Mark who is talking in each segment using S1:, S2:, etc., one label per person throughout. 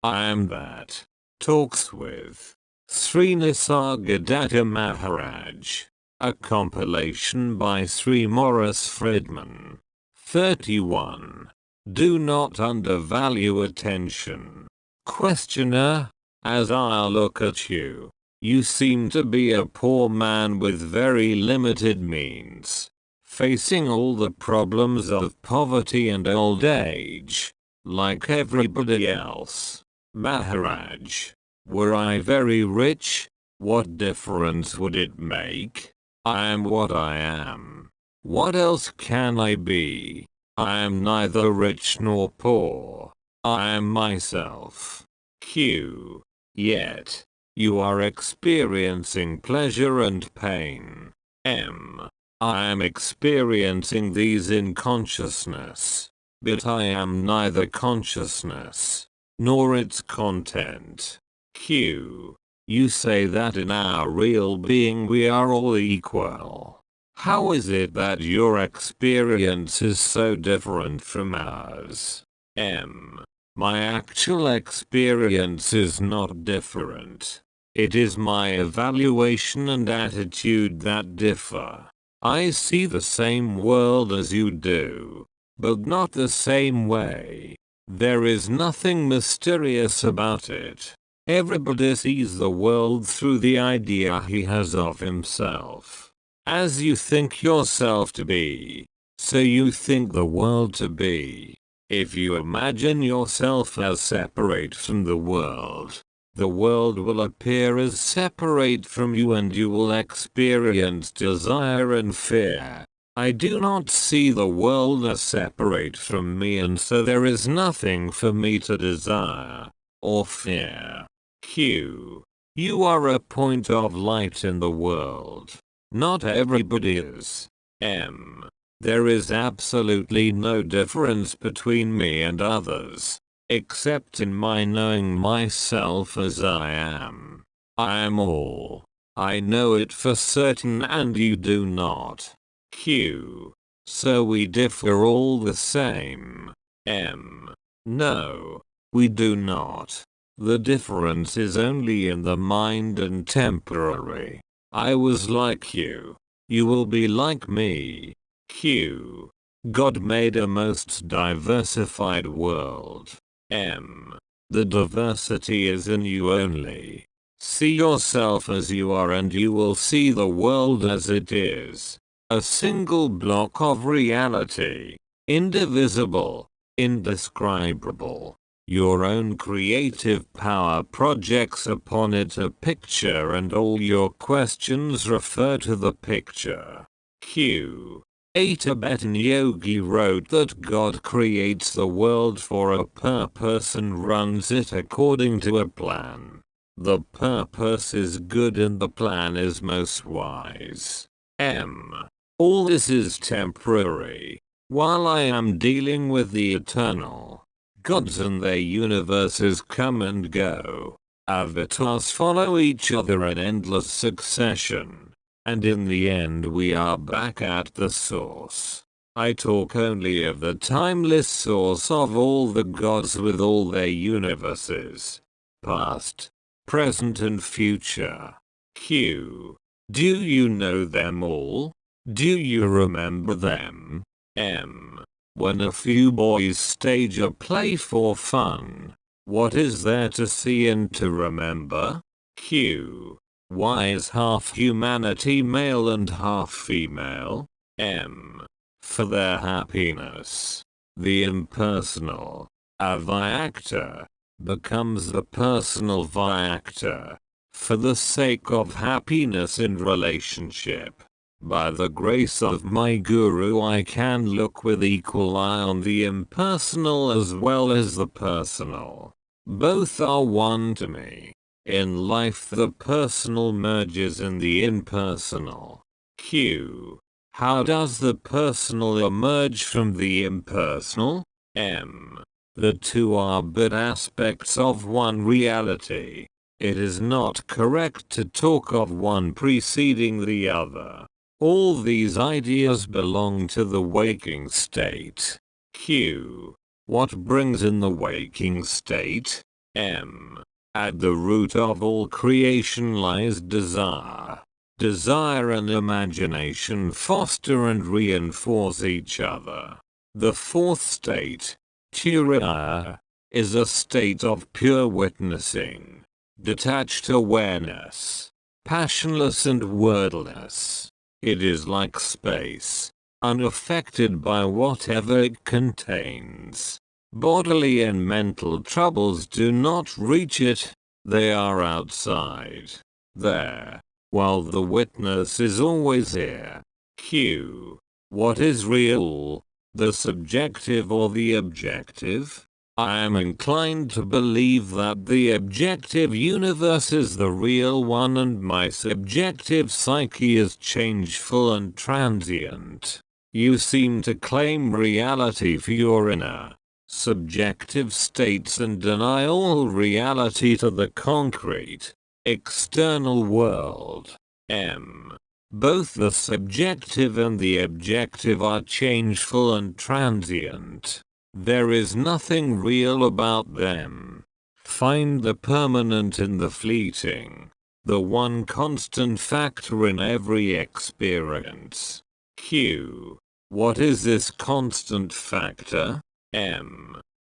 S1: I am that. Talks with Sri Nisargadatta Maharaj. A compilation by Sri Maurice Frydman. 31. Do not undervalue attention. Questioner, as I look at you, you seem to be a poor man with very limited means, facing all the problems of poverty and old age, like everybody else. Maharaj, were I very rich, what difference would it make? I am what I am. What else can I be? I am neither rich nor poor. I am myself. Q. Yet, you are experiencing pleasure and pain. M. I am experiencing these in consciousness, but I am neither consciousness nor its content. Q. You say that in our real being we are all equal. How is it that your experience is so different from ours? M. My actual experience is not different. It is my evaluation and attitude that differ. I see the same world as you do, but not the same way. There is nothing mysterious about it. Everybody sees the world through the idea he has of himself. As you think yourself to be, so you think the world to be. If you imagine yourself as separate from the world will appear as separate from you and you will experience desire and fear. I do not see the world as separate from me, and so there is nothing for me to desire or fear. Q. You are a point of light in the world. Not everybody is. M. There is absolutely no difference between me and others, except in my knowing myself as I am. I am all. I know it for certain and you do not. Q. So we differ all the same. M. No, we do not. The difference is only in the mind and temporary. I was like you. You will be like me. Q. God made a most diversified world. M. The diversity is in you only. See yourself as you are and you will see the world as it is. A single block of reality. Indivisible. Indescribable. Your own creative power projects upon it a picture and all your questions refer to the picture. Q. A Tibetan yogi wrote that God creates the world for a purpose and runs it according to a plan. The purpose is good and the plan is most wise. M. All this is temporary. While I am dealing with the eternal, gods and their universes come and go. Avatars follow each other in endless succession. And in the end we are back at the source. I talk only of the timeless source of all the gods with all their universes. Past, present and future. Q. Do you know them all? Do you remember them? M. When a few boys stage a play for fun, what is there to see and to remember? Q. Why is half humanity male and half female? M. For their happiness. The impersonal, avyakta, becomes the personal vyakta. For the sake of happiness in relationship. By the grace of my Guru I can look with equal eye on the impersonal as well as the personal. Both are one to me. In life the personal merges in the impersonal. Q. How does the personal emerge from the impersonal? M. The two are but aspects of one reality. It is not correct to talk of one preceding the other. All these ideas belong to the waking state. Q. What brings in the waking state? At the root of all creation lies desire. Desire and imagination foster and reinforce each other. The fourth state, Turiya, is a state of pure witnessing, detached awareness, passionless and wordless. It is like space, unaffected by whatever it contains. Bodily and mental troubles do not reach it, they are outside. There. While the witness is always here. Q. What is real? The subjective or the objective? I am inclined to believe that the objective universe is the real one and my subjective psyche is changeful and transient. You seem to claim reality for your inner, subjective states and deny all reality to the concrete, external world. Both the subjective and the objective are changeful and transient. There is nothing real about them. Find the permanent in the fleeting, the one constant factor in every experience. Q. What is this constant factor?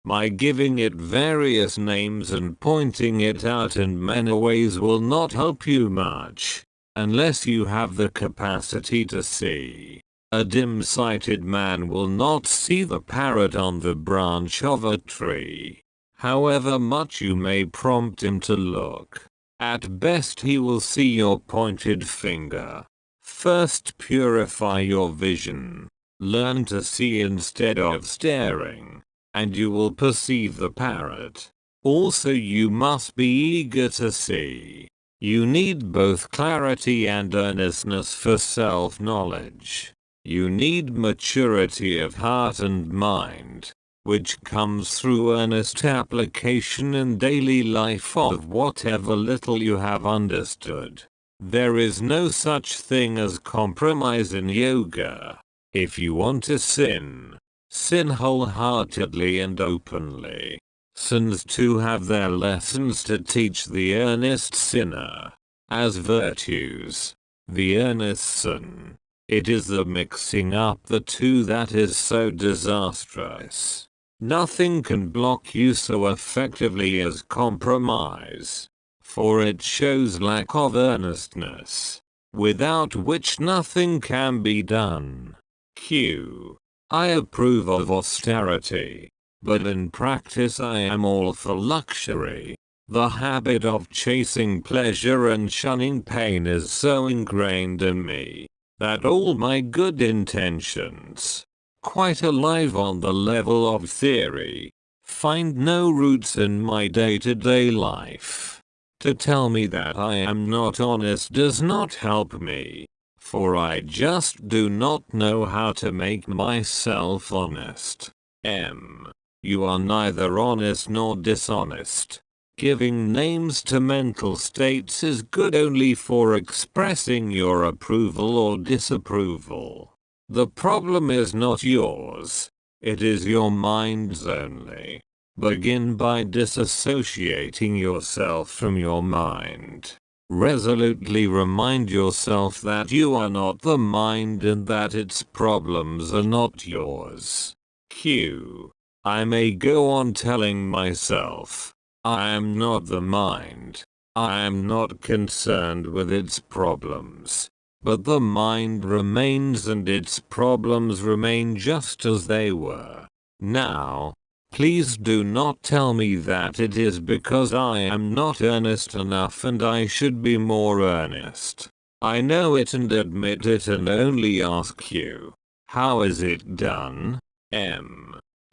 S1: My giving it various names and pointing it out in many ways will not help you much, unless you have the capacity to see. A dim-sighted man will not see the parrot on the branch of a tree, however much you may prompt him to look. At best he will see your pointed finger. First purify your vision. Learn to see instead of staring, and you will perceive the parrot. Also you must be eager to see. You need both clarity and earnestness for self-knowledge. You need maturity of heart and mind, which comes through earnest application in daily life of whatever little you have understood. There is no such thing as compromise in yoga. If you want to sin, sin wholeheartedly and openly. Sins too have their lessons to teach the earnest sinner. As virtues, the earnest sin. It is the mixing up the two that is so disastrous. Nothing can block you so effectively as compromise, for it shows lack of earnestness, without which nothing can be done. Q. I approve of austerity, but in practice I am all for luxury. The habit of chasing pleasure and shunning pain is so ingrained in me that all my good intentions, quite alive on the level of theory, find no roots in my day-to-day life. To tell me that I am not honest does not help me, for I just do not know how to make myself honest. You are neither honest nor dishonest. Giving names to mental states is good only for expressing your approval or disapproval. The problem is not yours. It is your mind's only. Begin by disassociating yourself from your mind. Resolutely remind yourself that you are not the mind and that its problems are not yours. Q. I may go on telling myself, I am not the mind. I am not concerned with its problems. But the mind remains and its problems remain just as they were. Now, please do not tell me that it is because I am not earnest enough and I should be more earnest. I know it and admit it and only ask you, how is it done?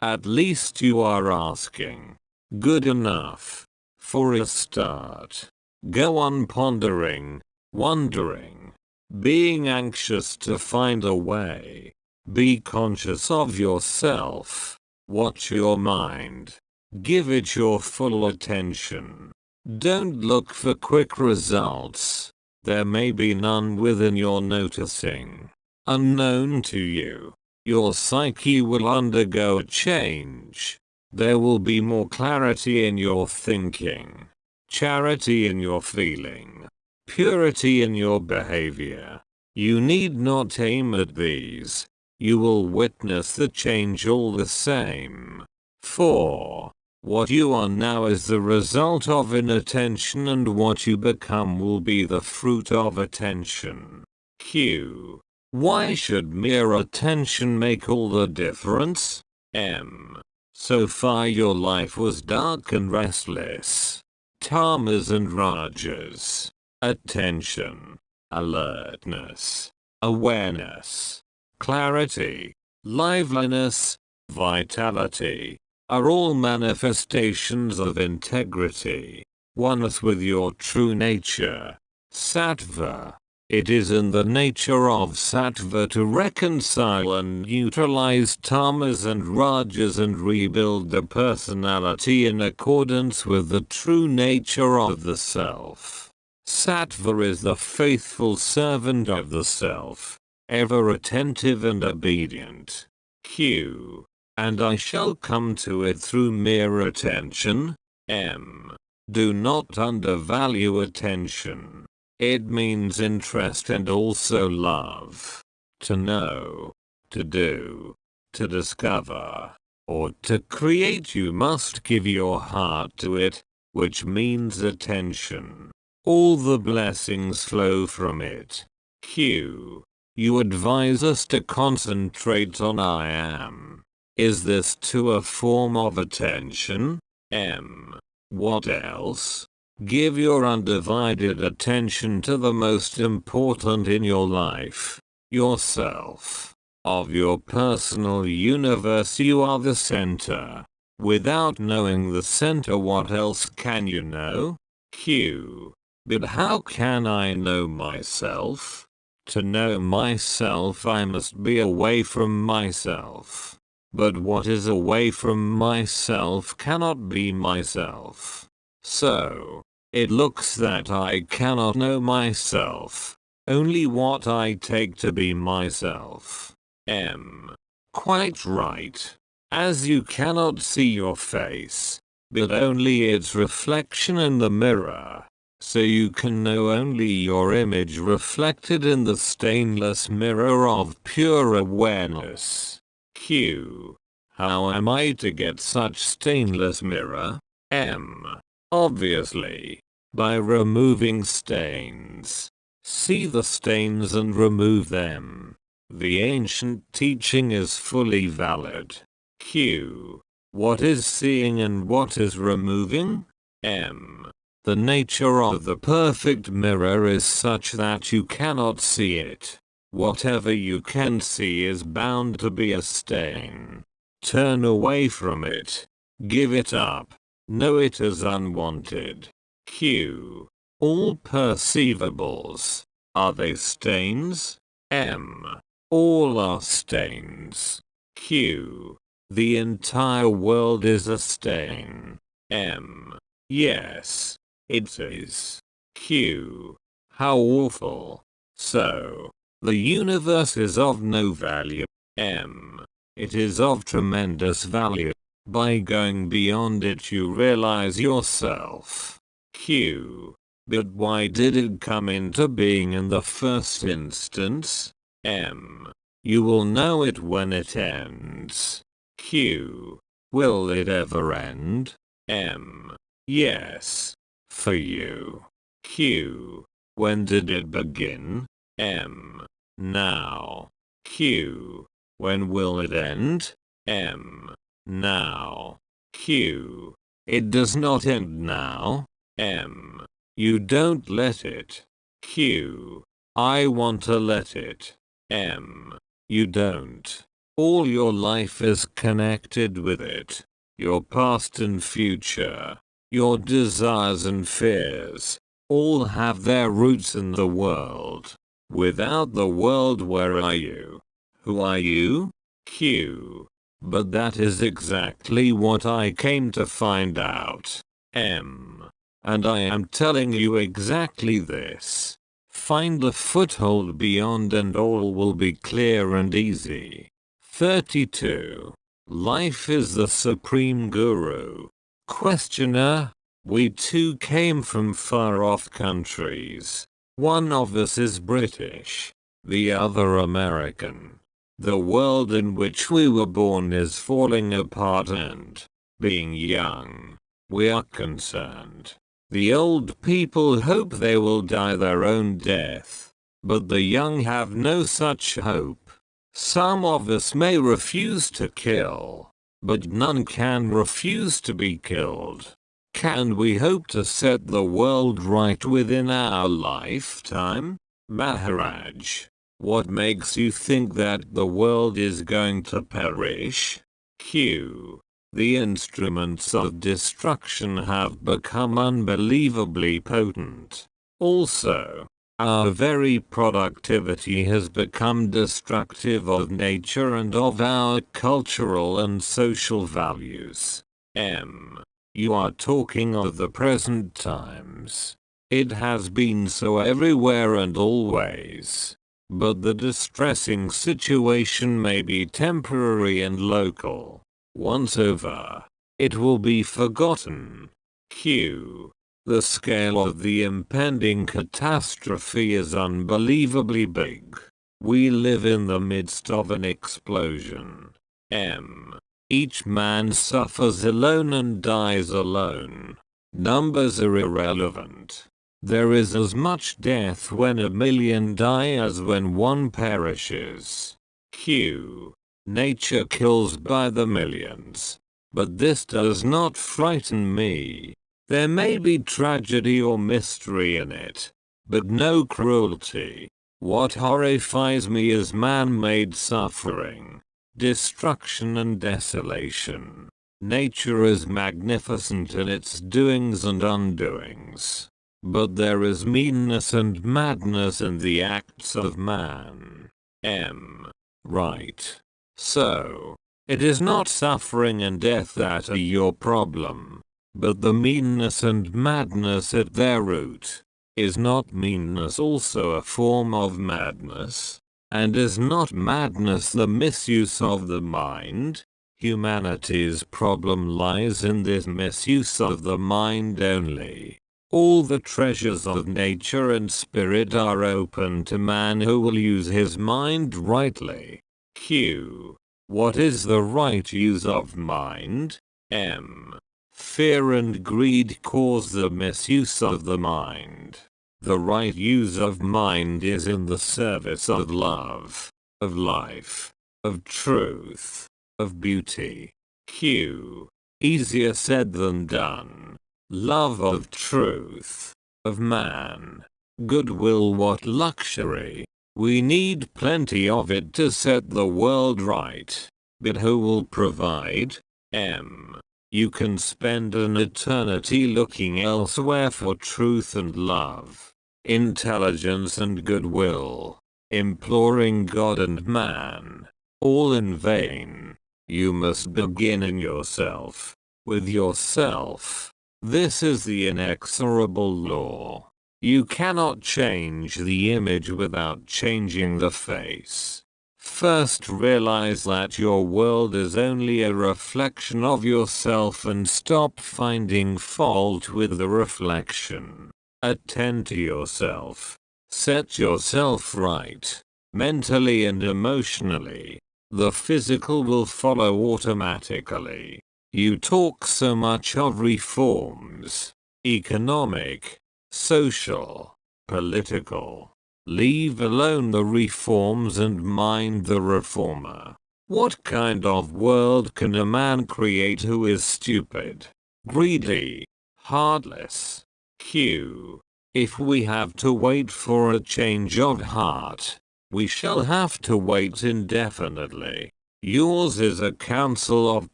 S1: At least you are asking. Good enough. For a start, go on pondering, wondering, being anxious to find a way. Be conscious of yourself. Watch your mind. Give it your full attention. Don't look for quick results. There may be none within your noticing. Unknown to you, your psyche will undergo a change. There will be more clarity in your thinking, charity in your feeling, purity in your behavior. You need not aim at these. You will witness the change all the same. 4. What you are now is the result of inattention, and what you become will be the fruit of attention. Q. Why should mere attention make all the difference? M. So far your life was dark and restless. Tamas and rajas. Attention, alertness, awareness, clarity, liveliness, vitality, are all manifestations of integrity, oneness with your true nature. Sattva. It is in the nature of sattva to reconcile and neutralize tamas and rajas and rebuild the personality in accordance with the true nature of the self. Sattva is the faithful servant of the self, ever attentive and obedient. Q. And I shall come to it through mere attention. M. Do not undervalue attention. It means interest and also love. To know, to do, to discover, or to create, you must give your heart to it, which means attention. All the blessings flow from it. Q. You advise us to concentrate on I am. Is this too a form of attention? M. What else? Give your undivided attention to the most important in your life, yourself. Of your personal universe you are the center. Without knowing the center, what else can you know? Q. But how can I know myself? To know myself I must be away from myself. But what is away from myself cannot be myself. So, it looks that I cannot know myself, only what I take to be myself. M. Quite right. As you cannot see your face, but only its reflection in the mirror, so you can know only your image reflected in the stainless mirror of pure awareness. Q. How am I to get such stainless mirror? M. Obviously, by removing stains. See the stains and remove them. The ancient teaching is fully valid. Q. What is seeing and what is removing? M. The nature of the perfect mirror is such that you cannot see it. Whatever you can see is bound to be a stain. Turn away from it. Give it up. Know it as unwanted. Q. All perceivables. Are they stains? M. All are stains. Q. The entire world is a stain. M. Yes, it is. Q. How awful. So, the universe is of no value. M. It is of tremendous value. By going beyond it you realize yourself. Q. But why did it come into being in the first instance? M. You will know it when it ends. Q. Will it ever end? M. Yes. For you. Q. When did it begin? M. Now. Q. When will it end? M. Now. Q. It does not end now. M. You don't let it. Q. I want to let it. M. You don't. All your life is connected with it. Your past and future. Your desires and fears. All have their roots in the world. Without the world, where are you? Who are you? Q. But that is exactly what I came to find out. M. And I am telling you exactly this. Find a foothold beyond and all will be clear and easy. 32. Life is the supreme guru. Questioner. We two came from far-off countries. One of us is British, the other American. The world in which we were born is falling apart and, being young, we are concerned. The old people hope they will die their own death, but the young have no such hope. Some of us may refuse to kill, but none can refuse to be killed. Can we hope to set the world right within our lifetime? Maharaj, what makes you think that the world is going to perish? Q. The instruments of destruction have become unbelievably potent. Also, our very productivity has become destructive of nature and of our cultural and social values. M. You are talking of the present times. It has been so everywhere and always. But the distressing situation may be temporary and local. Once over, it will be forgotten. Q. The scale of the impending catastrophe is unbelievably big. We live in the midst of an explosion. M. Each man suffers alone and dies alone. Numbers are irrelevant. There is as much death when 1,000,000 die as when one perishes. Q. Nature kills by the millions. But this does not frighten me. There may be tragedy or mystery in it, but no cruelty. What horrifies me is man-made suffering, destruction and desolation. Nature is magnificent in its doings and undoings. But there is meanness and madness in the acts of man. M. Right. So, it is not suffering and death that are your problem, but the meanness and madness at their root. Is not meanness also a form of madness? And is not madness the misuse of the mind? Humanity's problem lies in this misuse of the mind only. All the treasures of nature and spirit are open to man who will use his mind rightly. Q. What is the right use of mind? M. Fear and greed cause the misuse of the mind. The right use of mind is in the service of love, of life, of truth, of beauty. Q. Easier said than done. Love of truth, of man. Goodwill, what luxury. We need plenty of it to set the world right. But who will provide? M. You can spend an eternity looking elsewhere for truth and love, intelligence and goodwill, imploring God and man, all in vain. You must begin in yourself, with yourself. This is the inexorable law. You cannot change the image without changing the face. First realize that your world is only a reflection of yourself and stop finding fault with the reflection. Attend to yourself. Set yourself right, mentally and emotionally. The physical will follow automatically. You talk so much of reforms, economic, social, political. Leave alone the reforms and mind the reformer. What kind of world can a man create who is stupid, greedy, heartless? Q. If we have to wait for a change of heart, we shall have to wait indefinitely. Yours is a counsel of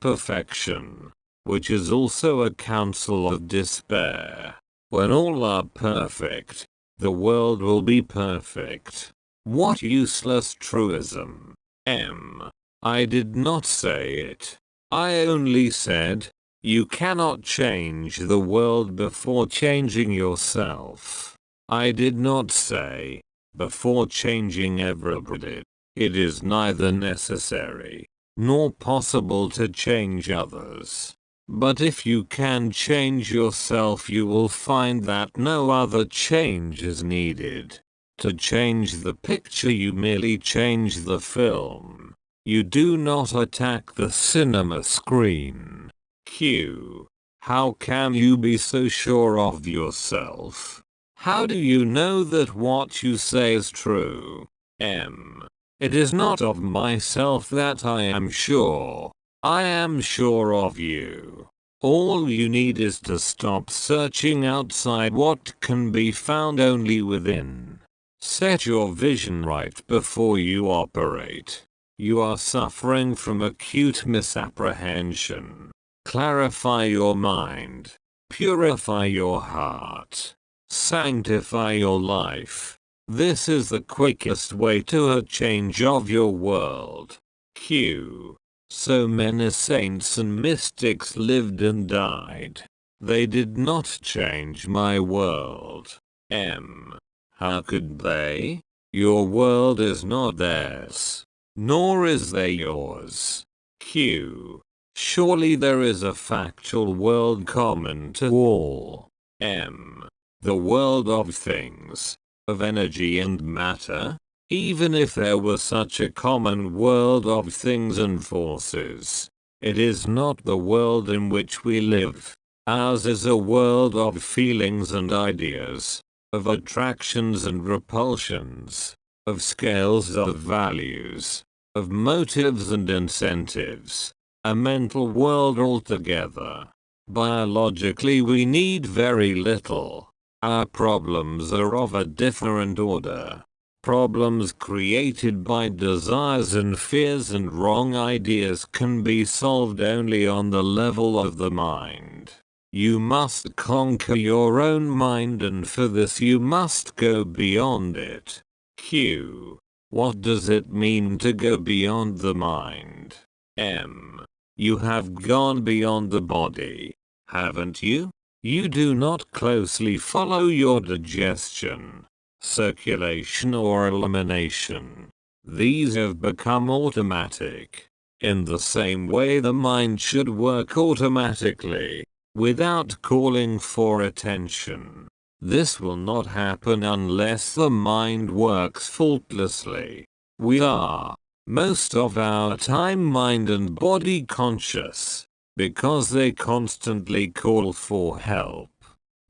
S1: perfection, which is also a counsel of despair. When all are perfect, the world will be perfect. What useless truism. M. I did not say it. I only said, you cannot change the world before changing yourself. I did not say, before changing everybody. It is neither necessary, nor possible to change others. But if you can change yourself, you will find that no other change is needed. To change the picture, you merely change the film. You do not attack the cinema screen. Q. How can you be so sure of yourself? How do you know that what you say is true? M. It is not of myself that I am sure. I am sure of you. All you need is to stop searching outside what can be found only within. Set your vision right before you operate. You are suffering from acute misapprehension. Clarify your mind. Purify your heart. Sanctify your life. This is the quickest way to a change of your world. Q. So many saints and mystics lived and died. They did not change my world. M. How could they? Your world is not theirs, nor is they yours. Q. Surely there is a factual world common to all. M. The world of things, of energy and matter. Even if there were such a common world of things and forces, it is not the world in which we live. Ours is a world of feelings and ideas, of attractions and repulsions, of scales of values, of motives and incentives, a mental world altogether. Biologically, we need very little. Our problems are of a different order. Problems created by desires and fears and wrong ideas can be solved only on the level of the mind. You must conquer your own mind, and for this you must go beyond it. Q. What does it mean to go beyond the mind? M. You have gone beyond the body, haven't you? You do not closely follow your digestion, circulation or elimination. These have become automatic. In the same way, the mind should work automatically, without calling for attention. This will not happen unless the mind works faultlessly. We are, most of our time, mind and body conscious, because they constantly call for help.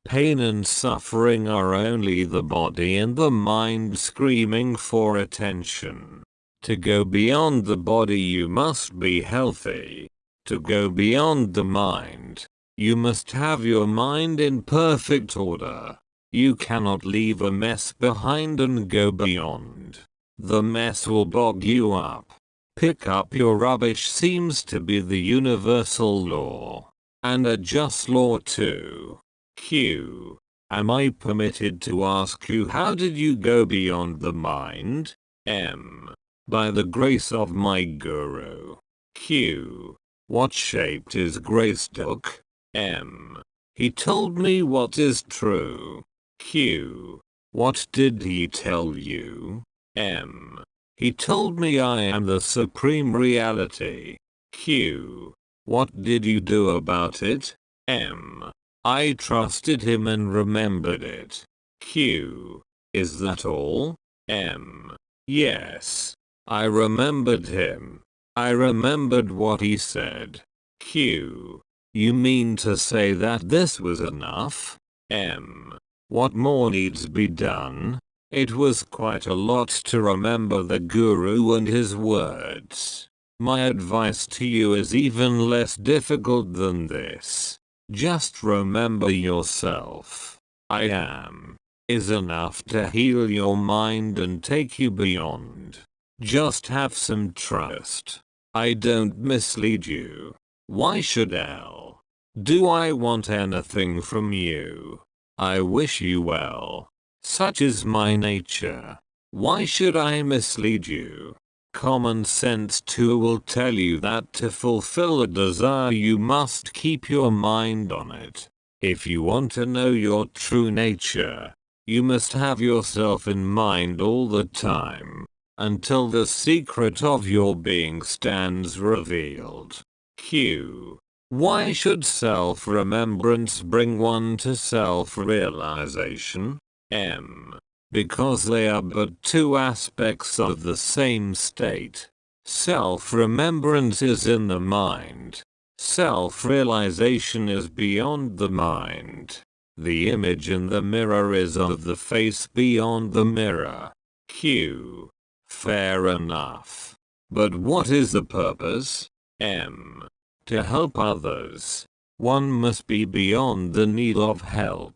S1: Pain and suffering are only the body and the mind screaming for attention. To go beyond the body, you must be healthy. To go beyond the mind, you must have your mind in perfect order. You cannot leave a mess behind and go beyond. The mess will bog you up. Pick up your rubbish seems to be the universal law, and a just law too. Q. Am I permitted to ask you, how did you go beyond the mind? M. By the grace of my guru. Q. What shaped his grace took? M. He told me what is true. Q. What did he tell you? M. He told me I am the supreme reality. Q. What did you do about it? M. I trusted him and remembered it. Q. Is that all? M. Yes. I remembered him. I remembered what he said. Q. You mean to say that this was enough? M. What more needs be done? It was quite a lot to remember the guru and his words. My advice to you is even less difficult than this. Just remember yourself. I am is enough to heal your mind and take you beyond. Just have some trust. I don't mislead you. Why should I? Do I want anything from you? I wish you well. Such is my nature. Why should I mislead you? Common sense too will tell you that to fulfill a desire you must keep your mind on it. If you want to know your true nature, you must have yourself in mind all the time. until the secret of your being stands revealed. Q. Why should self-remembrance bring one to self-realization? M. Because they are but two aspects of the same state. Self-remembrance is in the mind. Self-realization is beyond the mind. The image in the mirror is of the face beyond the mirror. Q. Fair enough. But what is the purpose? M. To help others. One must be beyond the need of help.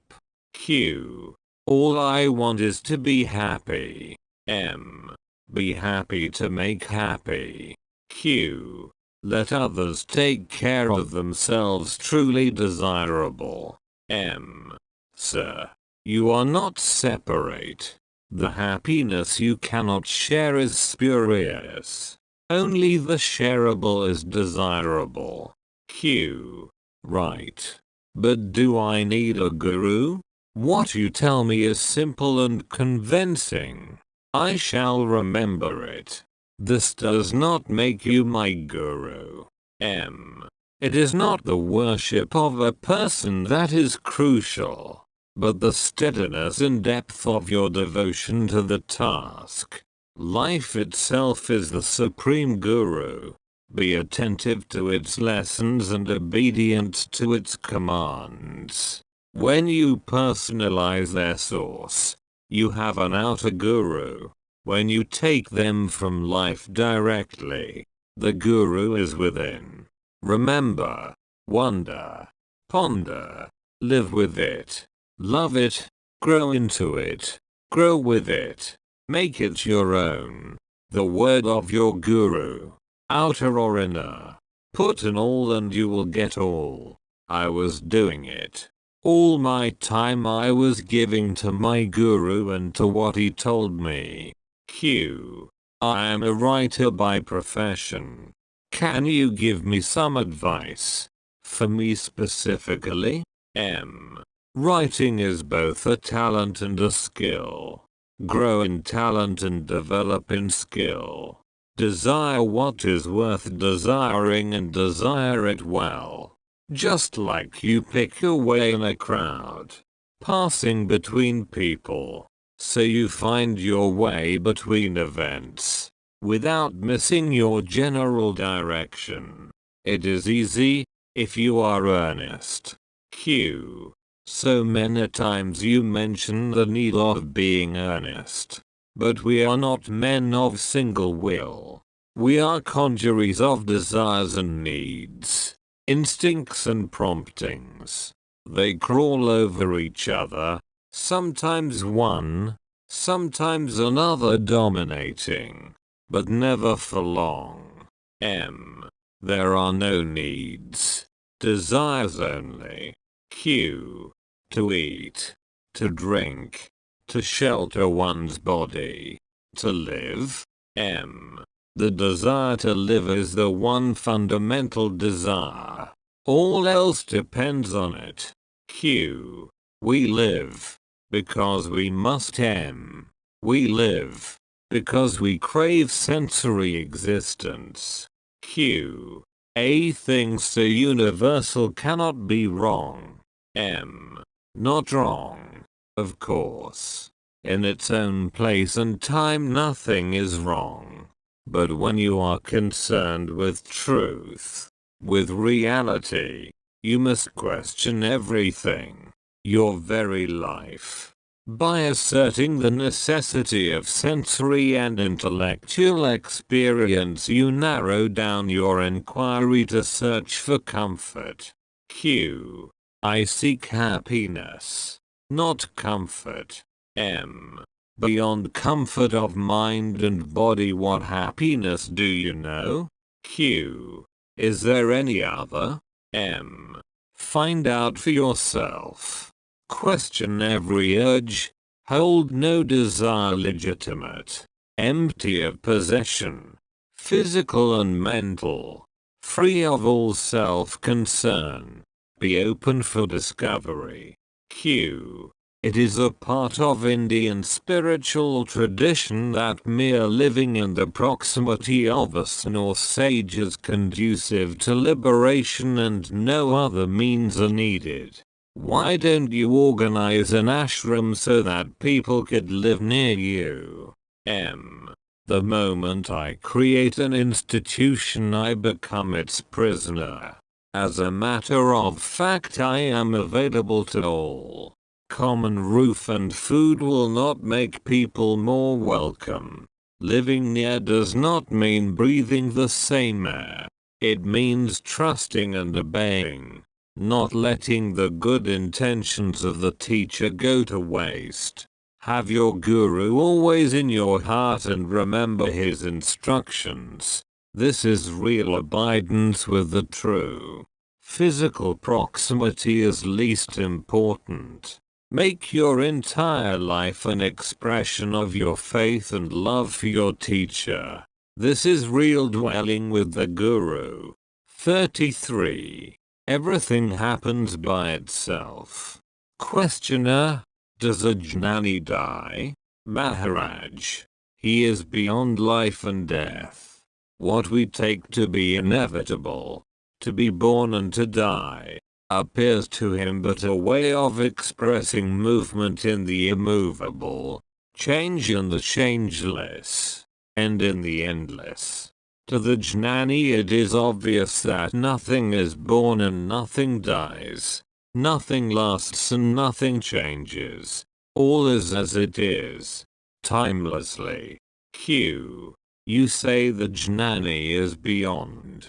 S1: Q. All I want is to be happy. M. Be happy to make happy. Q. Let others take care of themselves. Truly desirable. M. Sir, you are not separate. The happiness you cannot share is spurious. Only the shareable is desirable. Q. Right. But do I need a guru? What you tell me is simple and convincing. I shall remember it. This does not make you my guru. M. It is not the worship of a person that is crucial, but the steadiness and depth of your devotion to the task. Life itself is the supreme guru. Be attentive to its lessons and obedient to its commands. When you personalize their source, you have an outer guru. When you take them from life directly, the guru is within. Remember, wonder, ponder, live with it, love it, grow into it, grow with it, make it your own. The word of your guru, outer or inner. Put in all and you will get all. I was doing it. All my time I was giving to my guru and to what he told me. Q. I am a writer by profession. Can you give me some advice? For me specifically? M. Writing is both a talent and a skill. Grow in talent and develop in skill. Desire what is worth desiring and desire it well. Just like you pick your way in a crowd, passing between people, so you find your way between events, without missing your general direction. It is easy, if you are earnest. Q. So many times you mention the need of being earnest. But we are not men of single will. We are congeries of desires and needs. Instincts and promptings. They crawl over each other, sometimes one, sometimes another dominating, but never for long. M. There are no needs, desires only. Q. To eat, to drink, to shelter one's body, to live. M. The desire to live is the one fundamental desire. All else depends on it. Q. We live because we must. M. We live because we crave sensory existence. Q. A thing so universal cannot be wrong. M. Not wrong, of course. In its own place and time nothing is wrong. But when you are concerned with truth, with reality, you must question everything, your very life. By asserting the necessity of sensory and intellectual experience, you narrow down your inquiry to search for comfort. Q. I seek happiness, not comfort. M. Beyond comfort of mind and body, what happiness do you know? Q. Is there any other? M. Find out for yourself. Question every urge. Hold no desire legitimate. Empty of possession, physical and mental. Free of all self-concern. Be open for discovery. Q. It is a part of Indian spiritual tradition that mere living in the proximity of a sun or sage is conducive to liberation and no other means are needed. Why don't you organize an ashram so that people could live near you? The moment I create an institution, I become its prisoner. As a matter of fact, I am available to all. Common roof and food will not make people more welcome. Living near does not mean breathing the same air. It means trusting and obeying, not letting the good intentions of the teacher go to waste. Have your guru always in your heart and remember his instructions. This is real abidance with the true. Physical proximity is least important. Make your entire life an expression of your faith and love for your teacher. This is real dwelling with the guru. 33. Everything happens by itself. Questioner. Does a jnani die? Maharaj. He is beyond life and death. What we take to be inevitable, to be born and to die, appears to him but a way of expressing movement in the immovable, change in the changeless, and in the endless. To the jnani it is obvious that nothing is born and nothing dies. Nothing lasts and nothing changes. All is as it is, timelessly. Q. You say the jnani is beyond.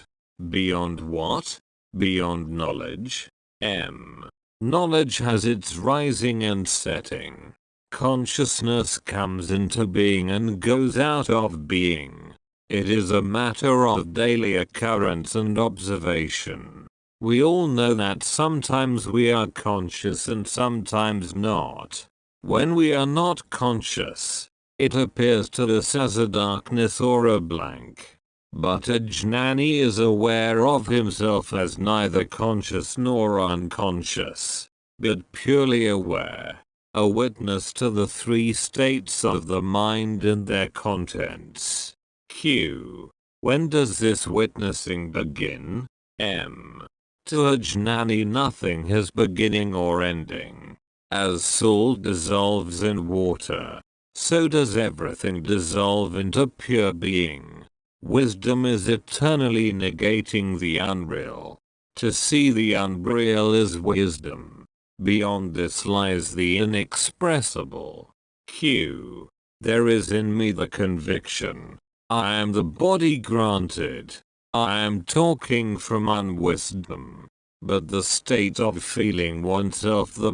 S1: Beyond what? Beyond knowledge? M. Knowledge has its rising and setting. Consciousness comes into being and goes out of being. It is a matter of daily occurrence and observation. We all know that sometimes we are conscious and sometimes not. When we are not conscious, it appears to us as a darkness or a blank. But a jnani is aware of himself as neither conscious nor unconscious, but purely aware, a witness to the three states of the mind and their contents. Q. When does this witnessing begin? M. To a jnani nothing has beginning or ending. As salt dissolves in water, so does everything dissolve into pure being. Wisdom is eternally negating the unreal. To see the unreal is wisdom. Beyond this lies the inexpressible. Q. There is in me the conviction. I am the body granted. I am talking from unwisdom, but the state of feeling oneself the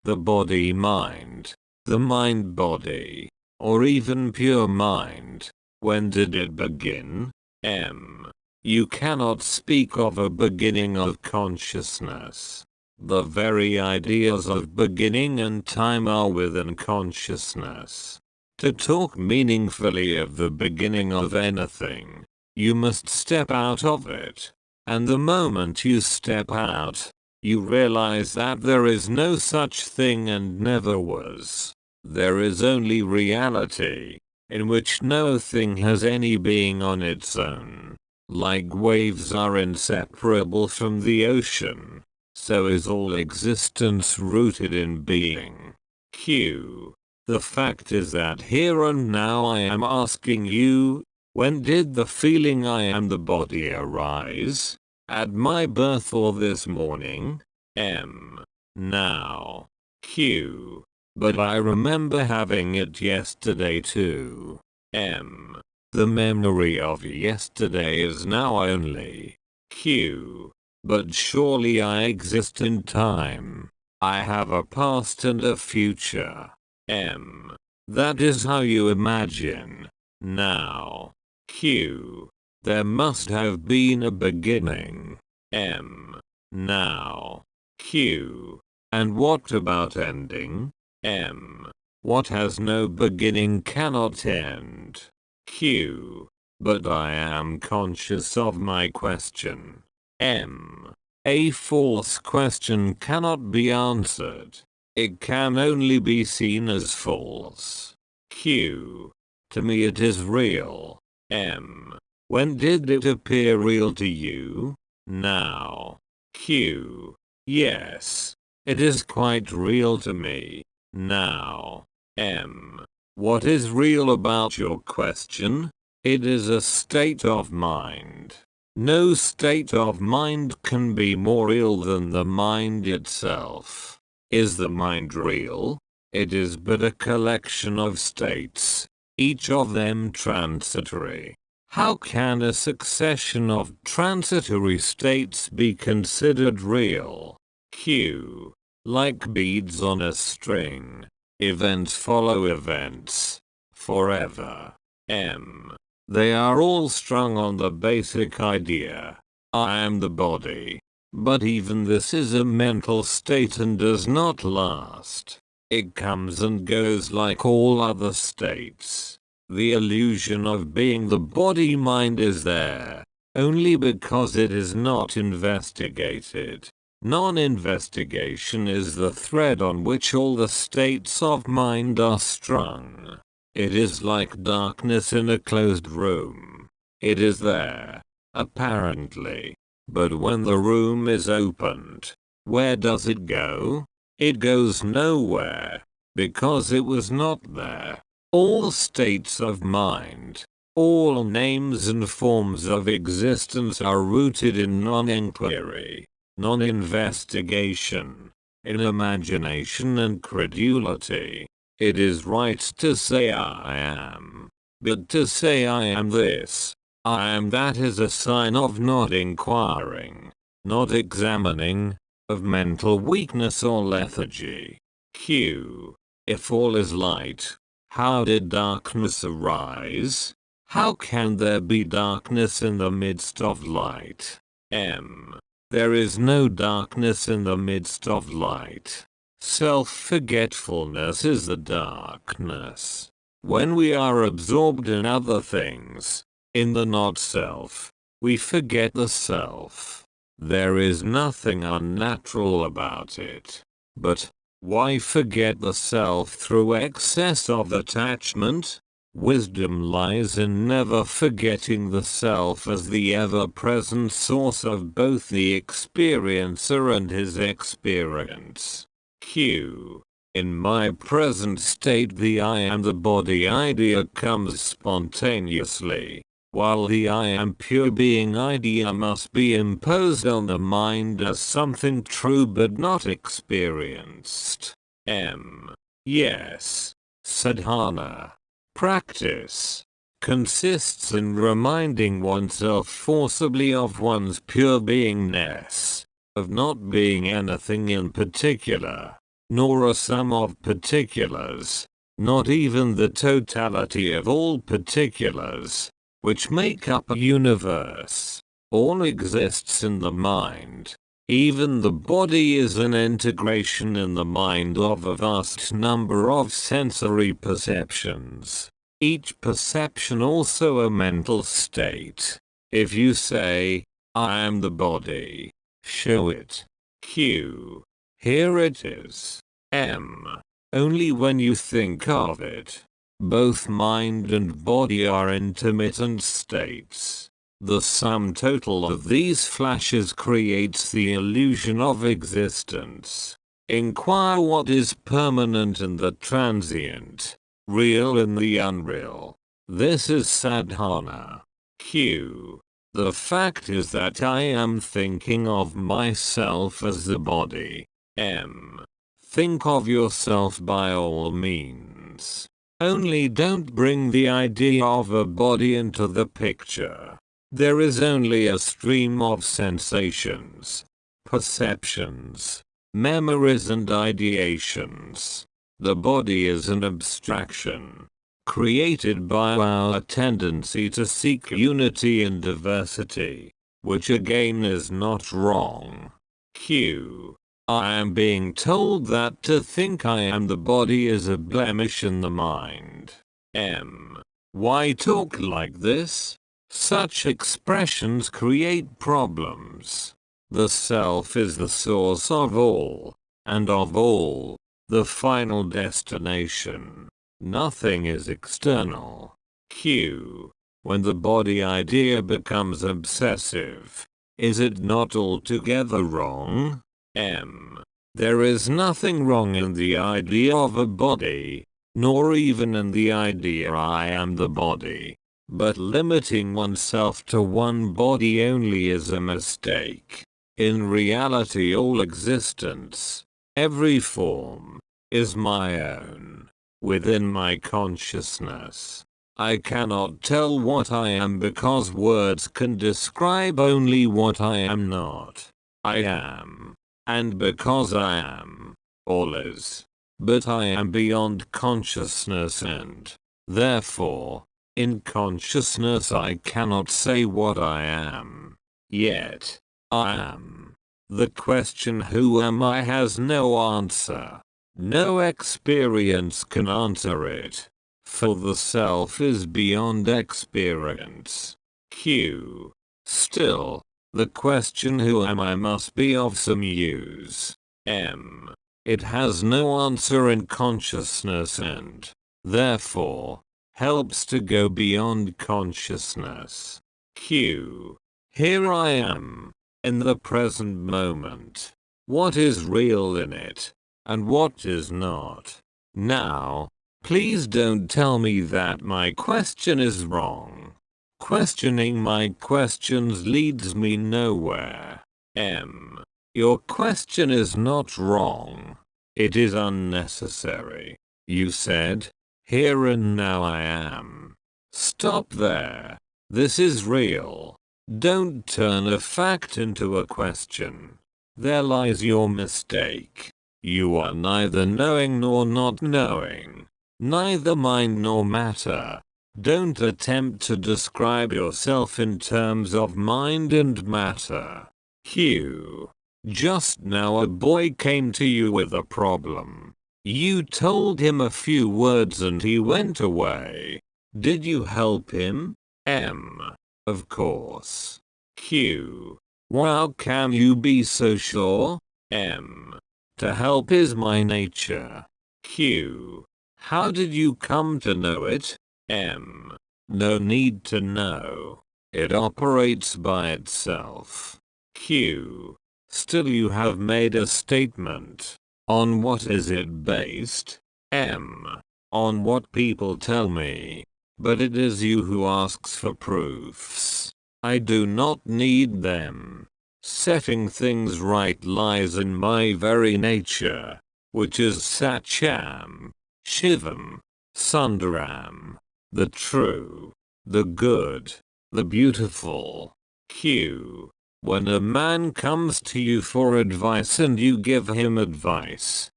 S1: body-mind, the mind-body, or even pure mind, when did it begin? M. You cannot speak of a beginning of consciousness. The very ideas of beginning and time are within consciousness. To talk meaningfully of the beginning of anything, you must step out of it. And the moment you step out, you realize that there is no such thing and never was. There is only reality, in which no thing has any being on its own. Like waves are inseparable from the ocean, so is all existence rooted in being. Q. The fact is that here and now I am asking you, when did the feeling I am the body arise? At my birth or this morning? M. Now. Q. But I remember having it yesterday too. M. The memory of yesterday is now only. Q. But surely I exist in time. I have a past and a future. M. That is how you imagine. Now. Q. There must have been a beginning. M. Now. Q. And what about ending? M. What has no beginning cannot end. Q. But I am conscious of my question. M. A false question cannot be answered. It can only be seen as false. Q. To me it is real. M. When did it appear real to you? Now. Q. Yes. It is quite real to me. Now. M. What is real about your question? It is a state of mind. No state of mind can be more real than the mind itself. Is the mind real? It is but a collection of states, each of them transitory. How can a succession of transitory states be considered real? Q. Like beads on a string. Events follow events. Forever. M. They are all strung on the basic idea. I am the body. But even this is a mental state and does not last. It comes and goes like all other states. The illusion of being the body-mind is there, only because it is not investigated. Non-investigation is the thread on which all the states of mind are strung. It is like darkness in a closed room. It is there, apparently. But when the room is opened, where does it go? It goes nowhere, because it was not there. All states of mind, all names and forms of existence are rooted in non-inquiry, non-investigation, in imagination and credulity. It is right to say I am, but to say I am this, I am that is a sign of not inquiring, not examining, of mental weakness or lethargy. Q. If all is light, how did darkness arise? How can there be darkness in the midst of light? M. There is no darkness in the midst of light. Self-forgetfulness is the darkness. When we are absorbed in other things, in the not-self, we forget the self. There is nothing unnatural about it. But, why forget the self through excess of attachment? Wisdom lies in never forgetting the self as the ever-present source of both the experiencer and his experience. Q. In my present state the I am the body idea comes spontaneously, while the I am pure being idea must be imposed on the mind as something true but not experienced. M. Yes. Sadhana. Practice consists in reminding oneself forcibly of one's pure beingness, of not being anything in particular, nor a sum of particulars, not even the totality of all particulars, which make up a universe. All exists in the mind. Even the body is an integration in the mind of a vast number of sensory perceptions. Each perception also a mental state. If you say, I am the body, show it. Q. Here it is. M. Only when you think of it. Both mind and body are intermittent states. The sum total of these flashes creates the illusion of existence. Inquire what is permanent in the transient, real in the unreal. This is sadhana. Q. The fact is that I am thinking of myself as the body. M. Think of yourself by all means. Only don't bring the idea of a body into the picture. There is only a stream of sensations, perceptions, memories and ideations. The body is an abstraction, created by our tendency to seek unity in diversity, which again is not wrong. Q. I am being told that to think I am the body is a blemish in the mind. M. Why talk like this? Such expressions create problems. The self is the source of all, and of all, the final destination. Nothing is external. Q. When the body idea becomes obsessive, is it not altogether wrong? M. There is nothing wrong in the idea of a body, nor even in the idea I am the body. But limiting oneself to one body only is a mistake. In reality, all existence, every form, is my own. Within my consciousness, I cannot tell what I am because words can describe only what I am not. I am. And because I am, all is. But I am beyond consciousness and, therefore, in consciousness I cannot say what I am. Yet, I am. The question who am I has no answer. No experience can answer it. For the self is beyond experience. Q. Still, the question who am I must be of some use. M. It has no answer in consciousness and, therefore, helps to go beyond consciousness. Q. Here I am, in the present moment. What is real in it, and what is not? Now, please don't tell me that my question is wrong. Questioning my questions leads me nowhere. M. Your question is not wrong. It is unnecessary. You said, here and now I am. Stop there. This is real. Don't turn a fact into a question. There lies your mistake. You are neither knowing nor not knowing. Neither mind nor matter. Don't attempt to describe yourself in terms of mind and matter. Q. Just now a boy came to you with a problem. You told him a few words and he went away. Did you help him? M. Of course. Q. How can you be so sure? M. To help is my nature. Q. How did you come to know it? M. No need to know. It operates by itself. Q. Still you have made a statement. On what is it based? M. On what people tell me. But it is you who asks for proofs. I do not need them. Setting things right lies in my very nature, which is Satcham, Shivam, Sundaram, the true, the good, the beautiful. Q. When a man comes to you for advice and you give him advice,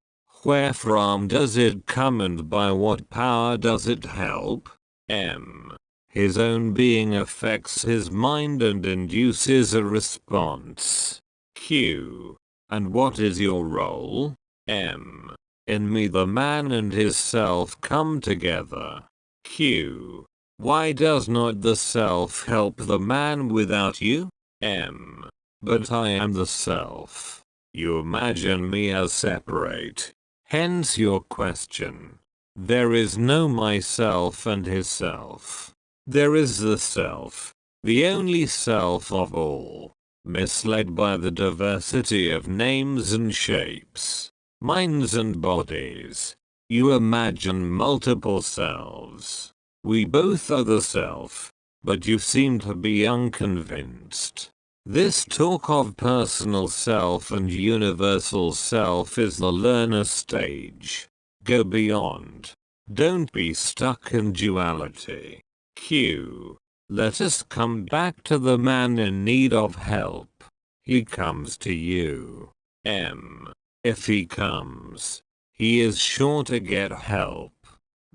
S1: wherefrom does it come and by what power does it help? M. His own being affects his mind and induces a response. Q. And what is your role? M. In me the man and his self come together. Q. Why does not the self help the man without you? M. But I am the self. You imagine me as separate. Hence your question. There is no myself and his self. There is the self, the only self of all, misled by the diversity of names and shapes, minds and bodies. You imagine multiple selves. We both are the self, but you seem to be unconvinced. This talk of personal self and universal self is the learner stage. Go beyond. Don't be stuck in duality. Q. Let us come back to the man in need of help. He comes to you. M. If he comes, he is sure to get help.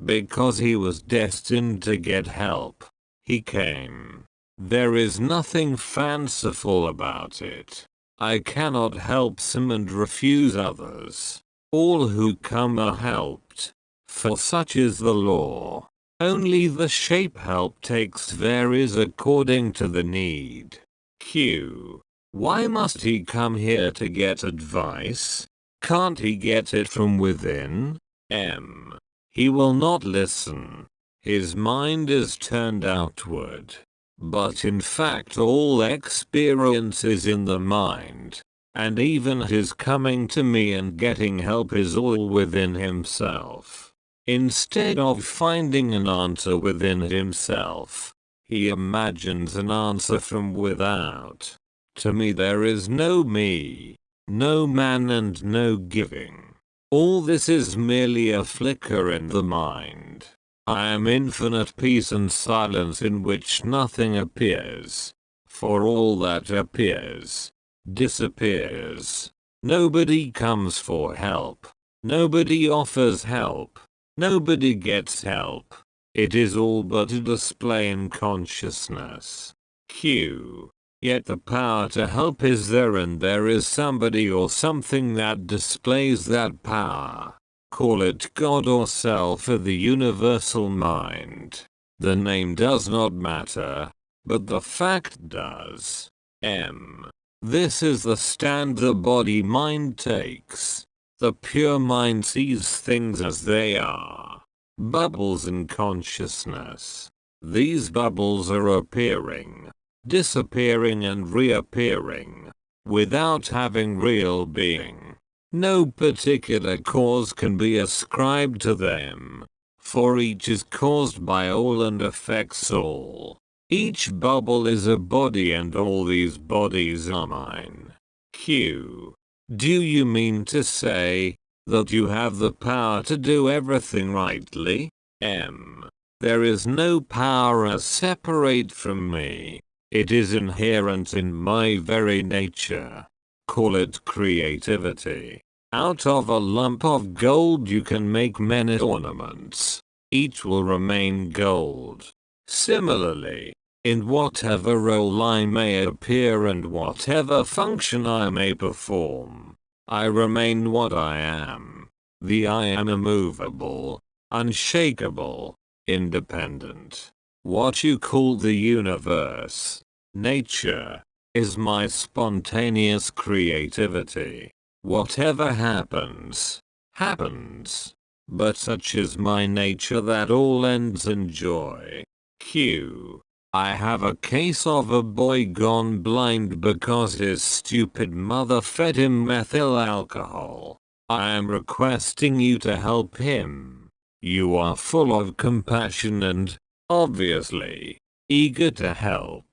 S1: Because he was destined to get help, he came. There is nothing fanciful about it. I cannot help some and refuse others. All who come are helped. For such is the law. Only the shape help takes varies according to the need. Q. Why must he come here to get advice? Can't he get it from within? M. He will not listen. His mind is turned outward. But in fact all experience is in the mind. And even his coming to me and getting help is all within himself. Instead of finding an answer within himself, he imagines an answer from without. To me there is no me, no man and no giving. All this is merely a flicker in the mind. I am infinite peace and silence in which nothing appears. For all that appears, disappears. Nobody comes for help. Nobody offers help. Nobody gets help. It is all but a display in consciousness. Q. Yet the power to help is there, and there is somebody or something that displays that power. Call it God or self or the universal mind. The name does not matter, but the fact does. M. This is the stand the body-mind takes. The pure mind sees things as they are. Bubbles in consciousness. These bubbles are appearing, disappearing and reappearing, without having real being. No particular cause can be ascribed to them, for each is caused by all and affects all. Each bubble is a body and all these bodies are mine. Q. Do you mean to say that you have the power to do everything rightly? M. There is no power as separate from me. It is inherent in my very nature. Call it creativity. Out of a lump of gold you can make many ornaments. Each will remain gold. Similarly, in whatever role I may appear and whatever function I may perform, I remain what I am. The I am immovable, unshakable, independent. What you call the universe, nature, is my spontaneous creativity. Whatever happens, happens. But such is my nature that all ends in joy. Q. I have a case of a boy gone blind because his stupid mother fed him methyl alcohol. I am requesting you to help him. You are full of compassion and, obviously, eager to help.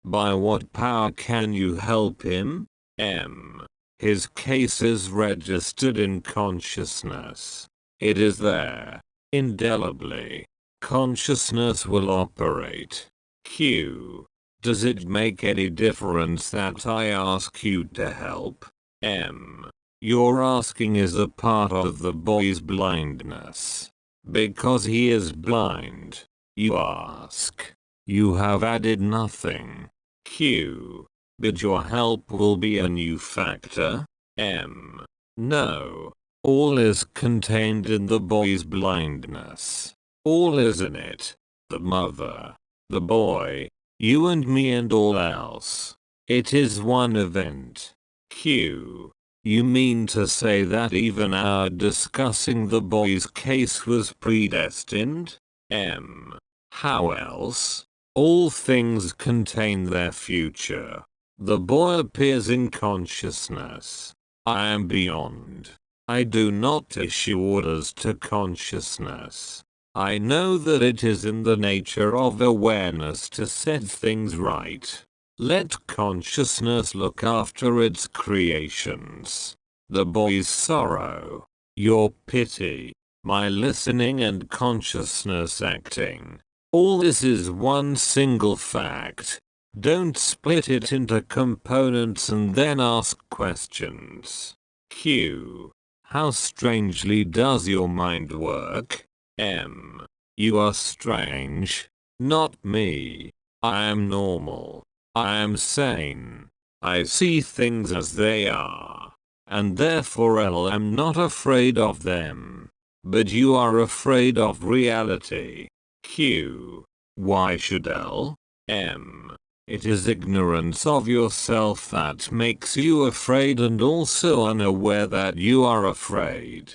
S1: By what power can you help him? M. His case is registered in consciousness. It is there, indelibly. Consciousness will operate. Q. Does it make any difference that I ask you to help? M. Your asking is a part of the boy's blindness. Because he is blind, you ask. You have added nothing. Q. But your help will be a new factor? M. No. All is contained in the boy's blindness. All is in it. The mother, the boy, you and me and all else. It is one event. Q. You mean to say that even our discussing the boy's case was predestined? M. How else? All things contain their future. The boy appears in consciousness. I am beyond. I do not issue orders to consciousness. I know that it is in the nature of awareness to set things right. Let consciousness look after its creations. The boy's sorrow, your pity, my listening and consciousness acting. All this is one single fact. Don't split it into components and then ask questions. Q. How strangely does your mind work? M. You are strange. Not me. I am normal. I am sane. I see things as they are. And therefore I am not afraid of them. But you are afraid of reality. Q. Why should L? M. It is ignorance of yourself that makes you afraid and also unaware that you are afraid.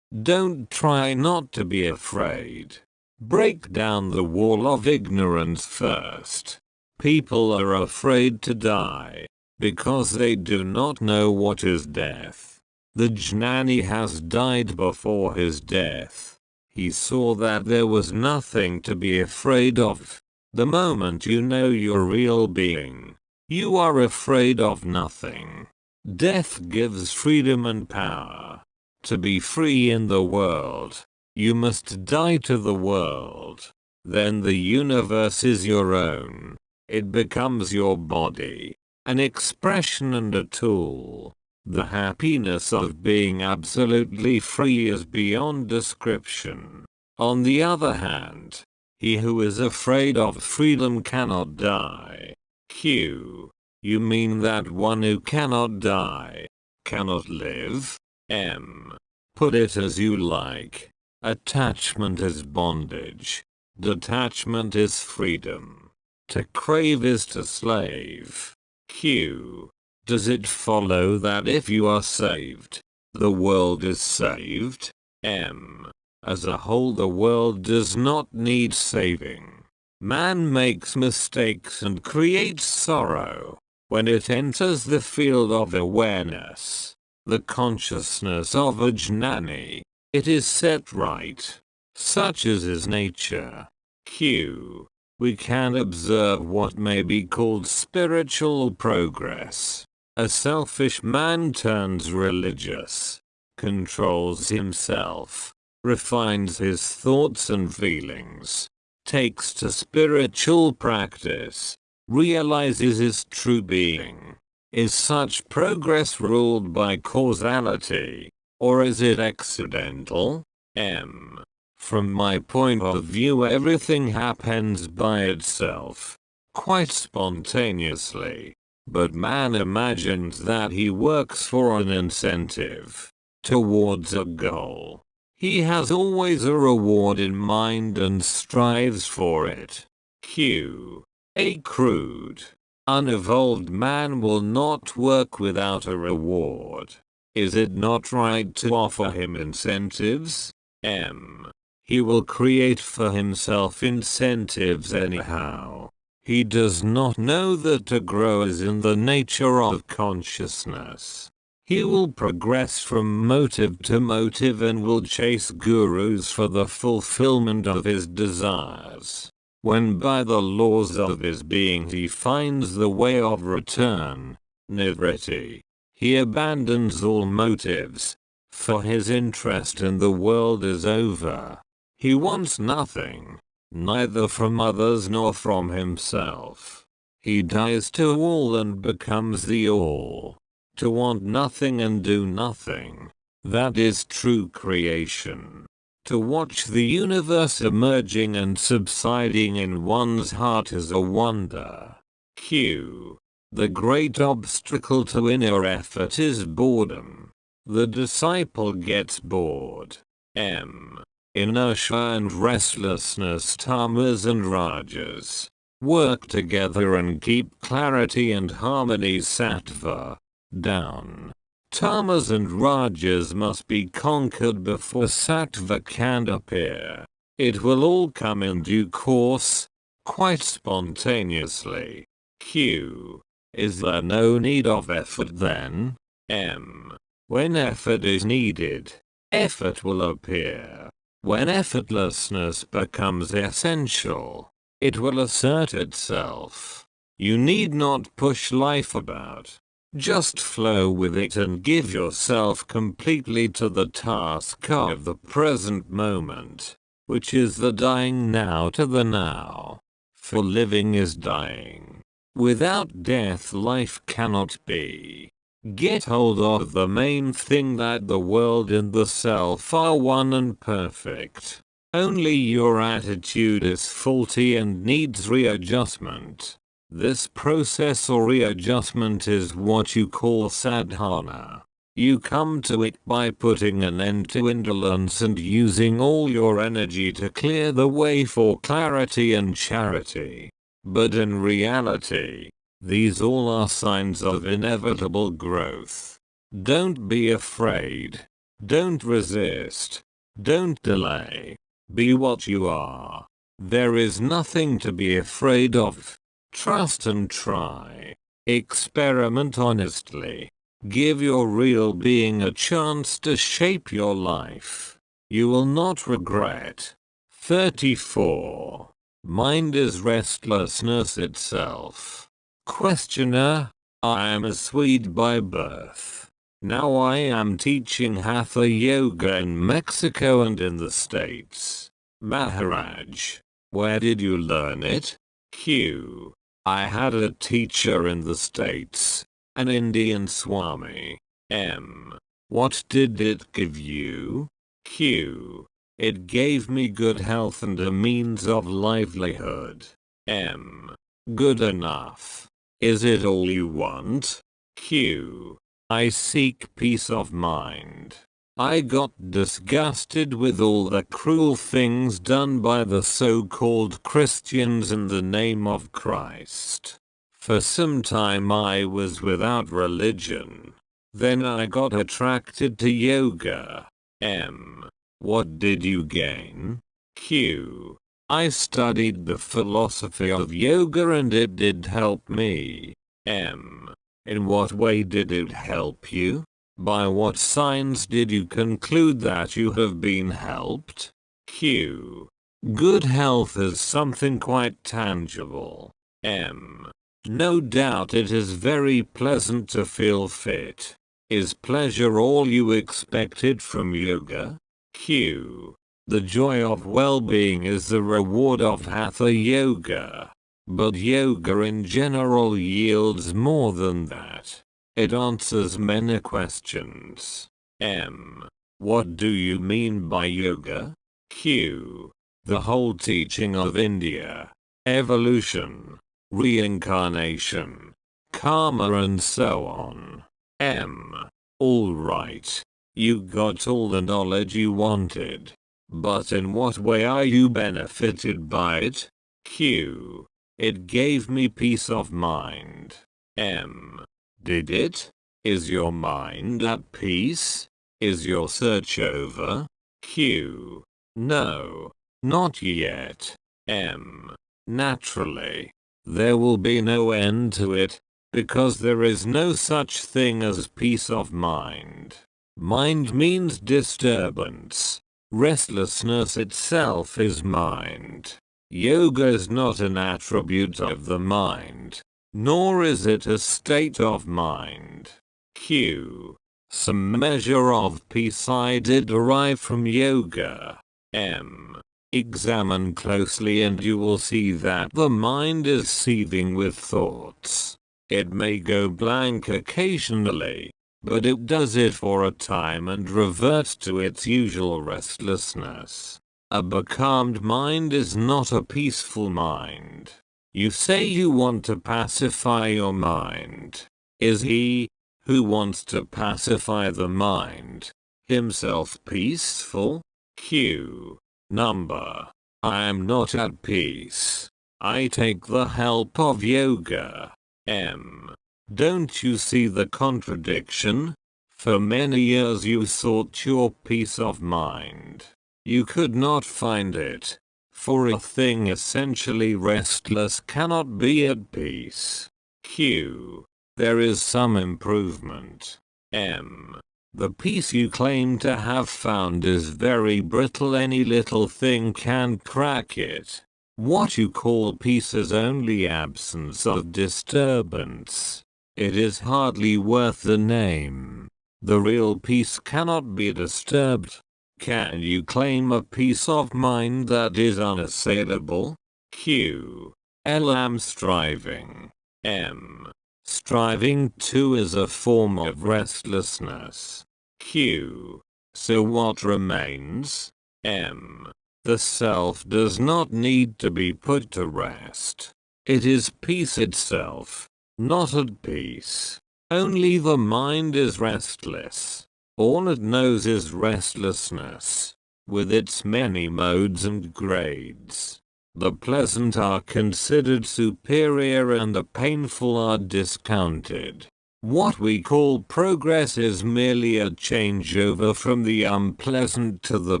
S1: Don't try not to be afraid. Break down the wall of ignorance first. People are afraid to die because they do not know what is death. The Jnani has died before his death. He saw that there was nothing to be afraid of. The moment you know your real being, you are afraid of nothing. Death gives freedom and power. To be free in the world, you must die to the world. Then the universe is your own. It becomes your body, an expression and a tool. The happiness of being absolutely free is beyond description. On the other hand, he who is afraid of freedom cannot die. Q. You mean that one who cannot die cannot live? M. Put it as you like. Attachment is bondage. Detachment is freedom. To crave is to slave. Q. Does it follow that if you are saved, the world is saved? M. As a whole, the world does not need saving. Man makes mistakes and creates sorrow when it enters the field of awareness, the consciousness of a Jnani. It is set right. Such is his nature. Q. We can observe what may be called spiritual progress. A selfish man turns religious, controls himself, refines his thoughts and feelings, takes to spiritual practice, realizes his true being. Is such progress ruled by causality, or is it accidental? M. From my point of view, everything happens by itself, quite spontaneously. But man imagines that he works for an incentive, towards a goal. He has always a reward in mind and strives for it. Q. A crude, unevolved man will not work without a reward. Is it not right to offer him incentives? M. He will create for himself incentives anyhow. He does not know that to grow is in the nature of consciousness. He will progress from motive to motive and will chase gurus for the fulfillment of his desires. When by the laws of his being he finds the way of return, nivritti, he abandons all motives, for his interest in the world is over. He wants nothing, neither from others nor from himself. He dies to all and becomes the all. To want nothing and do nothing, that is true creation. To watch the universe emerging and subsiding in one's heart is a wonder. Q. The great obstacle to inner effort is boredom. The disciple gets bored. M. Inertia and restlessness, tamas and rajas, work together and keep clarity and harmony sattva down. Tamas and rajas must be conquered before sattva can appear. It will all come in due course, quite spontaneously. Q. Is there no need of effort then? M. When effort is needed, effort will appear. When effortlessness becomes essential, it will assert itself. You need not push life about. Just flow with it and give yourself completely to the task of the present moment, which is the dying now to the now. For living is dying. Without death life cannot be. Get hold of the main thing, that the world and the self are one and perfect. Only your attitude is faulty and needs readjustment. This process or readjustment is what you call sadhana. You come to it by putting an end to indolence and using all your energy to clear the way for clarity and charity. But in reality, these all are signs of inevitable growth. Don't be afraid. Don't resist. Don't delay. Be what you are. There is nothing to be afraid of. Trust and try. Experiment honestly. Give your real being a chance to shape your life. You will not regret. 34. Mind is restlessness itself. Questioner: I am a Swede by birth. Now I am teaching Hatha Yoga in Mexico and in the States. Maharaj: where did you learn it? Q: I had a teacher in the States, an Indian Swami. M: what did it give you? Q: it gave me good health and a means of livelihood. M: good enough. Is it all you want? Q: I seek peace of mind. I got disgusted with all the cruel things done by the so-called Christians in the name of Christ. For some time I was without religion. Then I got attracted to yoga. M: what did you gain? Q: I studied the philosophy of yoga and it did help me. M: in what way did it help you? By what signs did you conclude that you have been helped? Q: good health is something quite tangible. M: no doubt it is very pleasant to feel fit. Is pleasure all you expected from yoga? Q: the joy of well-being is the reward of Hatha Yoga. But yoga in general yields more than that. It answers many questions. M: what do you mean by yoga? Q: the whole teaching of India. Evolution, reincarnation, karma and so on. M: alright. You got all the knowledge you wanted. But in what way are you benefited by it? Q: it gave me peace of mind. M: did it? Is your mind at peace? Is your search over? Q: no, not yet. M: naturally. There will be no end to it, because there is no such thing as peace of mind. Mind means disturbance. Restlessness itself is mind. Yoga is not an attribute of the mind, nor is it a state of mind. Q: some measure of peace I did derive from yoga. M: examine closely and you will see that the mind is seething with thoughts. It may go blank occasionally, but it does it for a time and reverts to its usual restlessness. A becalmed mind is not a peaceful mind. You say you want to pacify your mind. Is he, who wants to pacify the mind, himself peaceful? Q: number. I am not at peace. I take the help of yoga. M: don't you see the contradiction? For many years you sought your peace of mind. You could not find it. For a thing essentially restless cannot be at peace. Q: there is some improvement. M: the peace you claim to have found is very brittle. Any little thing can crack it. What you call peace is only absence of disturbance. It is hardly worth the name. The real peace cannot be disturbed. Can you claim a peace of mind that is unassailable? Q: L am striving. M: striving too is a form of restlessness. Q: so what remains? M: the self does not need to be put to rest. It is peace itself, not at peace. Only the mind is restless. All it knows is restlessness, with its many modes and grades. The pleasant are considered superior and the painful are discounted. What we call progress is merely a changeover from the unpleasant to the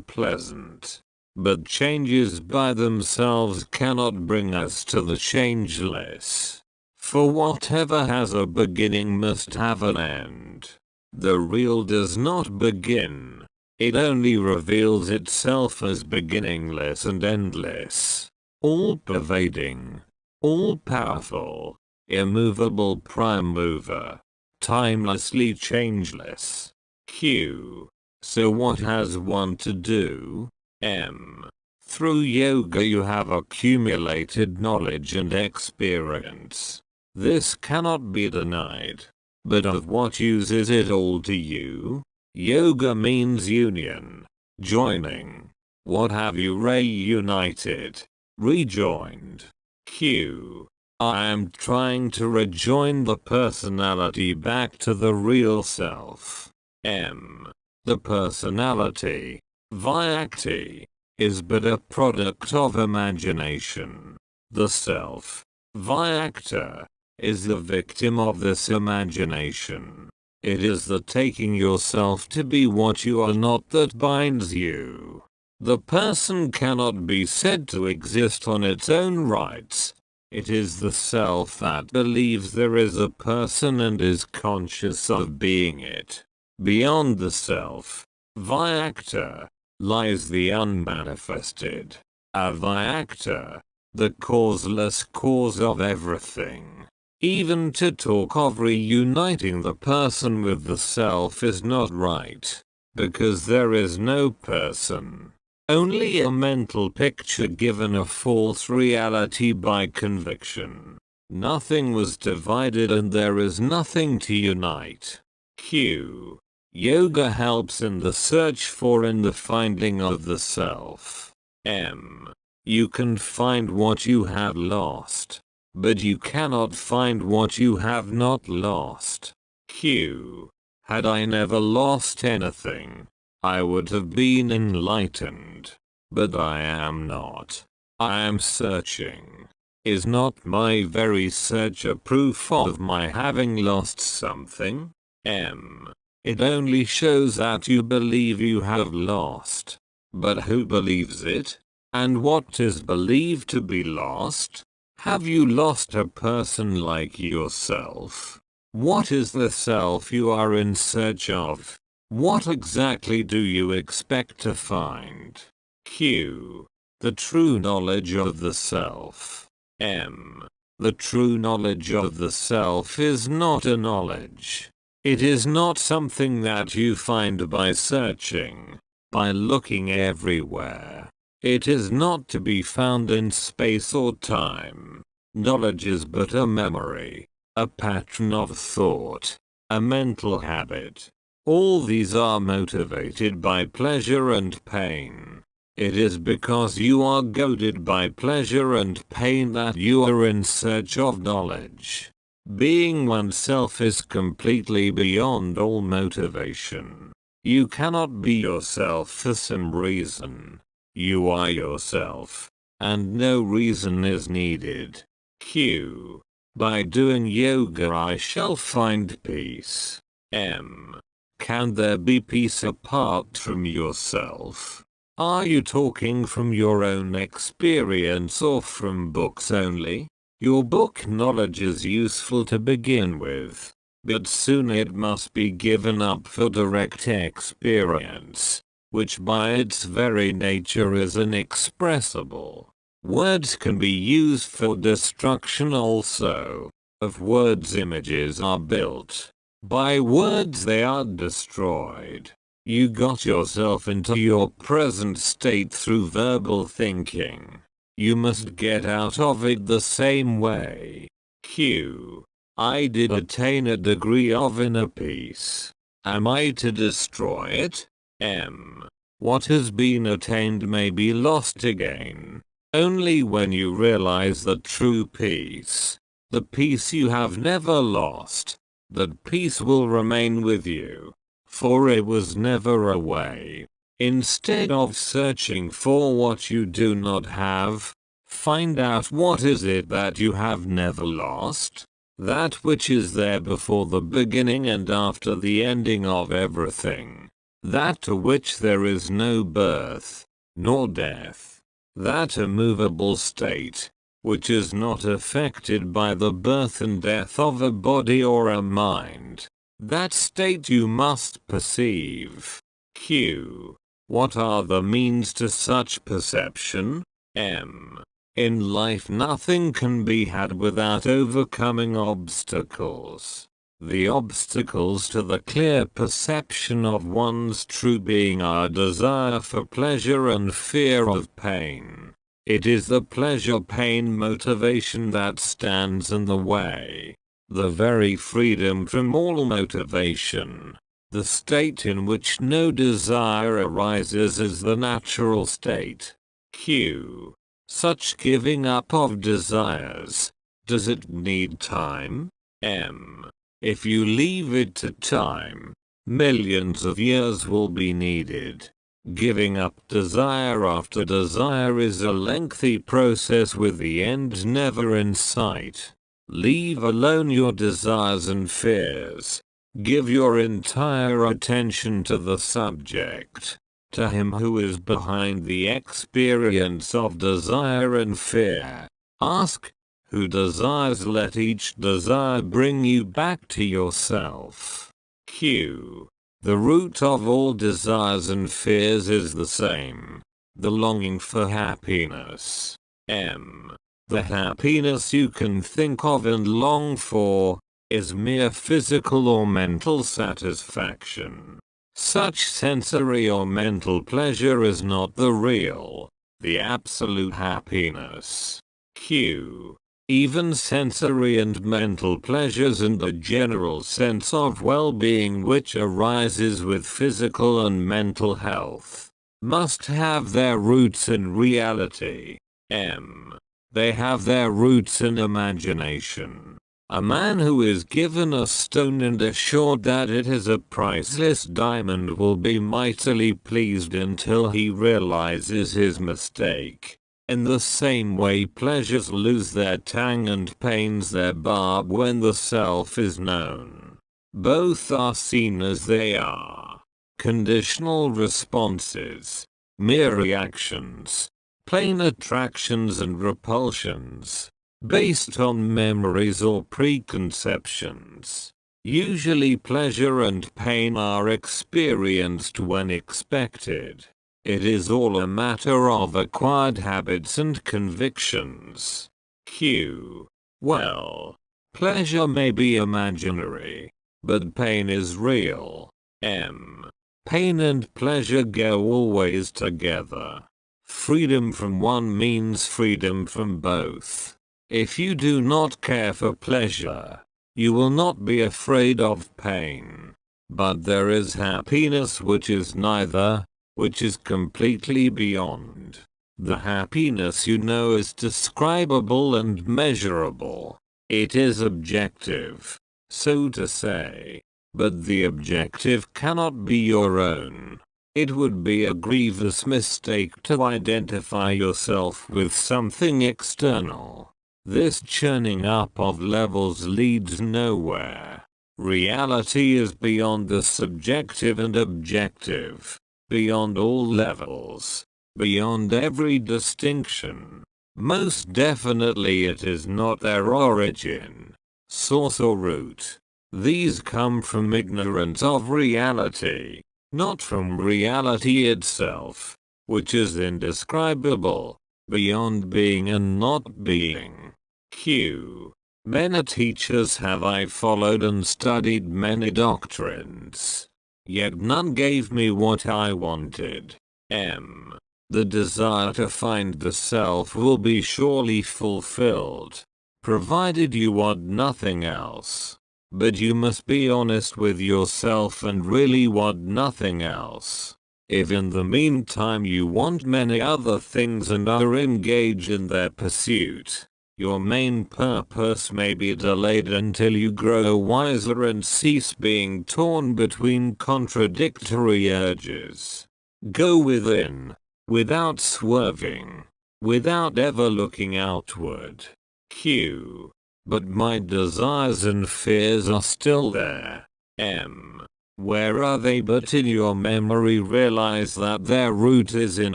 S1: pleasant. But changes by themselves cannot bring us to the changeless. For whatever has a beginning must have an end. The real does not begin. It only reveals itself as beginningless and endless, all-pervading, all-powerful, immovable prime mover, timelessly changeless. Q. So what has one to do? M. Through yoga you have accumulated knowledge and experience. This cannot be denied. But of what use is it all to you? Yoga means union, joining. What have you reunited? Rejoined. Q. I am trying to rejoin the personality back to the real self. M. The personality, Vyakti, is but a product of imagination. The self, Vyakta, is the victim of this imagination. It is the taking yourself to be what you are not that binds you. The person cannot be said to exist on its own rights. It is the self that believes there is a person and is conscious of being it. Beyond the self, Vyakta, lies the unmanifested. Avyakta, the causeless cause of everything. Even to talk of reuniting the person with the self is not right, because there is no person. Only a mental picture given a false reality by conviction. Nothing was divided and there is nothing to unite. Q. Yoga helps in the search for and the finding of the self. M. You can find what you have lost, but you cannot find what you have not lost. Q. Had I never lost anything, I would have been enlightened. But I am not. I am searching. Is not my very search a proof of my having lost something? M. It only shows that you believe you have lost. But who believes it? And what is believed to be lost? Have you lost a person like yourself? What is the self you are in search of? What exactly do you expect to find? Q. The true knowledge of the self. M. The true knowledge of the self is not a knowledge. It is not something that you find by searching, by looking everywhere. It is not to be found in space or time. Knowledge is but a memory, a pattern of thought, a mental habit. All these are motivated by pleasure and pain. It is because you are goaded by pleasure and pain that you are in search of knowledge. Being oneself is completely beyond all motivation. You cannot be yourself for some reason. You are yourself, and no reason is needed. Q. By doing yoga I shall find peace. M. Can there be peace apart from yourself? Are you talking from your own experience or from books only? Your book knowledge is useful to begin with, but soon it must be given up for direct experience, which by its very nature is inexpressible. Words can be used for destruction also. Of words images are built. By words they are destroyed. You got yourself into your present state through verbal thinking. You must get out of it the same way. Q. I did attain a degree of inner peace. Am I to destroy it? M. What has been attained may be lost again. Only when you realize the true peace, the peace you have never lost, that peace will remain with you, for it was never away. Instead of searching for what you do not have, Find out what is it that you have never lost. That which is there before the beginning and after the ending of everything. That to which there is no birth, nor death. That immovable state, which is not affected by the birth and death of a body or a mind. That state you must perceive. Q. What are the means to such perception? M. In life nothing can be had without overcoming obstacles. The obstacles to the clear perception of one's true being are desire for pleasure and fear of pain. It is the pleasure-pain motivation that stands in the way. The very freedom from all motivation. The state in which no desire arises is the natural state. Q. Such giving up of desires, does it need time? M. If you leave it to time, millions of years will be needed. Giving up desire after desire is a lengthy process with the end never in sight. Leave alone your desires and fears. Give your entire attention to the subject. To him who is behind the experience of desire and fear. Ask, who desires, let each desire bring you back to yourself. Q. The root of all desires and fears is the same. The longing for happiness. M. The happiness you can think of and long for, is mere physical or mental satisfaction. Such sensory or mental pleasure is not the real, the absolute happiness. Q. Even sensory and mental pleasures and the general sense of well-being which arises with physical and mental health, must have their roots in reality. M. They have their roots in imagination. A man who is given a stone and assured that it is a priceless diamond will be mightily pleased until he realizes his mistake. In the same way, pleasures lose their tang and pains their barb when the self is known. Both are seen as they are. Conditional responses, mere reactions, plain attractions and repulsions, based on memories or preconceptions. Usually pleasure and pain are experienced when expected. It is all a matter of acquired habits and convictions. Q. Well, pleasure may be imaginary, but pain is real. M. Pain and pleasure go always together. Freedom from one means freedom from both. If you do not care for pleasure, you will not be afraid of pain. But there is happiness which is neither, which is completely beyond. The happiness you know is describable and measurable. It is objective, so to say. But the objective cannot be your own. It would be a grievous mistake to identify yourself with something external. This churning up of levels leads nowhere. Reality is beyond the subjective and objective, beyond all levels, beyond every distinction. Most definitely it is not their origin, source or root. These come from ignorance of reality, not from reality itself, which is indescribable, beyond being and not being. Q. Many teachers have I followed and studied many doctrines, yet none gave me what I wanted. M. The desire to find the self will be surely fulfilled, provided you want nothing else. But you must be honest with yourself and really want nothing else. If in the meantime you want many other things and are engaged in their pursuit, your main purpose may be delayed until you grow wiser and cease being torn between contradictory urges. Go within, without swerving. without ever looking outward. Q. But my desires and fears are still there. M. Where are they but in your memory? Realize that their root is in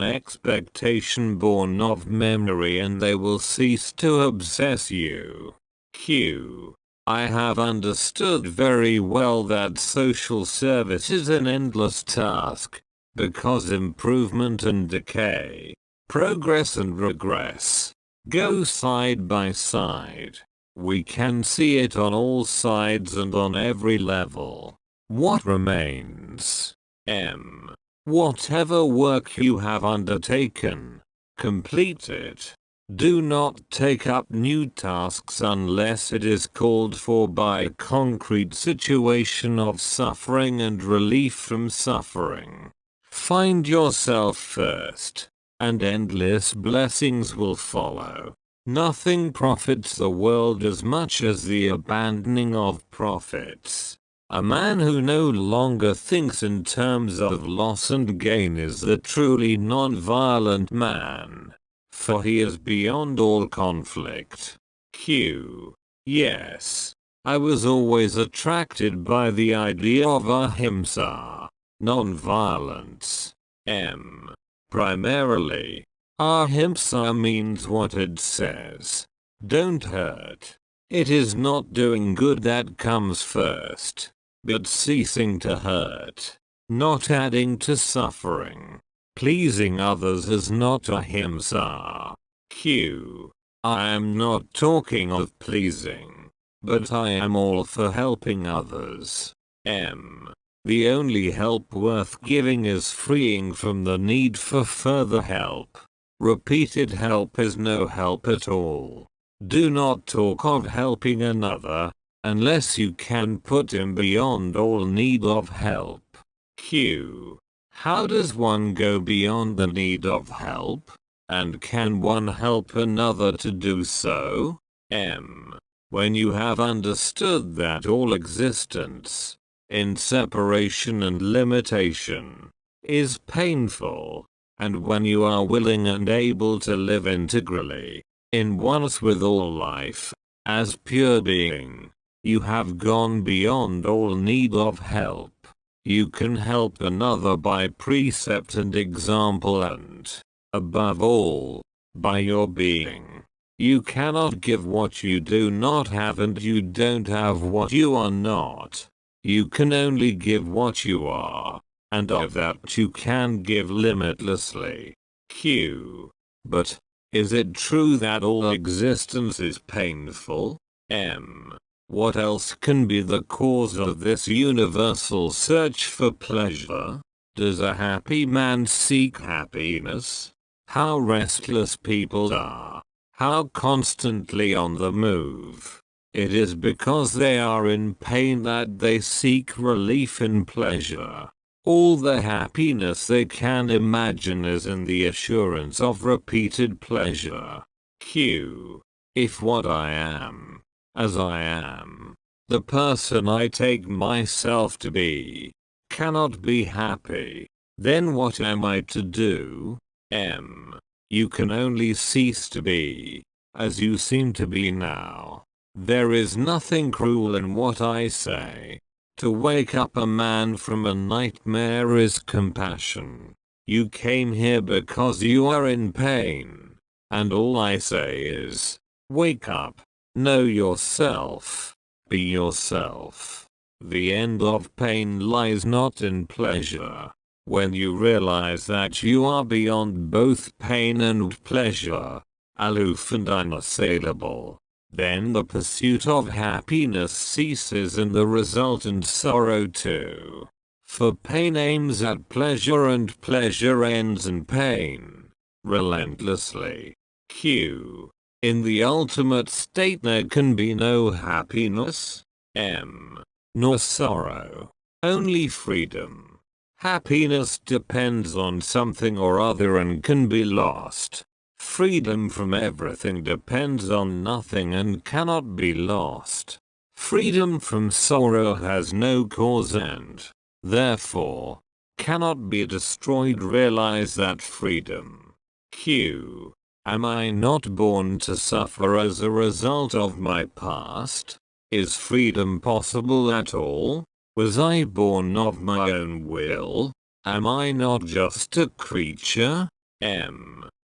S1: expectation born of memory, and they will cease to obsess you. Q. I have understood very well that social service is an endless task, because improvement and decay, progress and regress, go side by side. We can see it on all sides and on every level. What remains? M. Whatever work you have undertaken, complete it. Do not take up new tasks unless it is called for by a concrete situation of suffering and relief from suffering. Find yourself first, and endless blessings will follow. Nothing profits the world as much as the abandoning of profits. A man who no longer thinks in terms of loss and gain is the truly non-violent man, for he is beyond all conflict. Q. Yes, I was always attracted by the idea of ahimsa, non-violence. M. Primarily, ahimsa means what it says. Don't hurt. It is not doing good that comes first, but ceasing to hurt, not adding to suffering. Pleasing others is not ahimsa. Q. I am not talking of pleasing, but I am all for helping others. M. The only help worth giving is freeing from the need for further help. Repeated help is no help at all. Do not talk of helping another, unless you can put him beyond all need of help. Q. How does one go beyond the need of help? And can one help another to do so? M. When you have understood that all existence, in separation and limitation, is painful, and when you are willing and able to live integrally, in oneness with all life, as pure being, you have gone beyond all need of help. You can help another by precept and example and, above all, by your being. You cannot give what you do not have, and you don't have what you are not. You can only give what you are, and of that you can give limitlessly. Q. But, is it true that all existence is painful? M. What else can be the cause of this universal search for pleasure? Does a happy man seek happiness? How restless people are. How constantly on the move. It is because they are in pain that they seek relief in pleasure. All the happiness they can imagine is in the assurance of repeated pleasure. Q. If what I am, as I am, the person I take myself to be, cannot be happy, then what am I to do? M. You can only cease to be, as you seem to be now. There is nothing cruel in what I say. To wake up a man from a nightmare is compassion. You came here because you are in pain, and all I say is, wake up, know yourself, be yourself. The end of pain lies not in pleasure. When you realize that you are beyond both pain and pleasure, aloof and unassailable, then the pursuit of happiness ceases and the resultant sorrow too. For pain aims at pleasure and pleasure ends in pain, relentlessly. Q. In the ultimate state there can be no happiness, M. nor sorrow, only freedom. Happiness depends on something or other and can be lost. Freedom from everything depends on nothing and cannot be lost. Freedom from sorrow has no cause and, therefore, cannot be destroyed. Realize that freedom. Q. Am I not born to suffer as a result of my past? Is freedom possible at all? Was I born of my own will? Am I not just a creature?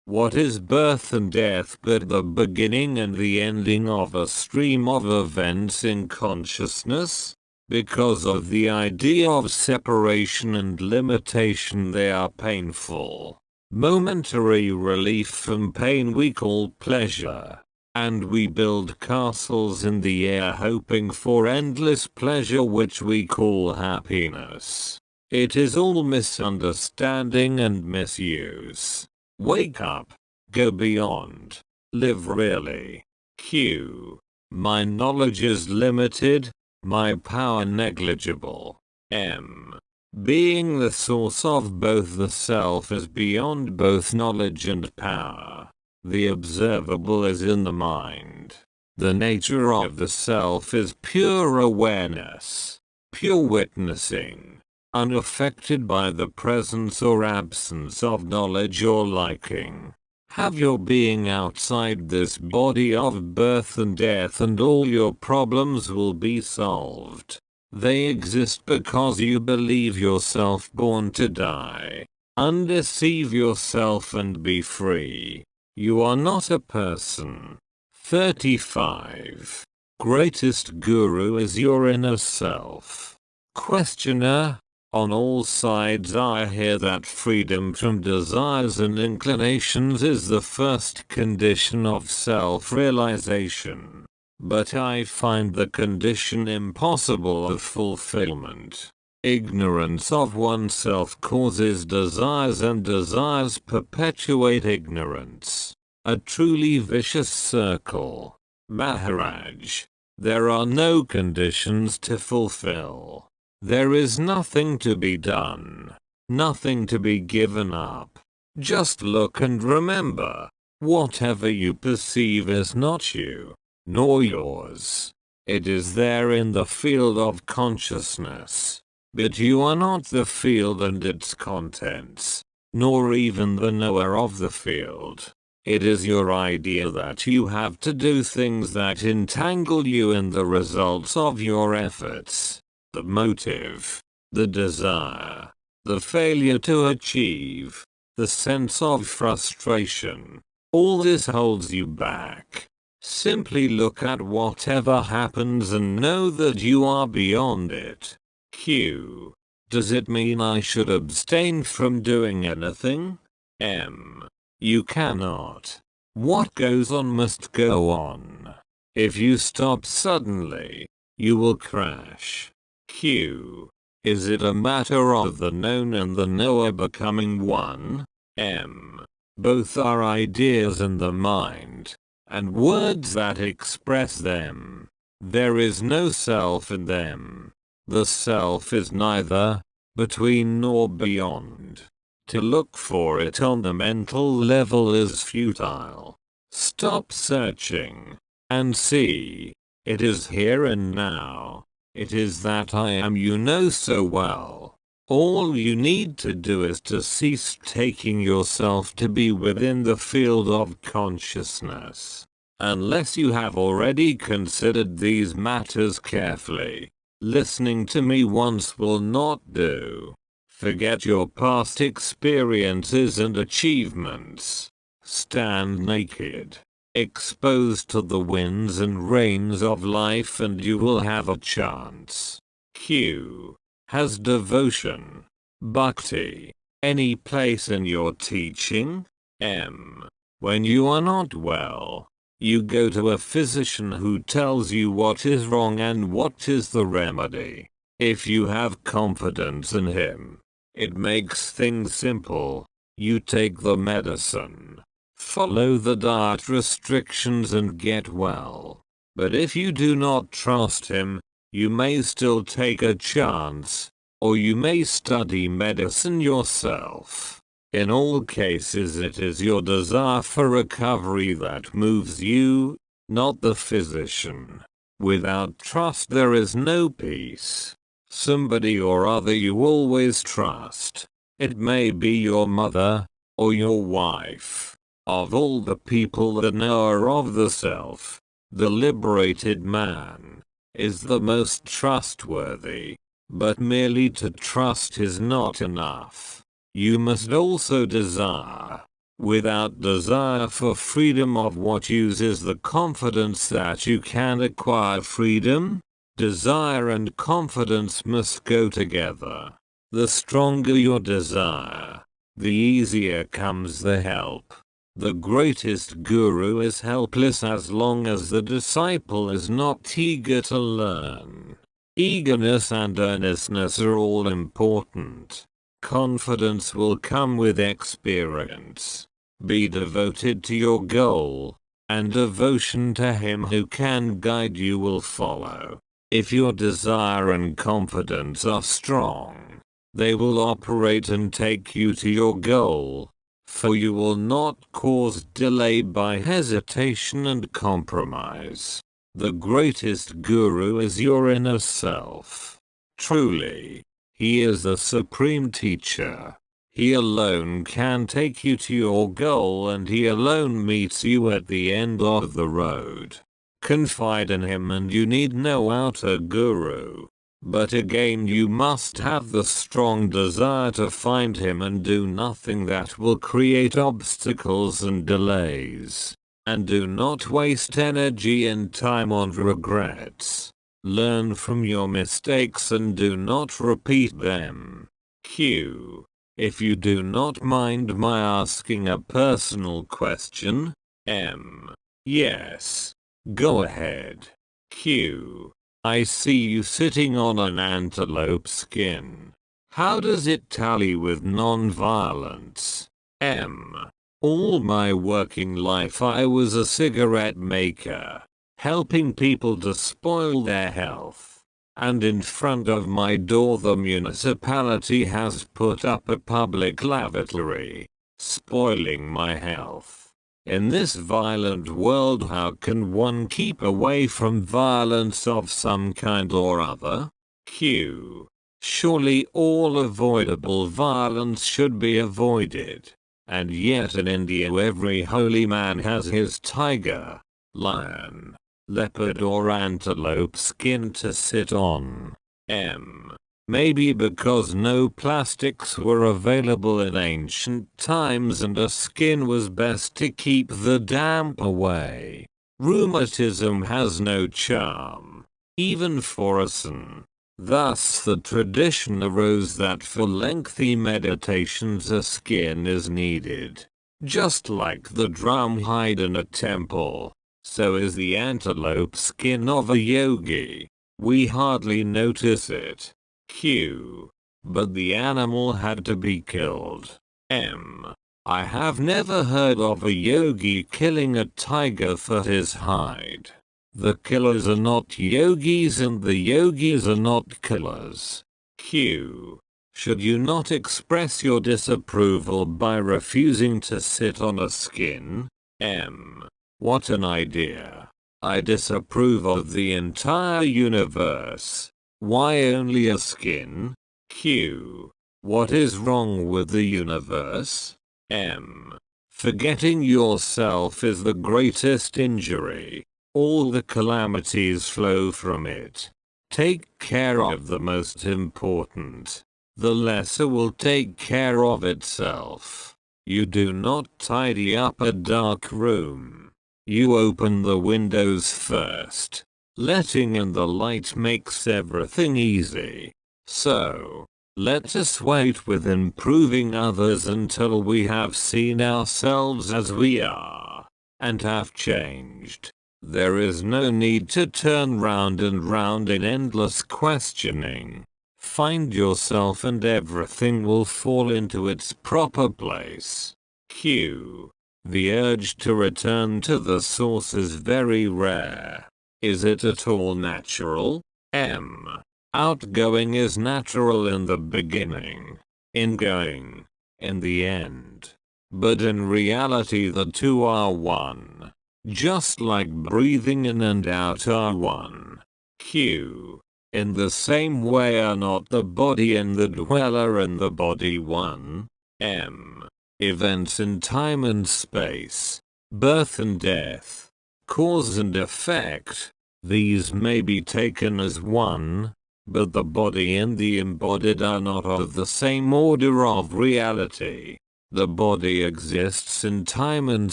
S1: What is birth and death but the beginning and the ending of a stream of events in consciousness? Because of the idea of separation and limitation, they are painful. Momentary relief from pain we call pleasure. And we build castles in the air hoping for endless pleasure which we call happiness. It is all misunderstanding and misuse. Wake up. Go beyond. Live really. Q. My knowledge is limited. My power negligible. M. Being the source of both the self is beyond both knowledge and power. The observable is in the mind. The nature of the self is pure awareness, pure witnessing, unaffected by the presence or absence of knowledge or liking. Have your being outside this body of birth and death and all your problems will be solved. They exist because you believe yourself born to die. Undeceive yourself and be free. You are not a person. 35. Greatest guru is your inner self. Questioner. On all sides I hear that freedom from desires and inclinations is the first condition of self-realization. But I find the condition impossible of fulfillment. Ignorance of oneself causes desires and desires perpetuate ignorance. A truly vicious circle. Maharaj. There are no conditions to fulfill. There is nothing to be done. Nothing to be given up. Just look and remember. Whatever you perceive is not you, nor yours. It is there in the field of consciousness. But you are not the field and its contents, nor even the knower of the field. It is your idea that you have to do things that entangle you in the results of your efforts. The motive, the desire, the failure to achieve, the sense of frustration. All this holds you back. Simply look at whatever happens and know that you are beyond it. Q. Does it mean I should abstain from doing anything? M. You cannot. What goes on must go on. If you stop suddenly, you will crash. Q. Is it a matter of the known and the knower becoming one? M. Both are ideas in the mind, and words that express them. There is no self in them. The self is neither between nor beyond. To look for it on the mental level is futile. Stop searching and see. It is here and now. It is that I am you know so well. All you need to do is to cease taking yourself to be within the field of consciousness. Unless you have already considered these matters carefully, listening to me once will not do. Forget your past experiences and achievements. Stand naked, exposed to the winds and rains of life, and you will have a chance. Q. Has devotion, bhakti, any place in your teaching? M. When you are not well, you go to a physician who tells you what is wrong and what is the remedy. If you have confidence in him, it makes things simple. You take the medicine, follow the diet restrictions and get well. But if you do not trust him, you may still take a chance, or you may study medicine yourself. In all cases it is your desire for recovery that moves you, not the physician. Without trust there is no peace. Somebody or other you always trust. It may be your mother, or your wife, Of all the people that know of the self, the liberated man is the most trustworthy. But merely to trust is not enough. You must also desire. Without desire for freedom, of what use is the confidence that you can acquire freedom? Desire and confidence must go together. The stronger your desire, the easier comes the help. The greatest guru is helpless as long as the disciple is not eager to learn. Eagerness and earnestness are all important. Confidence will come with experience. Be devoted to your goal, and devotion to him who can guide you will follow. If your desire and confidence are strong, they will operate and take you to your goal. For you will not cause delay by hesitation and compromise. The greatest guru is your inner self. Truly, he is the supreme teacher. He alone can take you to your goal, and he alone meets you at the end of the road. Confide in him and you need no outer guru. But again, you must have the strong desire to find him and do nothing that will create obstacles and delays. And do not waste energy and time on regrets. Learn from your mistakes and do not repeat them. Q. If you do not mind my asking a personal question? M. Yes. Go ahead. Q. I see you sitting on an antelope skin. How does it tally with non-violence? M. All my working life I was a cigarette maker, helping people to spoil their health. And in front of my door the municipality has put up a public lavatory, spoiling my health. In this violent world, how can one keep away from violence of some kind or other? Q. Surely all avoidable violence should be avoided. And yet in India every holy man has his tiger, lion, leopard or antelope skin to sit on. M. Maybe because no plastics were available in ancient times and a skin was best to keep the damp away. Rheumatism has no charm, even for a son. Thus the tradition arose that for lengthy meditations a skin is needed. Just like the drum hide in a temple, so is the antelope skin of a yogi. We hardly notice it. Q. But the animal had to be killed. M. I have never heard of a yogi killing a tiger for his hide. The killers are not yogis and the yogis are not killers. Q. Should you not express your disapproval by refusing to sit on a skin? M. What an idea. I disapprove of the entire universe. Why only a skin? Q. What is wrong with the universe? M. Forgetting yourself is the greatest injury. All the calamities flow from it. Take care of the most important. The lesser will take care of itself. You do not tidy up a dark room. You open the windows first. Letting in the light makes everything easy. So, let us wait with improving others until we have seen ourselves as we are, and have changed. There is no need to turn round and round in endless questioning. Find yourself and everything will fall into its proper place. Q. The urge to return to the source is very rare. Is it at all natural? M. Outgoing is natural in the beginning, ingoing, in the end. But in reality the two are one. Just like breathing in and out are one. Q. In the same way are not the body and the dweller in the body one? M. events in time and space, birth and death, cause and effect. These may be taken as one, but the body and the embodied are not of the same order of reality. The body exists in time and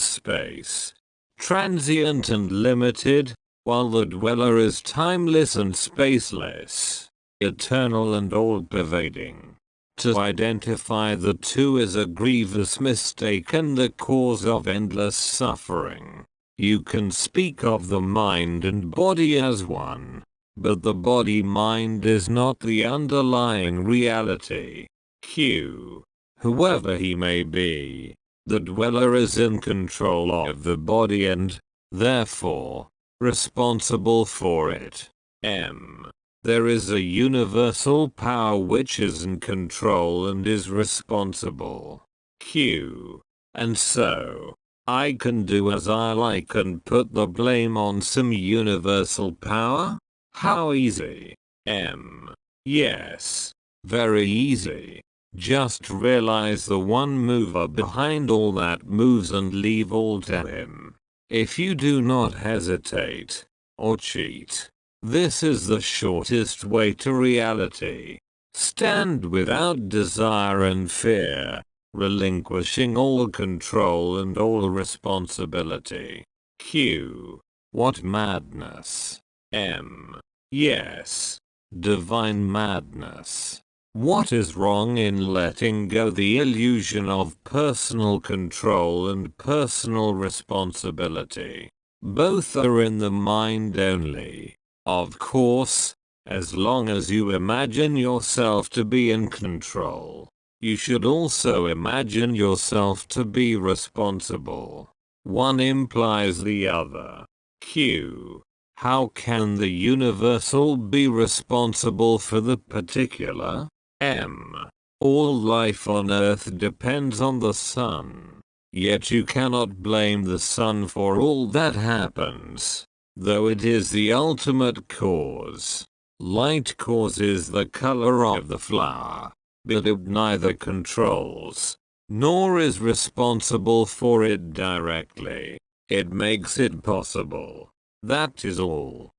S1: space, transient and limited, while the dweller is timeless and spaceless, eternal and all-pervading. To identify the two is a grievous mistake and the cause of endless suffering. You can speak of the mind and body as one, but the body-mind is not the underlying reality. Whoever he may be, the dweller is in control of the body and, therefore, responsible for it. There is a universal power which is in control and is responsible. And so, I can do as I like and put the blame on some universal power? How easy. Yes. Very easy. Just realize the one mover behind all that moves and leave all to him. If you do not hesitate, or cheat, this is the shortest way to reality. Stand without desire and fear, relinquishing all control and all responsibility. What madness. Yes. Divine madness. What is wrong in letting go the illusion of personal control and personal responsibility? Both are in the mind only. Of course, as long as you imagine yourself to be in control, you should also imagine yourself to be responsible. One implies the other. How can the universal be responsible for the particular? All life on earth depends on the sun. Yet you cannot blame the sun for all that happens, though it is the ultimate cause. Light causes the color of the flower, but it neither controls, nor is responsible for it directly. It makes it possible. That is all.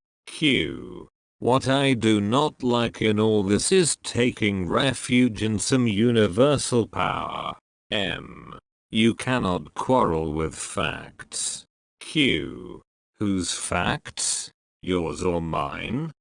S1: What I do not like in all this is taking refuge in some universal power. You cannot quarrel with facts. Whose facts? Yours or mine?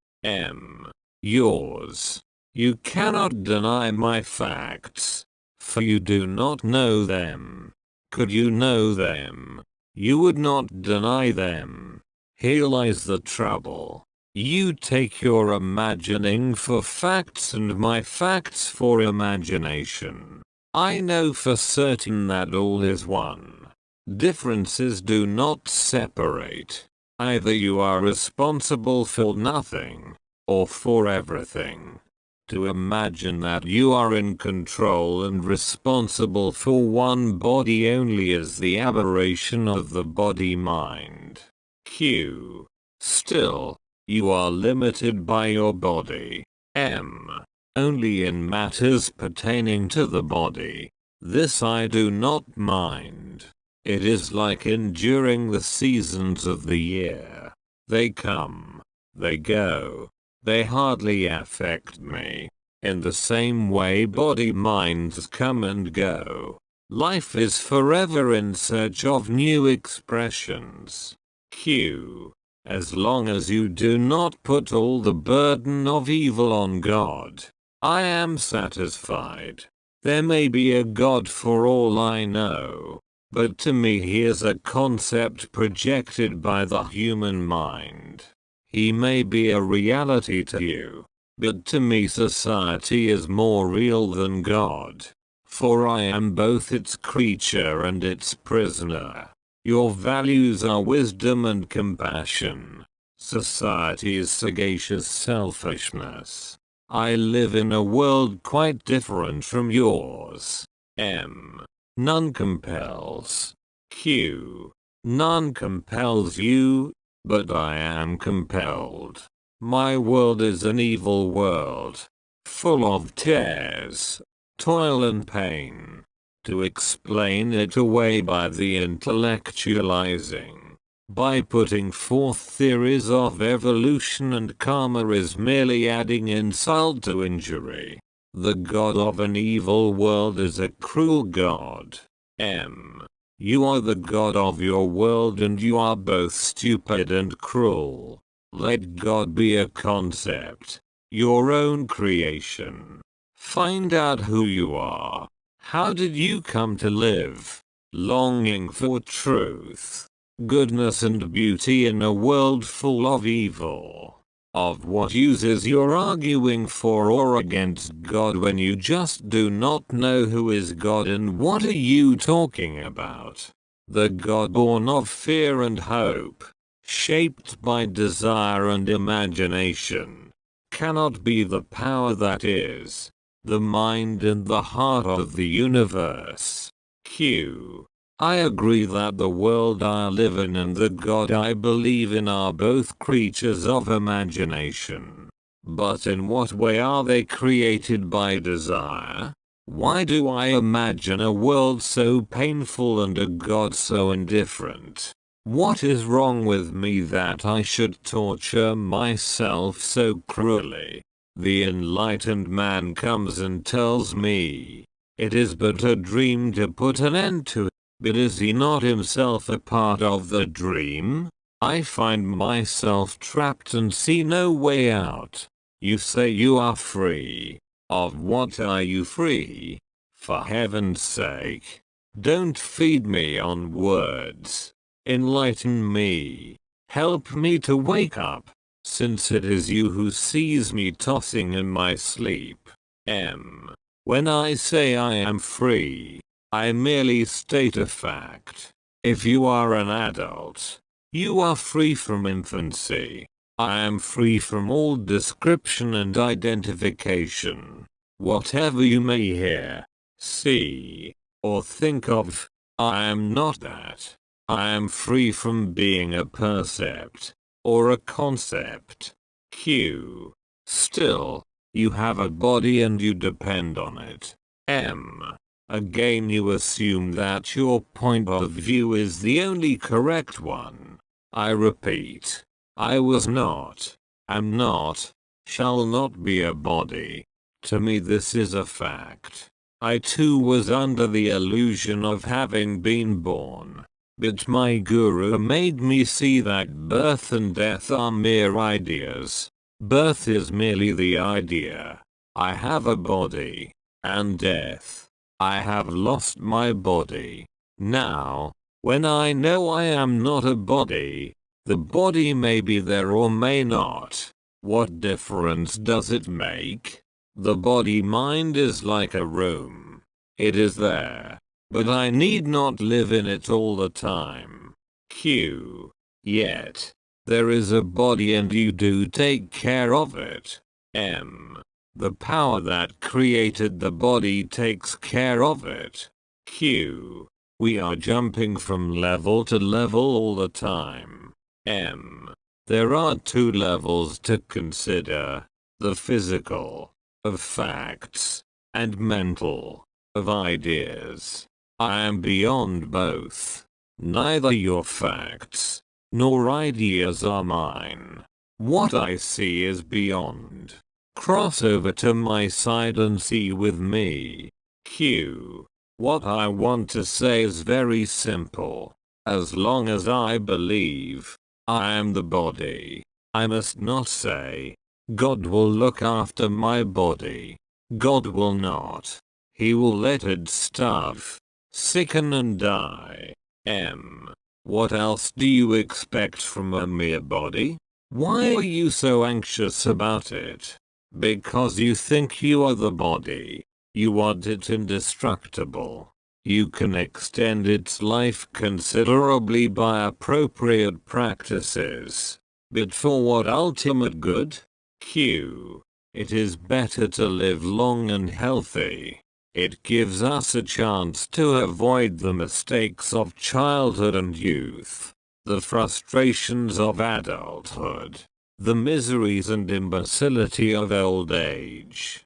S1: Yours. You cannot deny my facts, for you do not know them. Could you know them, you would not deny them. Here lies the trouble. You take your imagining for facts and my facts for imagination. I know for certain that all is one. Differences do not separate. Either you are responsible for nothing, or for everything. To imagine that you are in control and responsible for one body only is the aberration of the body-mind. Still, you are limited by your body. Only in matters pertaining to the body. This I do not mind. It is like enduring the seasons of the year. They come, they go, they hardly affect me. In the same way body-minds come and go. Life is forever in search of new expressions. As long as you do not put all the burden of evil on God, I am satisfied. There may be a God for all I know, but to me he is a concept projected by the human mind. He may be a reality to you, but to me society is more real than God, for I am both its creature and its prisoner. Your values are wisdom and compassion. Society is sagacious selfishness. I live in a world quite different from yours. None compels. None compels you, but I am compelled. My world is an evil world, full of tears, toil and pain. to explain it away by the intellectualizing. By putting forth theories of evolution and karma is merely adding insult to injury. The god of an evil world is a cruel god. You are the god of your world and you are both stupid and cruel. Let God be a concept, your own creation. Find out who you are. How did you come to live? Longing for truth, goodness and beauty in a world full of evil. Of what use is your arguing for or against God when you just do not know who is God and what are you talking about? The God born of fear and hope, shaped by desire and imagination, cannot be the power that is, the mind and the heart of the universe. I agree that the world I live in and the God I believe in are both creatures of imagination. But in what way are they created by desire? Why do I imagine a world so painful and a God so indifferent? What is wrong with me that I should torture myself so cruelly? The enlightened man comes and tells me, it is but a dream to put an end to it. But is he not himself a part of the dream? I find myself trapped and see no way out. You say you are free. Of what are you free? For heaven's sake, don't feed me on words. Enlighten me. Help me to wake up, since it is you who sees me tossing in my sleep. When I say I am free, I merely state a fact. If you are an adult, you are free from infancy. I am free from all description and identification. Whatever you may hear, see, or think of, I am not that. I am free from being a percept, or a concept. Still, you have a body and you depend on it. Again you assume that your point of view is the only correct one. I repeat, I was not, am not, shall not be a body. To me this is a fact. I too was under the illusion of having been born. But my guru made me see that birth and death are mere ideas. Birth is merely the idea. I have a body. And death. I have lost my body. Now, when I know I am not a body, the body may be there or may not. What difference does it make? The body-mind is like a room. It is there, but I need not live in it all the time. Yet, there is a body and you do take care of it. The power that created the body takes care of it. We are jumping from level to level all the time. There are two levels to consider. The physical, of facts, and mental, of ideas. I am beyond both. Neither your facts, nor ideas are mine. What I see is beyond. Cross over to my side and see with me. What I want to say is very simple. As long as I believe I am the body, I must not say, God will look after my body. God will not. He will let it starve, sicken and die. What else do you expect from a mere body? Why are you so anxious about it? Because you think you are the body. You want it indestructible. You can extend its life considerably by appropriate practices. But for what ultimate good? It is better to live long and healthy. It gives us a chance to avoid the mistakes of childhood and youth, the frustrations of adulthood, the miseries and imbecility of old age.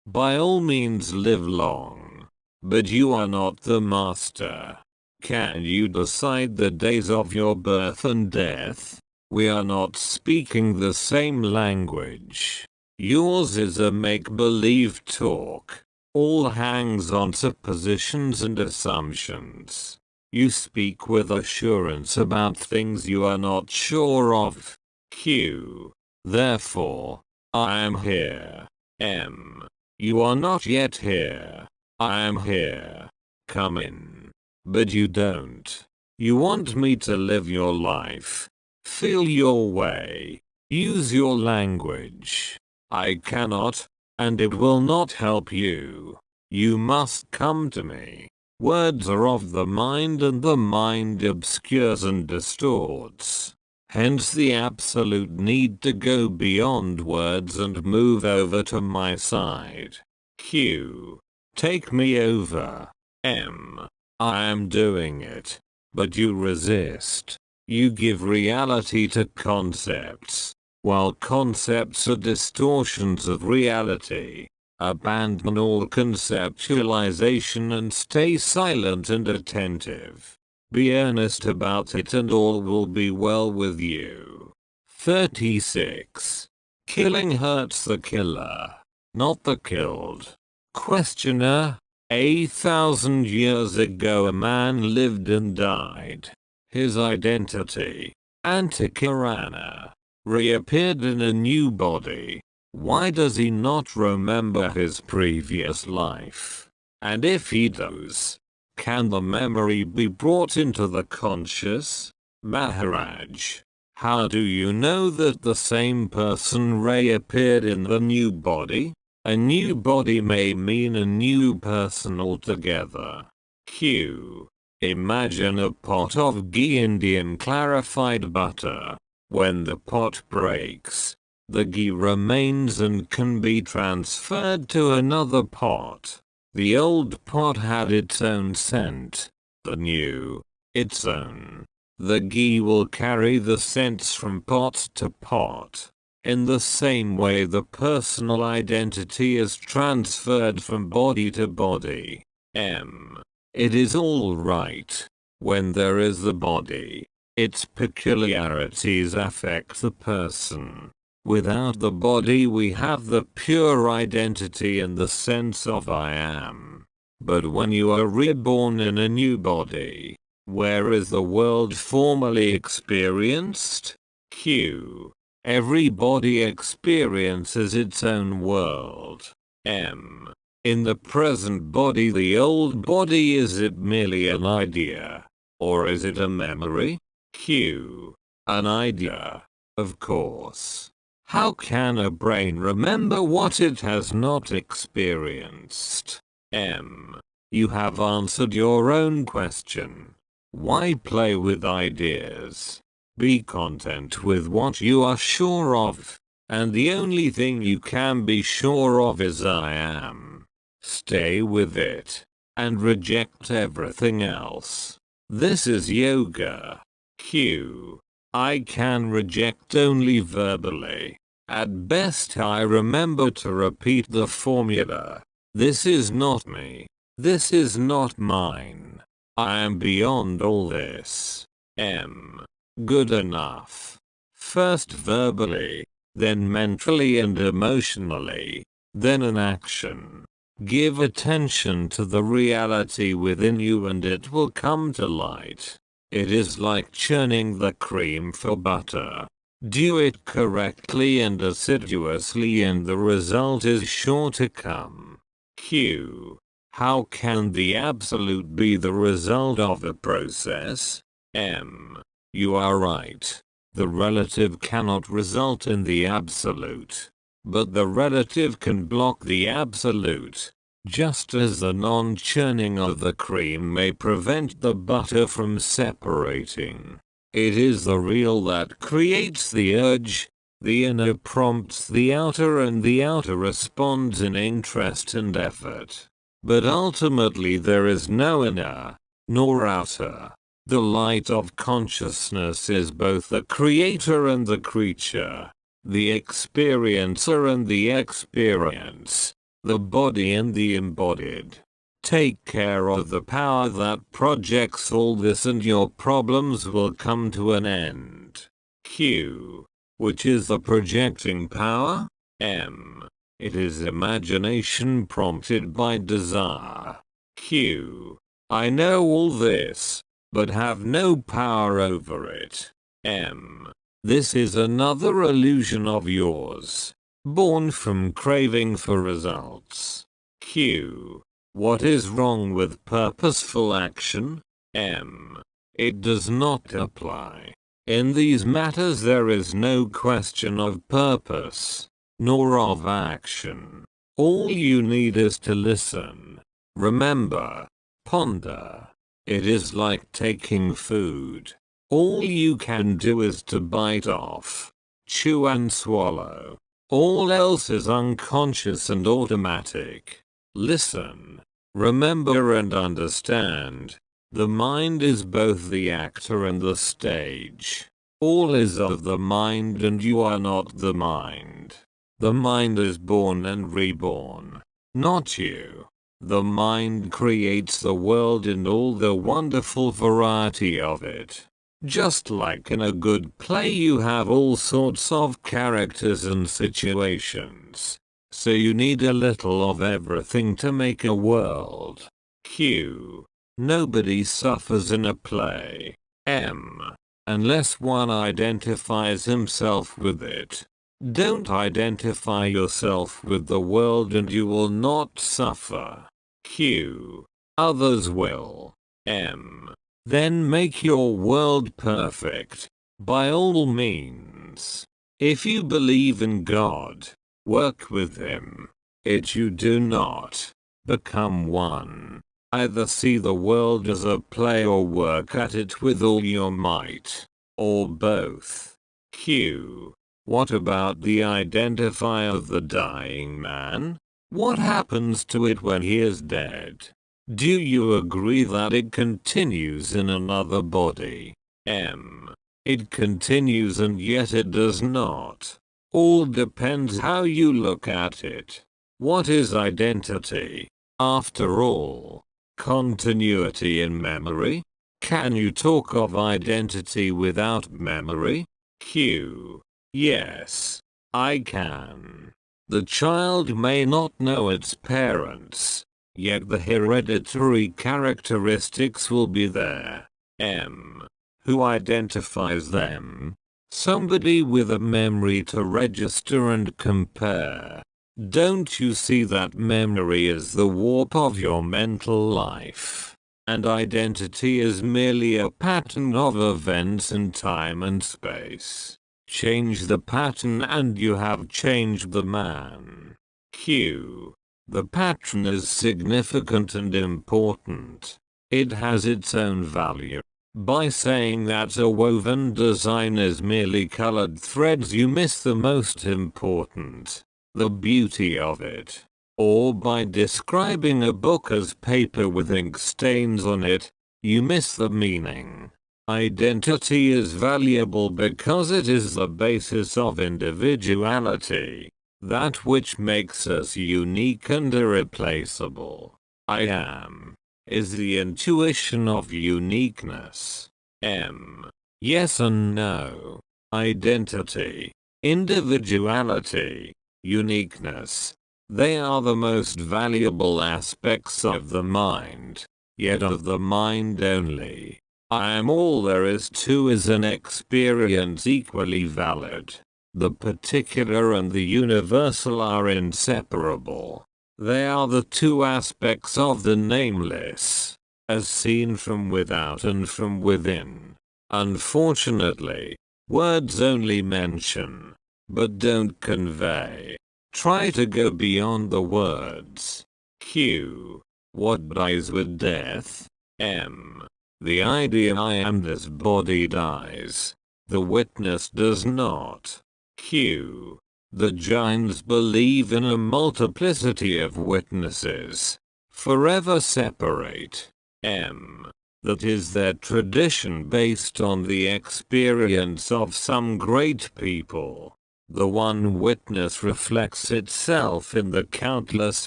S1: By all means live long. But you are not the master. Can you decide the days of your birth and death? We are not speaking the same language. Yours is a make-believe talk. All hangs on suppositions and assumptions. You speak with assurance about things you are not sure of. Q. Therefore, I am here. M. You are not yet here. I am here. Come in. But you don't. You want me to live your life. Feel your way. Use your language. I cannot, and it will not help you. You must come to me. Words are of the mind and the mind obscures and distorts. Hence the absolute need to go beyond words and move over to my side. Q. Take me over. M. I am doing it. But you resist. You give reality to concepts, while concepts are distortions of reality. Abandon all conceptualization and stay silent and attentive. Be earnest about it and all will be well with you. 36. Killing hurts the killer, not the killed. Questioner. 8,000 years ago a man lived and died. His identity, Antikarana, reappeared in a new body. Why does he not remember his previous life? And if he does, can the memory be brought into the conscious? Maharaj, how do you know that the same person reappeared in the new body? A new body may mean a new person altogether. Q. Imagine a pot of ghee Indian clarified butter. When the pot breaks, the ghee remains and can be transferred to another pot. The old pot had its own scent, the new, its own. The ghee will carry the scents from pot to pot. In the same way the personal identity is transferred from body to body. M. It is all right. When there is the body, its peculiarities affect the person. Without the body we have the pure identity in the sense of I am. But when you are reborn in a new body, where is the world formerly experienced? Q. Every body experiences its own world. M. In the present body, the old body, is it merely an idea? Or is it a memory? Q. An idea. Of course. How can a brain remember what it has not experienced? M. You have answered your own question. Why play with ideas? Be content with what you are sure of, and the only thing you can be sure of is I am. Stay with it, and reject everything else. This is yoga. Q. I can reject only verbally. At best I remember to repeat the formula. This is not me. This is not mine. I am beyond all this. M. Good enough. First verbally, then mentally and emotionally, then in action. Give attention to the reality within you and it will come to light. It is like churning the cream for butter. Do it correctly and assiduously and the result is sure to come. Q. How can the absolute be the result of a process? M. You are right. The relative cannot result in the absolute. But the relative can block the absolute. Just as the non-churning of the cream may prevent the butter from separating. It is the real that creates the urge. The inner prompts the outer and the outer responds in interest and effort. But ultimately there is no inner, nor outer. The light of consciousness is both the creator and the creature, the experiencer and the experience, the body and the embodied. Take care of the power that projects all this and your problems will come to an end. Q. Which is the projecting power? M. It is imagination prompted by desire. Q. I know all this, but have no power over it. M. This is another illusion of yours, born from craving for results. Q. What is wrong with purposeful action? M. It does not apply. In these matters there is no question of purpose, nor of action. All you need is to listen. Remember. Ponder. It is like taking food. All you can do is to bite off, chew and swallow. All else is unconscious and automatic. Listen. Remember and understand. The mind is both the actor and the stage. All is of the mind and you are not the mind. The mind is born and reborn, not you. The mind creates the world and all the wonderful variety of it. Just like in a good play you have all sorts of characters and situations. So you need a little of everything to make a world. Q. Nobody suffers in a play. M. Unless one identifies himself with it. Don't identify yourself with the world and you will not suffer. Q. Others will. M. Then make your world perfect. By all means. If you believe in God, work with Him. If you do not, become one. Either see the world as a play or work at it with all your might. Or both. Q. What about the identifier of the dying man? What happens to it when he is dead? Do you agree that it continues in another body? M. It continues and yet it does not. All depends how you look at it. What is identity? After all, continuity in memory? Can you talk of identity without memory? Q. Yes, I can. The child may not know its parents, yet the hereditary characteristics will be there. M. Who identifies them? Somebody with a memory to register and compare. Don't you see that memory is the warp of your mental life? And identity is merely a pattern of events in time and space. Change the pattern and you have changed the man. Q. The pattern is significant and important. It has its own value. By saying that a woven design is merely colored threads you miss the most important, the beauty of it. Or by describing a book as paper with ink stains on it, you miss the meaning. Identity is valuable because it is the basis of individuality, that which makes us unique and irreplaceable. I am is the intuition of uniqueness. M. Yes and no. Identity, individuality, uniqueness. They are the most valuable aspects of the mind, yet of the mind only. I am all there is to is an experience equally valid. The particular and the universal are inseparable. They are the two aspects of the nameless, as seen from without and from within. Unfortunately, words only mention, but don't convey. Try to go beyond the words. Q. What dies with death? M. The idea I am this body dies. The witness does not. Q. The Jains believe in a multiplicity of witnesses, forever separate. M. That is their tradition based on the experience of some great people. The one witness reflects itself in the countless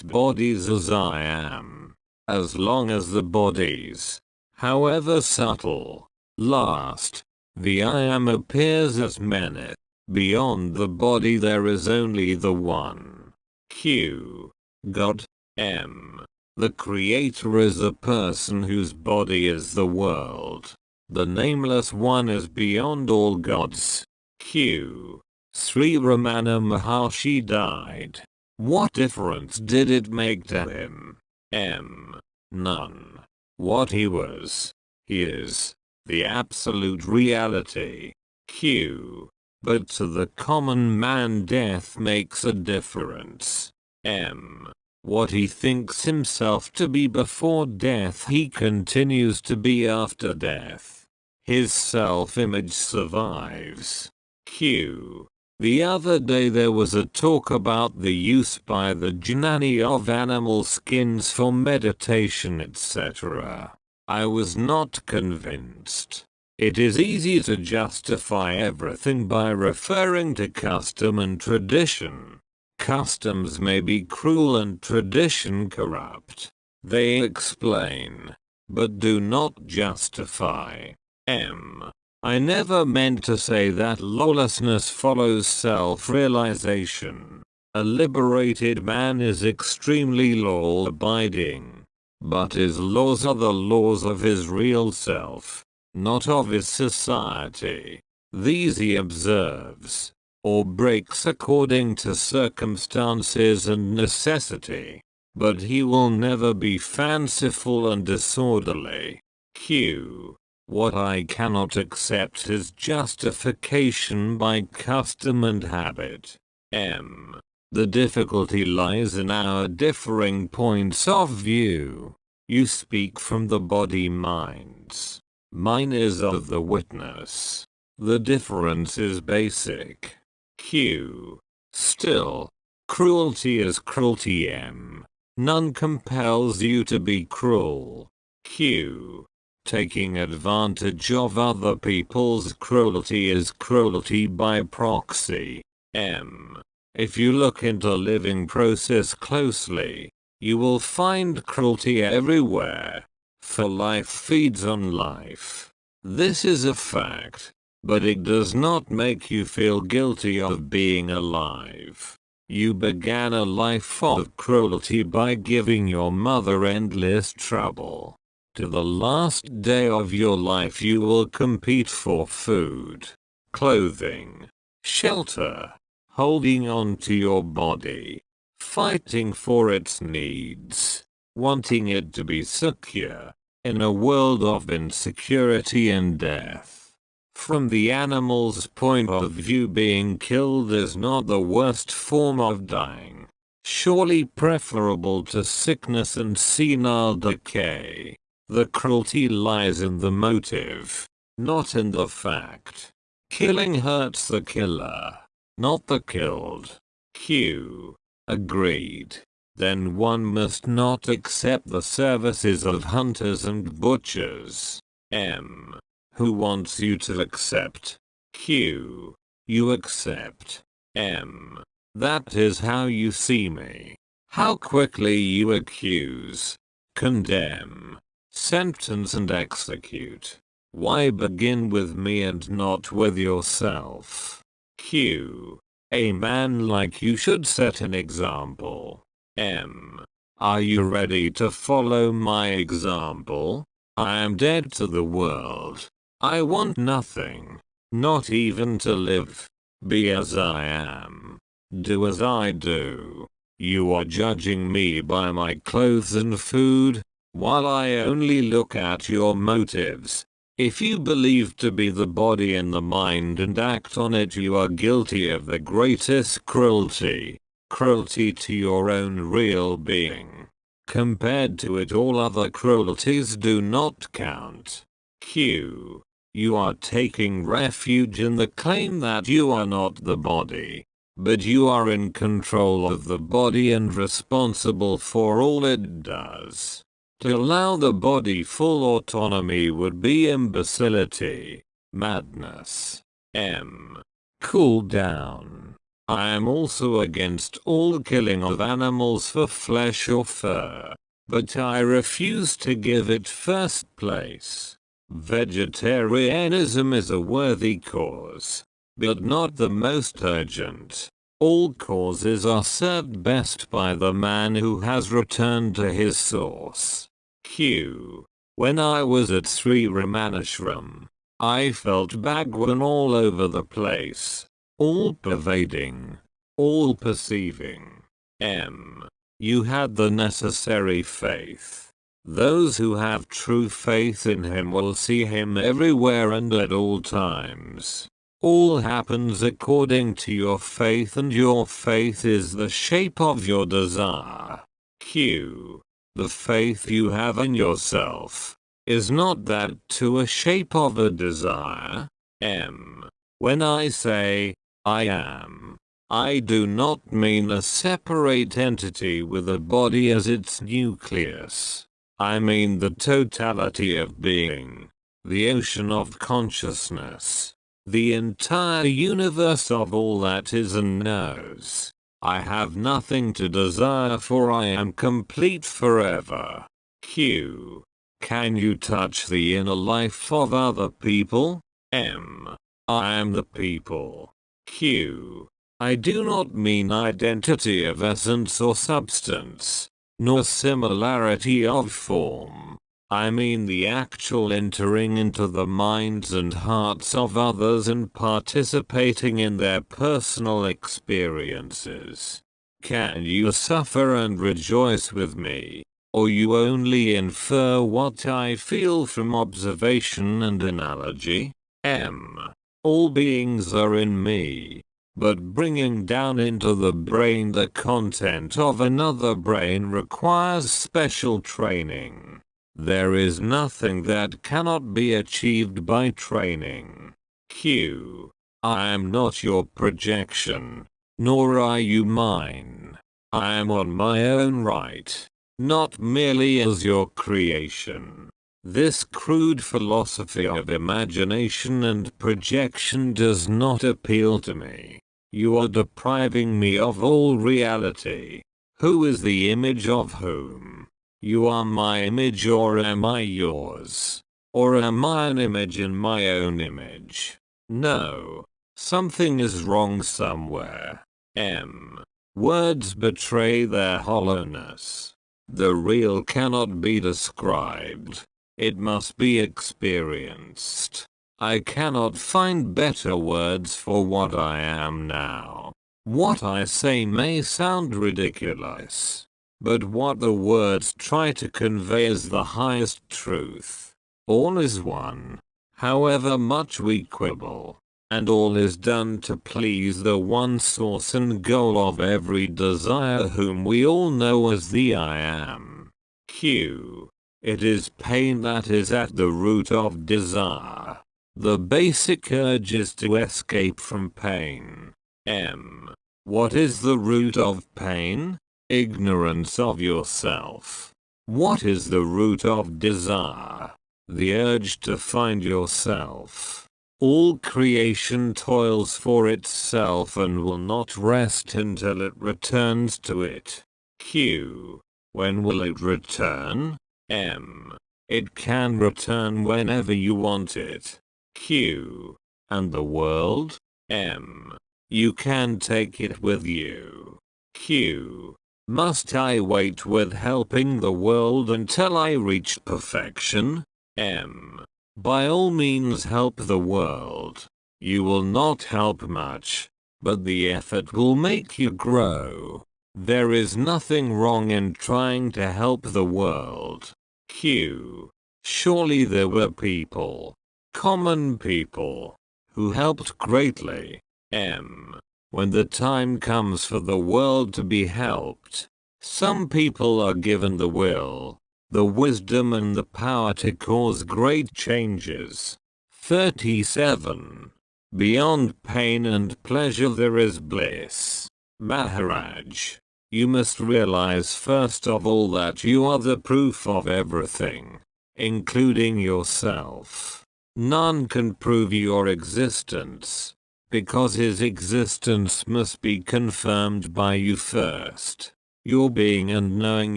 S1: bodies as I am. As long as the bodies, however subtle, last, the I am appears as many. Beyond the body there is only the one. Q. God. M. The Creator is a person whose body is the world. The Nameless One is beyond all gods. Q. Sri Ramana Maharshi died. What difference did it make to him? M. None. What he was, he is, the absolute reality. Q. But to the common man death makes a difference. M. What he thinks himself to be before death he continues to be after death. His self-image survives. Q. The other day there was a talk about the use by the Jnani of animal skins for meditation, etc. I was not convinced. It is easy to justify everything by referring to custom and tradition. Customs may be cruel and tradition corrupt. They explain, but do not justify. M. I never meant to say that lawlessness follows self-realization. A liberated man is extremely law-abiding, but his laws are the laws of his real self, not of his society. These he observes, or breaks according to circumstances and necessity, but he will never be fanciful and disorderly. Q. What I cannot accept is justification by custom and habit. M. The difficulty lies in our differing points of view. You speak from the body minds. Mine is of the witness. The difference is basic. Q. Still, cruelty is cruelty. M. None compels you to be cruel. Q. Taking advantage of other people's cruelty is cruelty by proxy. M. If you look into living process closely, you will find cruelty everywhere. For life feeds on life. This is a fact, but it does not make you feel guilty of being alive. You began a life of cruelty by giving your mother endless trouble. To the last day of your life you will compete for food, clothing, shelter, holding on to your body, fighting for its needs, wanting it to be secure, in a world of insecurity and death. From the animal's point of view, being killed is not the worst form of dying, surely preferable to sickness and senile decay. The cruelty lies in the motive, not in the fact. Killing hurts the killer, not the killed. Q. Agreed. Then one must not accept the services of hunters and butchers. M. Who wants you to accept? Q. You accept. M. That is how you see me. How quickly you accuse, condemn, sentence and execute. Why begin with me and not with yourself? Q. A man like you should set an example. M. Are you ready to follow my example? I am dead to the world. I want nothing, not even to live. Be as I am. Do as I do. You are judging me by my clothes and food, while I only look at your motives. If you believe to be the body and the mind and act on it, you are guilty of the greatest cruelty. Cruelty to your own real being. Compared to it, all other cruelties do not count. Q. You are taking refuge in the claim that you are not the body, but you are in control of the body and responsible for all it does. To allow the body full autonomy would be imbecility, madness. M. Cool down. I am also against all killing of animals for flesh or fur. but I refuse to give it first place. Vegetarianism is a worthy cause, but not the most urgent. All causes are served best by the man who has returned to his source. Q. When I was at Sri Ramanashram, I felt Bhagwan all over the place, all pervading, all perceiving. M. You had the necessary faith. Those who have true faith in him will see him everywhere and at all times. All happens according to your faith, and your faith is the shape of your desire. Q. The faith you have in yourself, is not that too a shape of a desire? M. When I say, I am, I do not mean a separate entity with a body as its nucleus. I mean the totality of being, the ocean of consciousness, the entire universe of all that is and knows. I have nothing to desire, for I am complete forever. Q. Can you touch the inner life of other people? M. I am the people. Q. I do not mean identity of essence or substance, nor similarity of form. I mean the actual entering into the minds and hearts of others and participating in their personal experiences. Can you suffer and rejoice with me, or you only infer what I feel from observation and analogy? M. All beings are in me, but bringing down into the brain the content of another brain requires special training. There is nothing that cannot be achieved by training. Q. I am not your projection, nor are you mine. I am on my own right, not merely as your creation. This crude philosophy of imagination and projection does not appeal to me. You are depriving me of all reality. Who is the image of whom? You are my image, or am I yours? Or am I an image in my own image? No. Something is wrong somewhere. M. Words betray their hollowness. The real cannot be described. It must be experienced. I cannot find better words for what I am now. What I say may sound ridiculous, but what the words try to convey is the highest truth. All is one, however much we quibble, and all is done to please the one source and goal of every desire, whom we all know as the I Am. Q. It is pain that is at the root of desire. The basic urge is to escape from pain. M. What is the root of pain? Ignorance of yourself. What is the root of desire? The urge to find yourself. All creation toils for itself and will not rest until it returns to it. Q. When will it return? M. It can return whenever you want it. Q. And the world? M. You can take it with you. Q. Must I wait with helping the world until I reach perfection? M. By all means help the world. You will not help much, but the effort will make you grow. There is nothing wrong in trying to help the world. Q. Surely there were people, common people, who helped greatly. M. When the time comes for the world to be helped, some people are given the will, the wisdom and the power to cause great changes. 37. Beyond pain and pleasure there is bliss. Maharaj, you must realize first of all that you are the proof of everything, including yourself. None can prove your existence, because his existence must be confirmed by you first. your being and knowing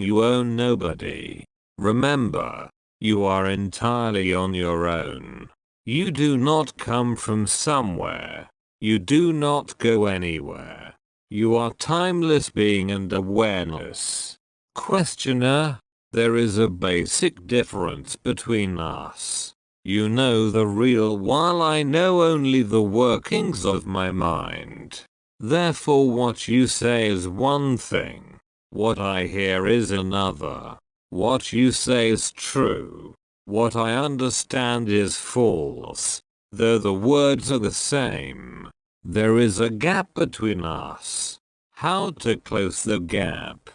S1: you own nobody. Remember, you are entirely on your own. You do not come from somewhere. You do not go anywhere. You are timeless being and awareness. Questioner, there is a basic difference between us. You know the real while I know only the workings of my mind. Therefore what you say is one thing. What I hear is another. What you say is true. What I understand is false. Though the words are the same, there is a gap between us. How to close the gap?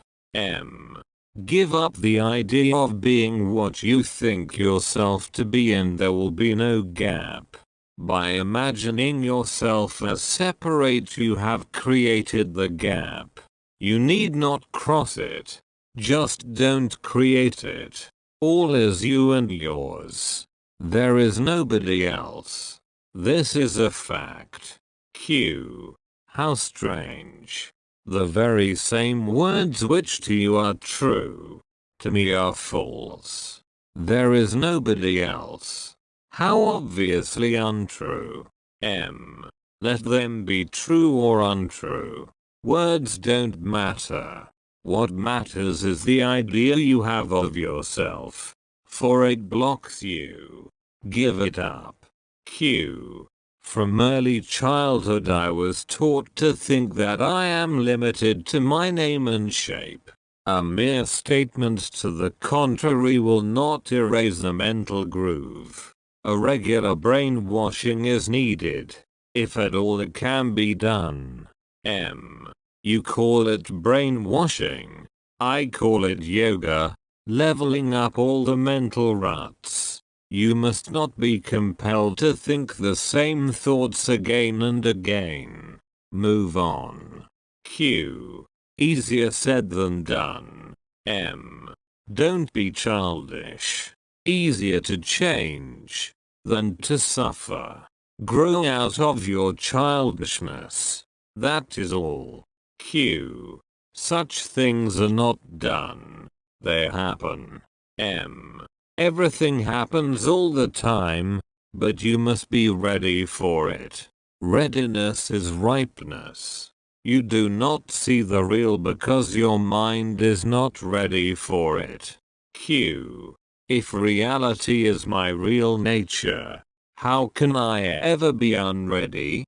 S1: Give up the idea of being what you think yourself to be and there will be no gap. By imagining yourself as separate you have created the gap. You need not cross it. Just don't create it. All is you and yours. There is nobody else. This is a fact. Q. How strange. The very same words which to you are true, to me are false. There is nobody else. How obviously untrue. Let them be true or untrue. Words don't matter. What matters is the idea you have of yourself, for it blocks you. Give it up. Q. From early childhood I was taught to think that I am limited to my name and shape. A mere statement to the contrary will not erase the mental groove. A regular brainwashing is needed, if at all it can be done. You call it brainwashing. I call it yoga, leveling up all the mental ruts. You must not be compelled to think the same thoughts again and again. Move on. Q. Easier said than done. Don't be childish. Easier to change than to suffer. Grow out of your childishness. That is all. Q. Such things are not done. They happen. Everything happens all the time, but you must be ready for it. Readiness is ripeness. You do not see the real because your mind is not ready for it. Q. If reality is my real nature, how can I ever be unready?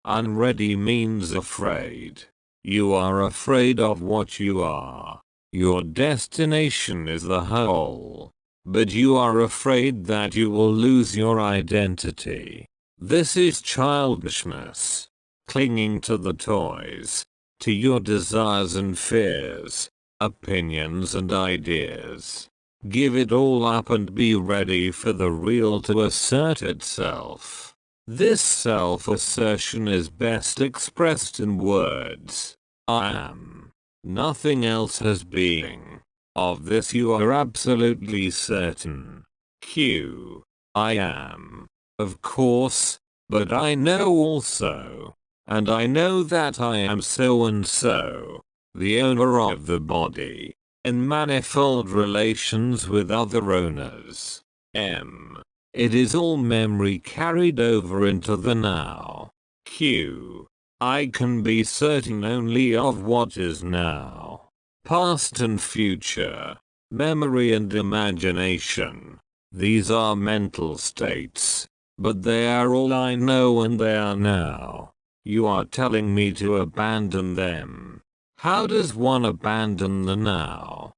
S1: Unready means afraid. You are afraid of what you are. Your destination is the whole. But you are afraid that you will lose your identity. This is childishness. Clinging to the toys, to your desires and fears, opinions and ideas. Give it all up and be ready for the real to assert itself. This self-assertion is best expressed in words. I am. Nothing else has being. Of this you are absolutely certain. Q. I am. Of course, but I know also. And I know that I am so and so, the owner of the body, in manifold relations with other owners. It is all memory carried over into the now. Q. I can be certain only of what is now. Past and future, memory and imagination. These are mental states, but they are all I know and they are now. You are telling me to abandon them. How does one abandon the now?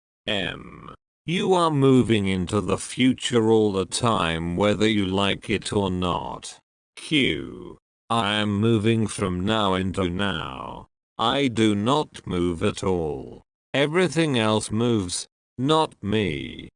S1: You are moving into the future all the time whether you like it or not. Q. I am moving from now into now. I do not move at all. Everything else moves, not me.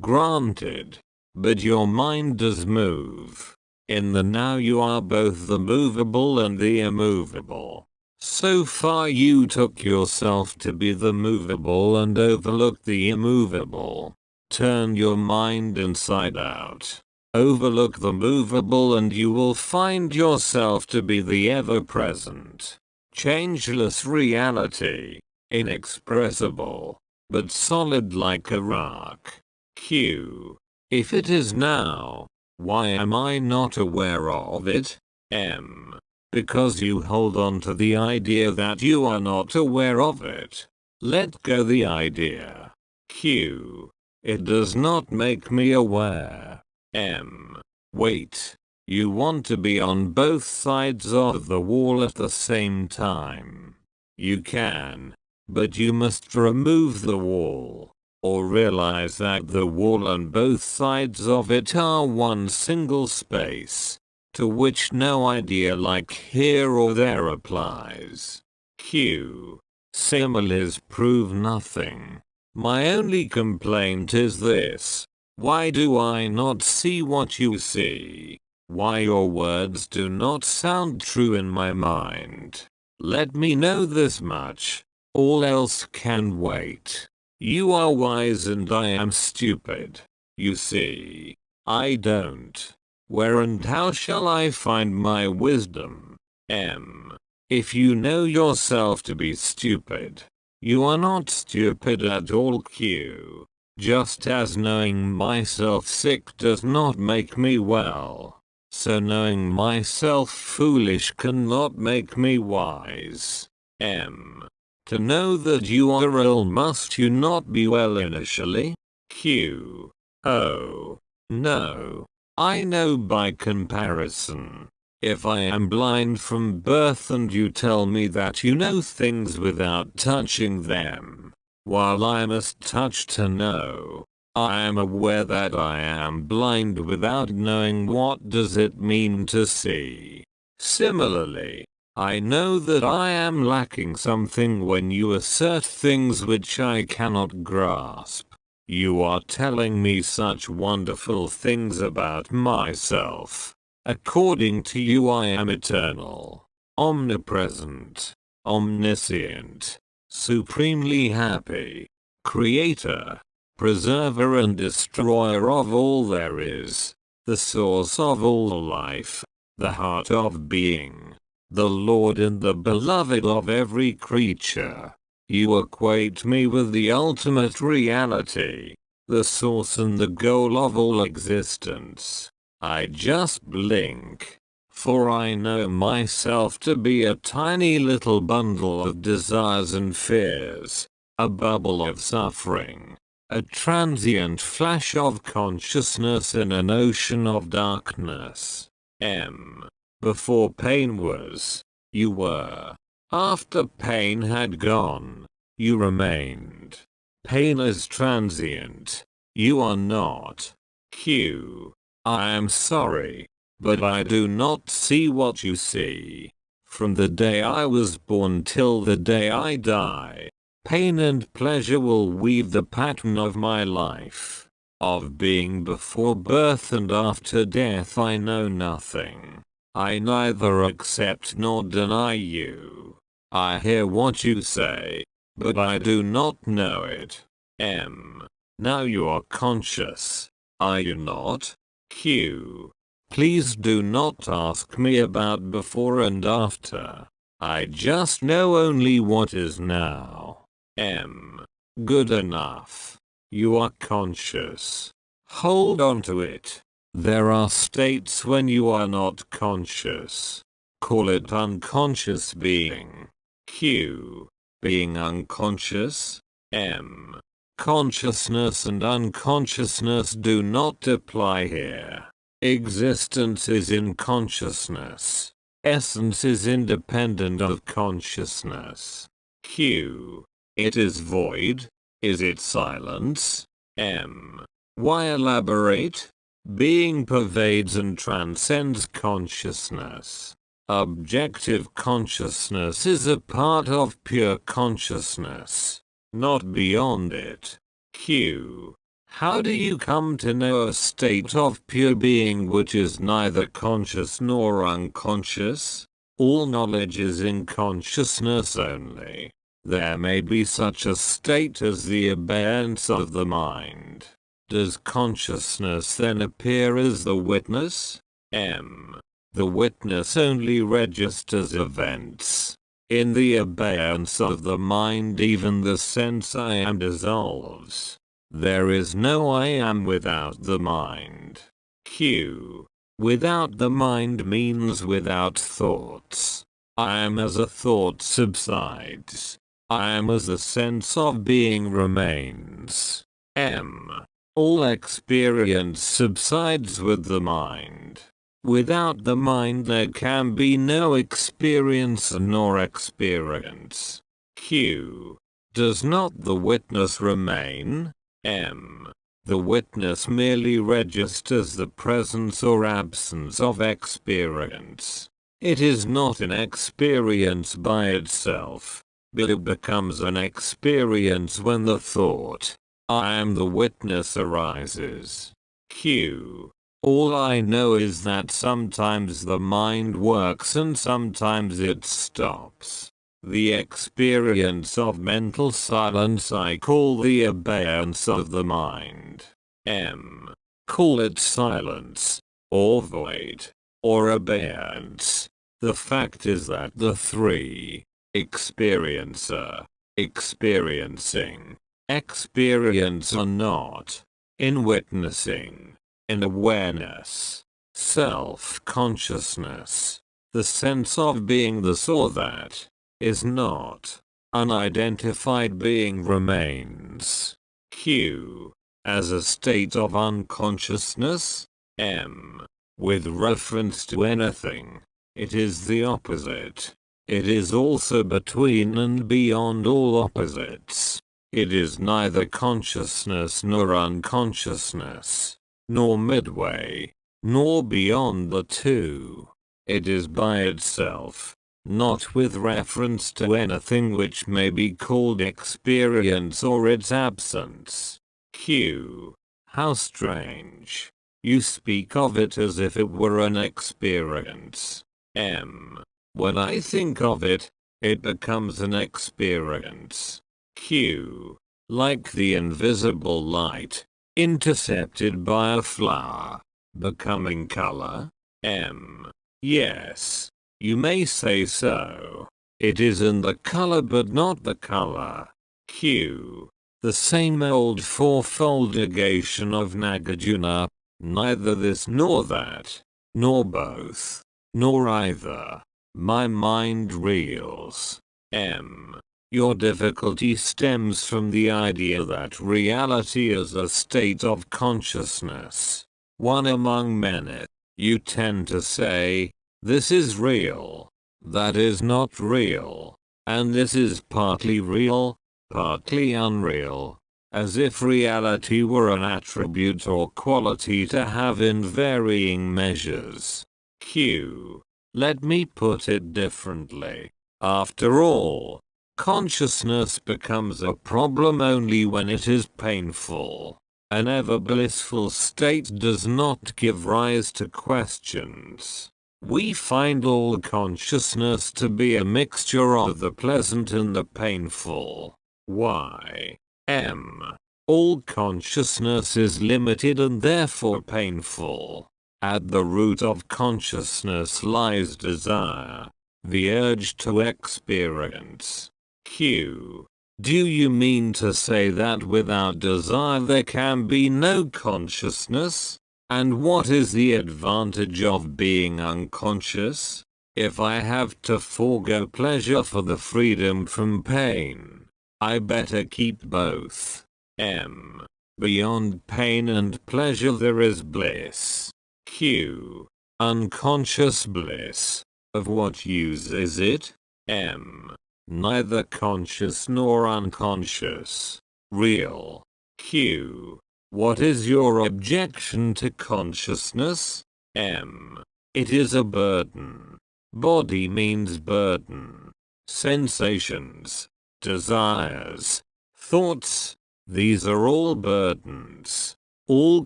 S1: Granted. But your mind does move. In the now you are both the movable and the immovable. So far you took yourself to be the movable and overlooked the immovable. Turn your mind inside out. Overlook the movable and you will find yourself to be the ever-present. changeless reality, inexpressible, but solid like a rock. Q. If it is now, why am I not aware of it? M. Because you hold on to the idea that you are not aware of it. Let go the idea. Q. It does not make me aware. M. Wait. You want to be on both sides of the wall at the same time. You can, but you must remove the wall, or realize that the wall and both sides of it are one single space, to which no idea like here or there applies. Q. Similes prove nothing. My only complaint is this: why do I not see what you see? Why your words do not sound true in my mind? Let me know this much. All else can wait. You are wise and I am stupid. You see, I don't. Where and how shall I find my wisdom? M. If you know yourself to be stupid, you are not stupid at all. Q. Just as knowing myself sick does not make me well, so knowing myself foolish cannot make me wise. M. To know that you are ill, must you not be well initially? Q. Oh, no. I know by comparison. If I am blind from birth and you tell me that you know things without touching them, while I must touch to know, I am aware that I am blind without knowing what does it mean to see. Similarly, I know that I am lacking something when you assert things which I cannot grasp. You are telling me such wonderful things about myself. According to you I am eternal, omnipresent, omniscient, supremely happy, creator, preserver and destroyer of all there is, the source of all life, the heart of being, the Lord and the beloved of every creature. You equate me with the ultimate reality, the source and the goal of all existence. I just blink, for I know myself to be a tiny little bundle of desires and fears, a bubble of suffering, a transient flash of consciousness in an ocean of darkness. M. Before pain was, you were. After pain had gone, you remained. Pain is transient. You are not. Q. I am sorry, but I do not see what you see. From the day I was born till the day I die, pain and pleasure will weave the pattern of my life. Of being before birth and after death I know nothing. I neither accept nor deny you. I hear what you say, but I do not know it. M. Now you are conscious, are you not? Q. Please do not ask me about before and after. I just know only what is now. M. Good enough. You are conscious. Hold on to it. There are states when you are not conscious. Call it unconscious being. Q. Being unconscious? M. Consciousness and unconsciousness do not apply here. Existence is in consciousness. Essence is independent of consciousness. Q. It is void. Is it silence? M. Why elaborate? Being pervades and transcends consciousness. Objective consciousness is a part of pure consciousness, not beyond it. Q. How do you come to know a state of pure being which is neither conscious nor unconscious? All knowledge is in consciousness only. There may be such a state as the abeyance of the mind. Does consciousness then appear as the witness? M. The witness only registers events. In the abeyance of the mind even the sense I am dissolves. There is no I am without the mind. Q. Without the mind means without thoughts. I am as a thought subsides. I am as the sense of being remains. M. All experience subsides with the mind. Without the mind there can be no experience nor experience. Q. Does not the witness remain? M. The witness merely registers the presence or absence of experience. It is not an experience by itself, but it becomes an experience when the thought, I am the witness arises. Q. All I know is that sometimes the mind works and sometimes it stops. The experience of mental silence I call the abeyance of the mind. M. Call it silence, or void, or abeyance. The fact is that the three, experiencer, experiencing, experience are not, in witnessing, in awareness, self-consciousness, the sense of being this or that, is not, unidentified being remains. Q. As a state of unconsciousness. M. With reference to anything, it is the opposite. It is also between and beyond all opposites. It is neither consciousness nor unconsciousness, nor midway, nor beyond the two. It is by itself, not with reference to anything which may be called experience or its absence. Q. How strange. You speak of it as if it were an experience. M. When I think of it, it becomes an experience. Q. Like the invisible light, intercepted by a flower, becoming color. M. Yes, you may say so. It is in the color but not the color. Q. The same old fourfold negation of Nagarjuna, neither this nor that, nor both, nor either. My mind reels. M. Your difficulty stems from the idea that reality is a state of consciousness, one among many. You tend to say, this is real, that is not real, and this is partly real, partly unreal, as if reality were an attribute or quality to have in varying measures. Q. Let me put it differently. After all, consciousness becomes a problem only when it is painful. An ever blissful state does not give rise to questions. We find all consciousness to be a mixture of the pleasant and the painful. Y. M. All consciousness is limited and therefore painful. At the root of consciousness lies desire, the urge to experience. Q. Do you mean to say that without desire there can be no consciousness? And what is the advantage of being unconscious? If I have to forego pleasure for the freedom from pain, I better keep both. M. Beyond pain and pleasure there is bliss. Q. Unconscious bliss. Of what use is it? M. Neither conscious nor unconscious. Real. Q. What is your objection to consciousness? M. It is a burden. Body means burden. Sensations, desires, thoughts, these are all burdens. All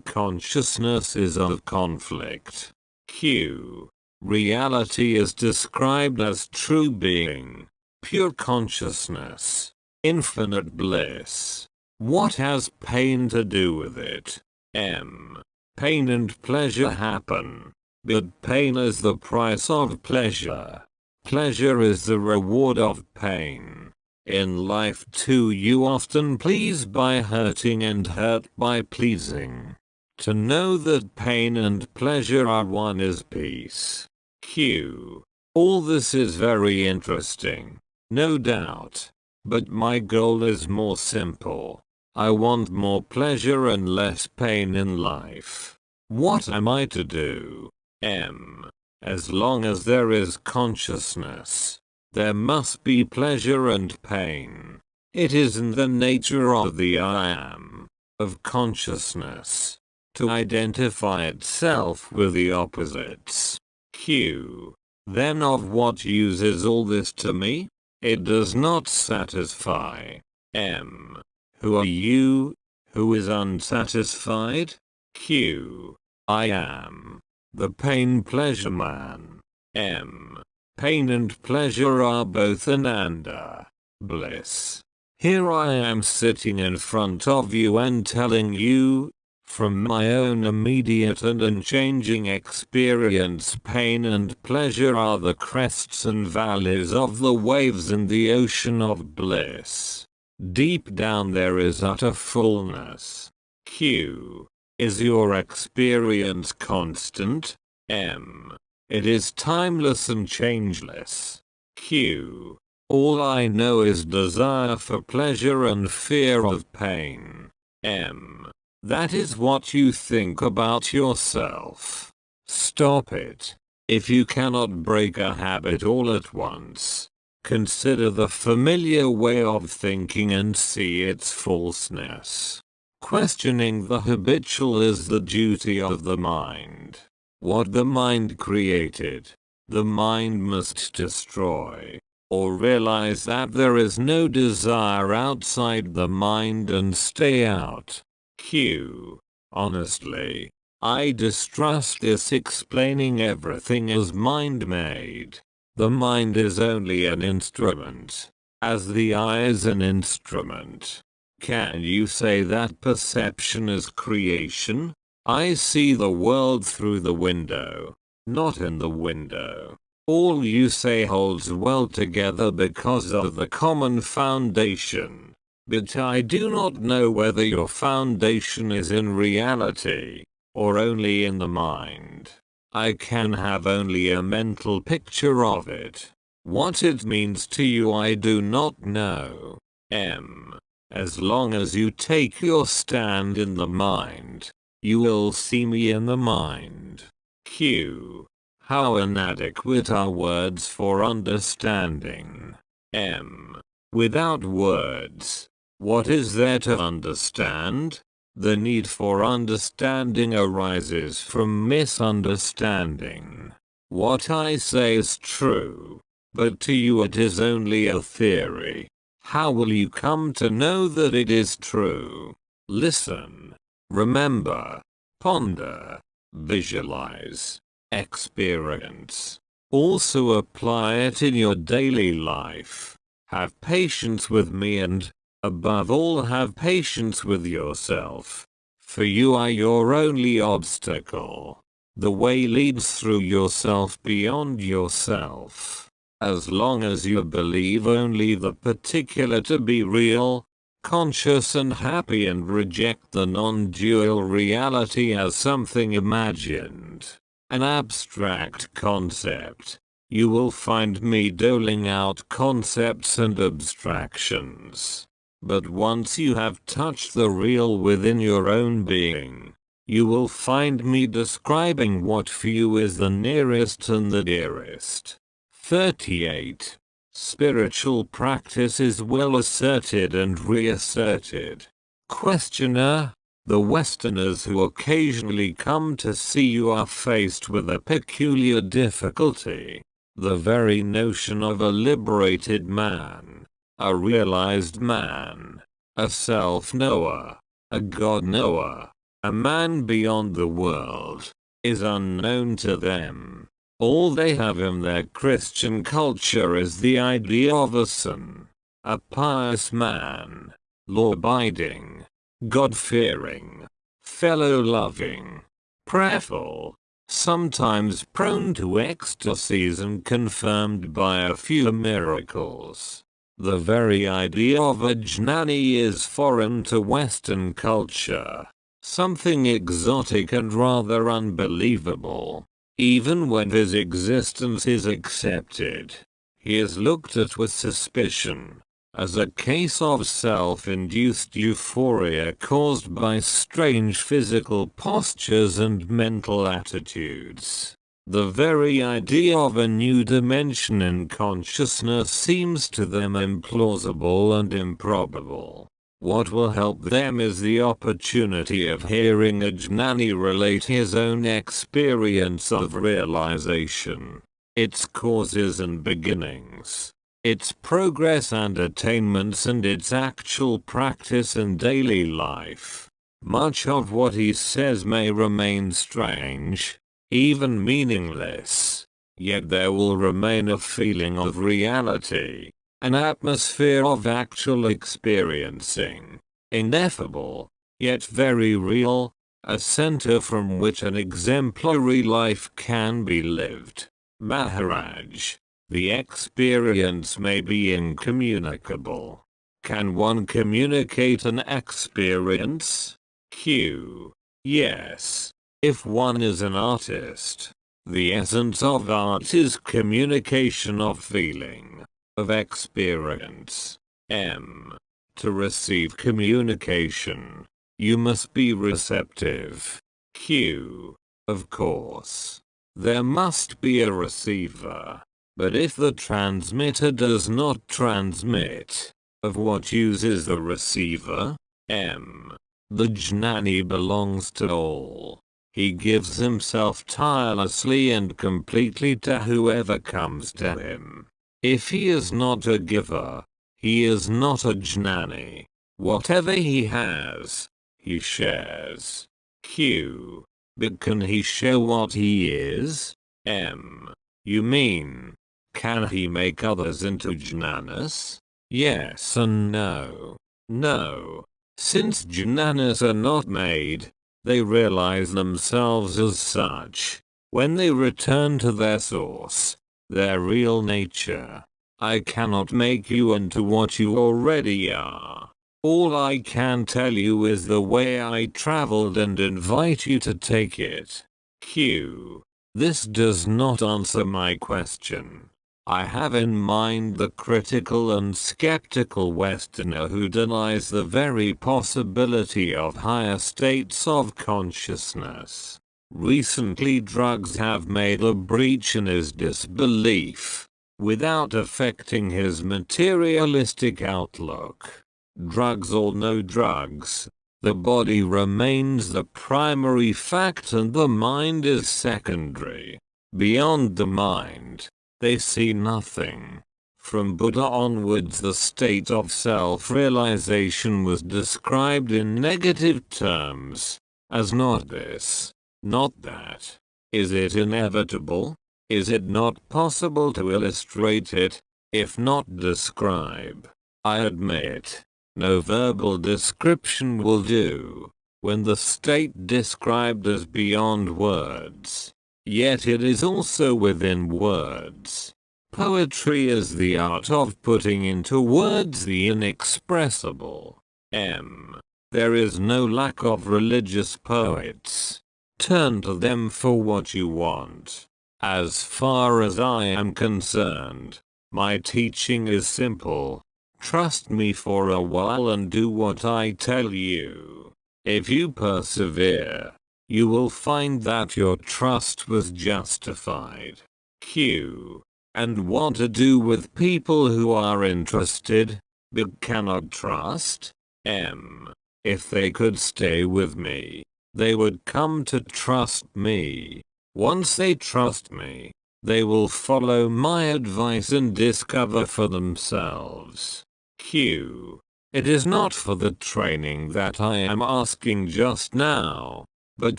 S1: consciousness is of conflict. Q. Reality is described as true being, pure consciousness, infinite bliss. What has pain to do with it? M. Pain and pleasure happen, but pain is the price of pleasure. Pleasure is the reward of pain. In life too you often please by hurting and hurt by pleasing. To know that pain and pleasure are one is peace. Q. All this is very interesting, no doubt. But my goal is more simple. I want more pleasure and less pain in life. What am I to do? M. As long as there is consciousness, there must be pleasure and pain. It is in the nature of the I am, of consciousness, to identify itself with the opposites. Q. Then of what use is all this to me? It does not satisfy. M. Who are you? Who is unsatisfied? Q. I am. The pain-pleasure man. M. Pain and pleasure are both ananda. Bliss. Here I am sitting in front of you and telling you, from my own immediate and unchanging experience, pain and pleasure are the crests and valleys of the waves in the ocean of bliss. Deep down there is utter fullness. Q. Is your experience constant? M. It is timeless and changeless. Q. All I know is desire for pleasure and fear of pain. M. That is what you think about yourself. Stop it. If you cannot break a habit all at once, consider the familiar way of thinking and see its falseness. Questioning the habitual is the duty of the mind. What the mind created, the mind must destroy, or realize that there is no desire outside the mind and stay out. Q. Honestly, I distrust this explaining everything as mind-made. The mind is only an instrument, as the eye is an instrument. Can you say that perception is creation? I see the world through the window, not in the window. All you say holds well together because of the common foundation. But I do not know whether your foundation is in reality, or only in the mind. I can have only a mental picture of it. What it means to you I do not know. M. As long as you take your stand in the mind, you will see me in the mind. Q. How inadequate are words for understanding. M. Without words, what is there to understand? The need for understanding arises from misunderstanding. What I say is true, but to you it is only a theory. How will you come to know that it is true? Listen, remember, ponder, visualize, experience. Also apply it in your daily life. Have patience with me and, above all, have patience with yourself. For you are your only obstacle. The way leads through yourself beyond yourself. As long as you believe only the particular to be real, conscious and happy and reject the non-dual reality as something imagined, an abstract concept, you will find me doling out concepts and abstractions. But once you have touched the real within your own being, you will find me describing what for you is the nearest and the dearest. 38. Spiritual practice is well asserted and reasserted. Questioner: the Westerners who occasionally come to see you are faced with a peculiar difficulty. The very notion of a liberated man, a realized man, a self-knower, a God-knower, a man beyond the world, is unknown to them. All they have in their Christian culture is the idea of a son, a pious man, law-abiding, God-fearing, fellow-loving, prayerful, sometimes prone to ecstasies and confirmed by a few miracles. The very idea of a jnani is foreign to Western culture, something exotic and rather unbelievable. Even when his existence is accepted, he is looked at with suspicion, as a case of self-induced euphoria caused by strange physical postures and mental attitudes. The very idea of a new dimension in consciousness seems to them implausible and improbable. What will help them is the opportunity of hearing a jnani relate his own experience of realization, its causes and beginnings, its progress and attainments, and its actual practice in daily life. Much of what he says may remain strange, even meaningless, yet there will remain a feeling of reality, an atmosphere of actual experiencing, ineffable, yet very real, a center from which an exemplary life can be lived. Maharaj, the experience may be incommunicable. Can one communicate an experience? Q. Yes. If one is an artist, the essence of art is communication of feeling, of experience. M. To receive communication, you must be receptive. Q. Of course. There must be a receiver. But if the transmitter does not transmit, of what use is the receiver? M. The jnani belongs to all. He gives himself tirelessly and completely to whoever comes to him. If he is not a giver, he is not a jnani. Whatever he has, he shares. Q. But can he share what he is? M. You mean, can he make others into jnanas? Yes and no. No. Since jnanas are not made, they realize themselves as such. When they return to their source, their real nature, I cannot make you into what you already are. All I can tell you is the way I traveled and invite you to take it. Q. This does not answer my question. I have in mind the critical and skeptical Westerner who denies the very possibility of higher states of consciousness. Recently, drugs have made a breach in his disbelief, without affecting his materialistic outlook. Drugs or no drugs, the body remains the primary fact and the mind is secondary. Beyond the mind, they see nothing. From Buddha onwards, the state of self-realization was described in negative terms, as not this, not that. Is it inevitable? Is it not possible to illustrate it, if not describe? I admit, no verbal description will do, when the state described is beyond words. Yet it is also within words. Poetry is the art of putting into words the inexpressible. M. There is no lack of religious poets. Turn to them for what you want. As far as I am concerned, my teaching is simple. Trust me for a while and do what I tell you. If you persevere, you will find that your trust was justified. Q. And what to do with people who are interested, but cannot trust? M. If they could stay with me, they would come to trust me. Once they trust me, they will follow my advice and discover for themselves. Q. It is not for the training that I am asking just now, but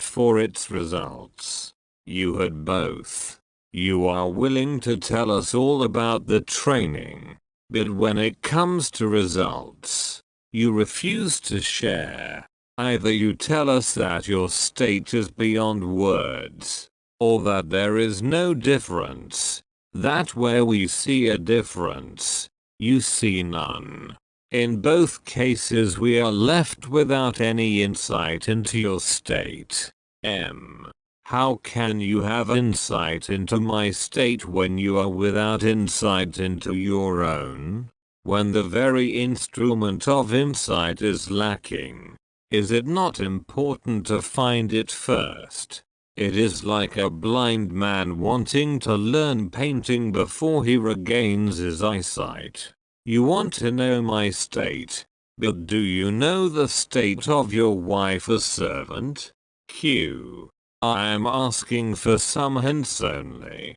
S1: for its results. You had both. You are willing to tell us all about the training, but when it comes to results, you refuse to share. Either you tell us that your state is beyond words, or that there is no difference, that where we see a difference, you see none. In both cases we are left without any insight into your state. How can you have insight into my state when you are without insight into your own? When the very instrument of insight is lacking, is it not important to find it first? It is like a blind man wanting to learn painting before he regains his eyesight. You want to know my state, but do you know the state of your wife as servant? I am asking for some hints only.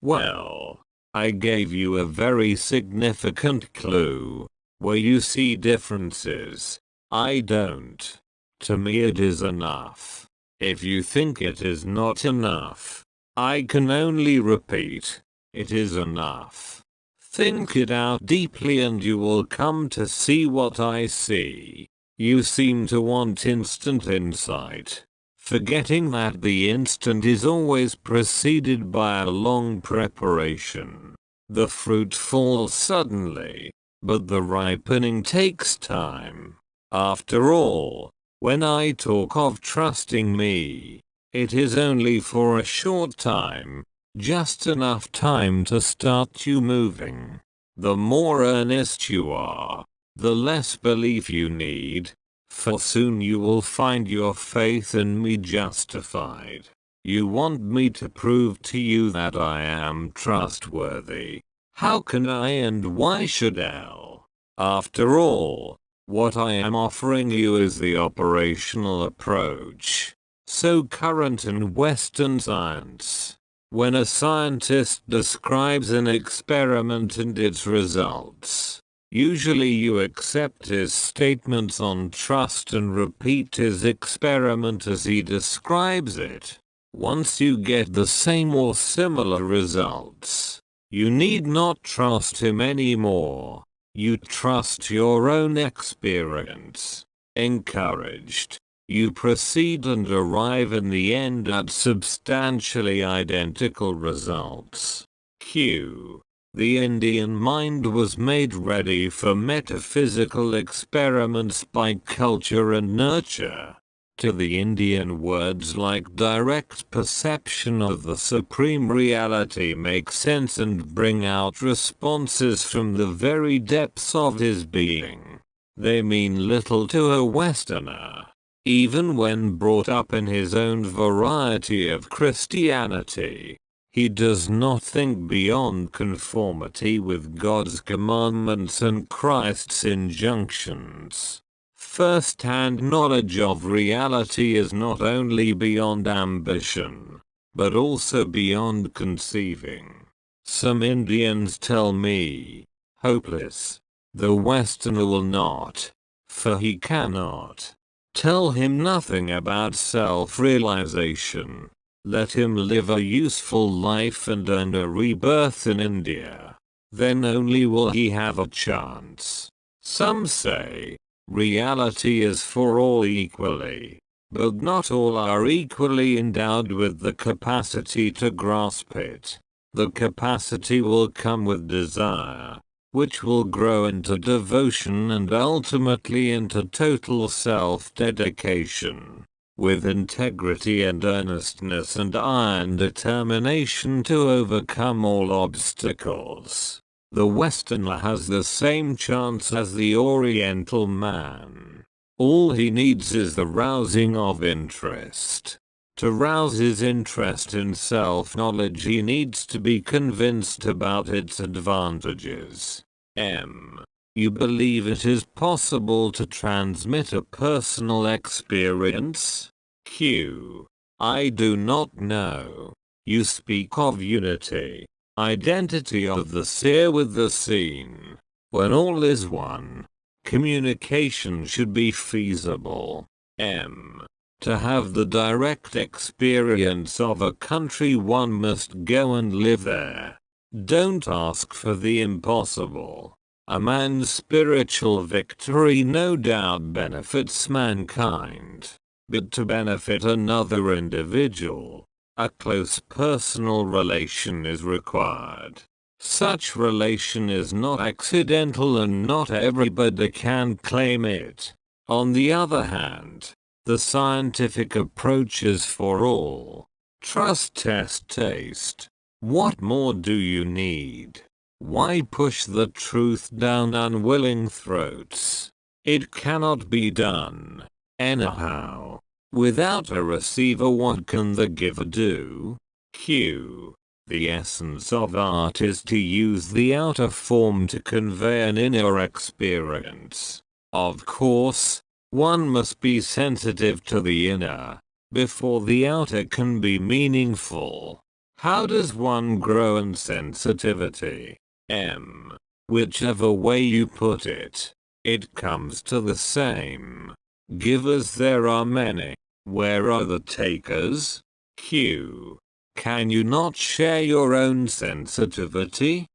S1: Well, I gave you a very significant clue. Where you see differences, I don't. To me it is enough. If you think it is not enough, I can only repeat, it is enough. Think it out deeply and you will come to see what I see. You seem to want instant insight, forgetting that the instant is always preceded by a long preparation. The fruit falls suddenly, but the ripening takes time. After all, when I talk of trusting me, it is only for a short time, just enough time to start you moving. The more earnest you are, the less belief you need, for soon you will find your faith in me justified. You want me to prove to you that I am trustworthy. How can I and why should I? After all, what I am offering you is the operational approach, so current in Western science. When a scientist describes an experiment and its results, usually you accept his statements on trust and repeat his experiment as he describes it. Once you get the same or similar results, you need not trust him anymore. You trust your own experience. Encouraged, you proceed and arrive in the end at substantially identical results. The Indian mind was made ready for metaphysical experiments by culture and nurture. To the Indian, words like direct perception of the supreme reality make sense and bring out responses from the very depths of his being. They mean little to a Westerner, even when brought up in his own variety of Christianity. He does not think beyond conformity with God's commandments and Christ's injunctions. First-hand knowledge of reality is not only beyond ambition, but also beyond conceiving. Some Indians tell me, hopeless. The Westerner will not, for he cannot. Tell him nothing about self-realization. Let him live a useful life and earn a rebirth in India. Then only will he have a chance. Some say, reality is for all equally, but not all are equally endowed with the capacity to grasp it. The capacity will come with desire, which will grow into devotion and ultimately into total self-dedication, with integrity and earnestness and iron determination to overcome all obstacles. The Westerner has the same chance as the Oriental man. All he needs is the rousing of interest. To rouse his interest in self-knowledge, he needs to be convinced about its advantages. You believe it is possible to transmit a personal experience? I do not know. You speak of unity. Identity of the seer with the seen. When all is one, communication should be feasible. To have the direct experience of a country, one must go and live there. Don't ask for the impossible. A man's spiritual victory no doubt benefits mankind, but to benefit another individual, A close personal relation is required. Such relation is not accidental and not everybody can claim it. On the other hand, the scientific approach is for all. Trust, test, taste. What more do you need? Why push the truth down unwilling throats? It cannot be done. Anyhow, without a receiver, what can the giver do? Q. The essence of art is to use the outer form to convey an inner experience. Of course, one must be sensitive to the inner, before the outer can be meaningful. How does one grow in sensitivity? Whichever way you put it, it comes to the same. Givers there are many. Where are the takers? Q. Can you not share your own sensitivity?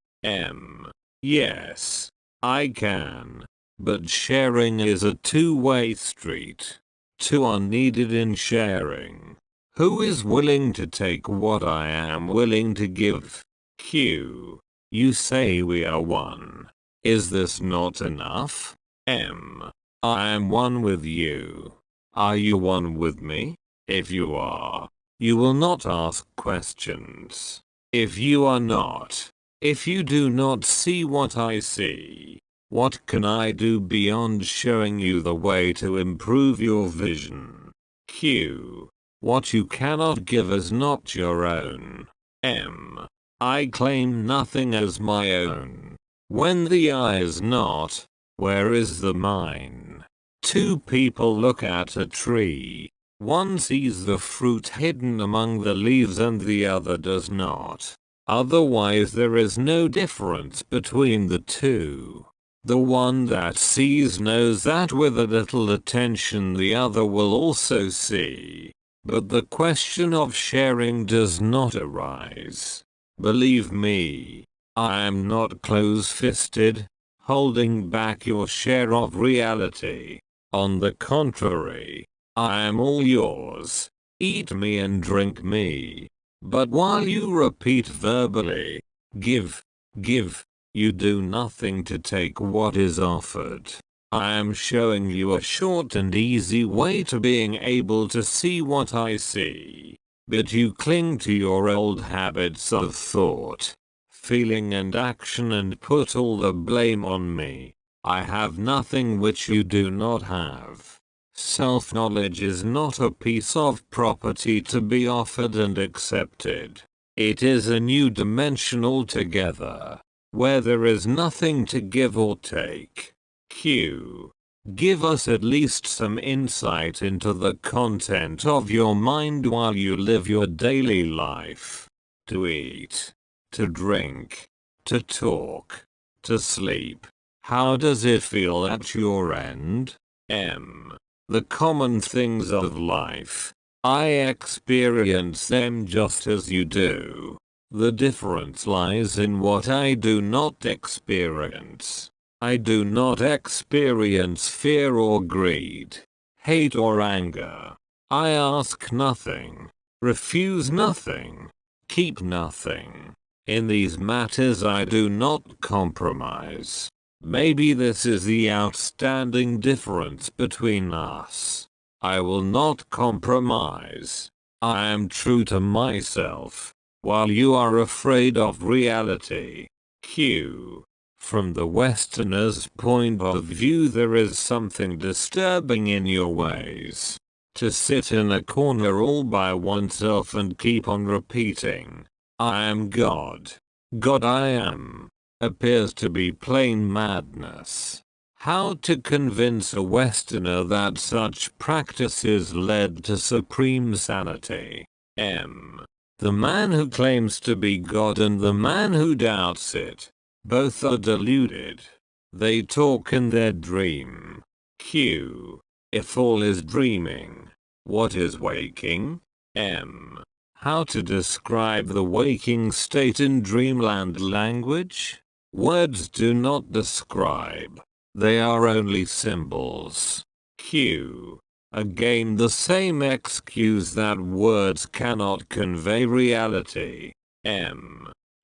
S1: Yes, I can. But sharing is a two-way street. Two are needed in sharing. Who is willing to take what I am willing to give? Q. You say we are one. Is this not enough? I am one with you. Are you one with me? If you are, you will not ask questions. If you are not, if you do not see what I see, what can I do beyond showing you the way to improve your vision? Q. What you cannot give is not your own. I claim nothing as my own. When the eye is not, where is the mine? Two people look at a tree. One sees the fruit hidden among the leaves and the other does not. Otherwise there is no difference between the two. The one that sees knows that with a little attention the other will also see. But the question of sharing does not arise. Believe me, I am not close-fisted, holding back your share of reality. On the contrary, I am all yours. Eat me and drink me. But while you repeat verbally, give, give, you do nothing to take what is offered. I am showing you a short and easy way to being able to see what I see. But you cling to your old habits of thought, feeling and action and put all the blame on me. I have nothing which you do not have. Self-knowledge is not a piece of property to be offered and accepted. It is a new dimension altogether, where there is nothing to give or take. Q. Give us at least some insight into the content of your mind while you live your daily life. To eat, to drink, to talk, to sleep. How does it feel at your end? The common things of life. I experience them just as you do. The difference lies in what I do not experience. I do not experience fear or greed, hate or anger. I ask nothing, refuse nothing, keep nothing. In these matters I do not compromise. Maybe this is the outstanding difference between us. I will not compromise. I am true to myself, while you are afraid of reality. Q. From the Westerner's point of view, there is something disturbing in your ways. To sit in a corner all by oneself and keep on repeating, I am God. God I am, appears to be plain madness. How to convince a Westerner that such practices led to supreme sanity? The man who claims to be God and the man who doubts it, both are deluded. They talk in their dream. Q. If all is dreaming, what is waking? How to describe the waking state in dreamland language? Words do not describe. They are only symbols. Q. Again the same excuse that words cannot convey reality.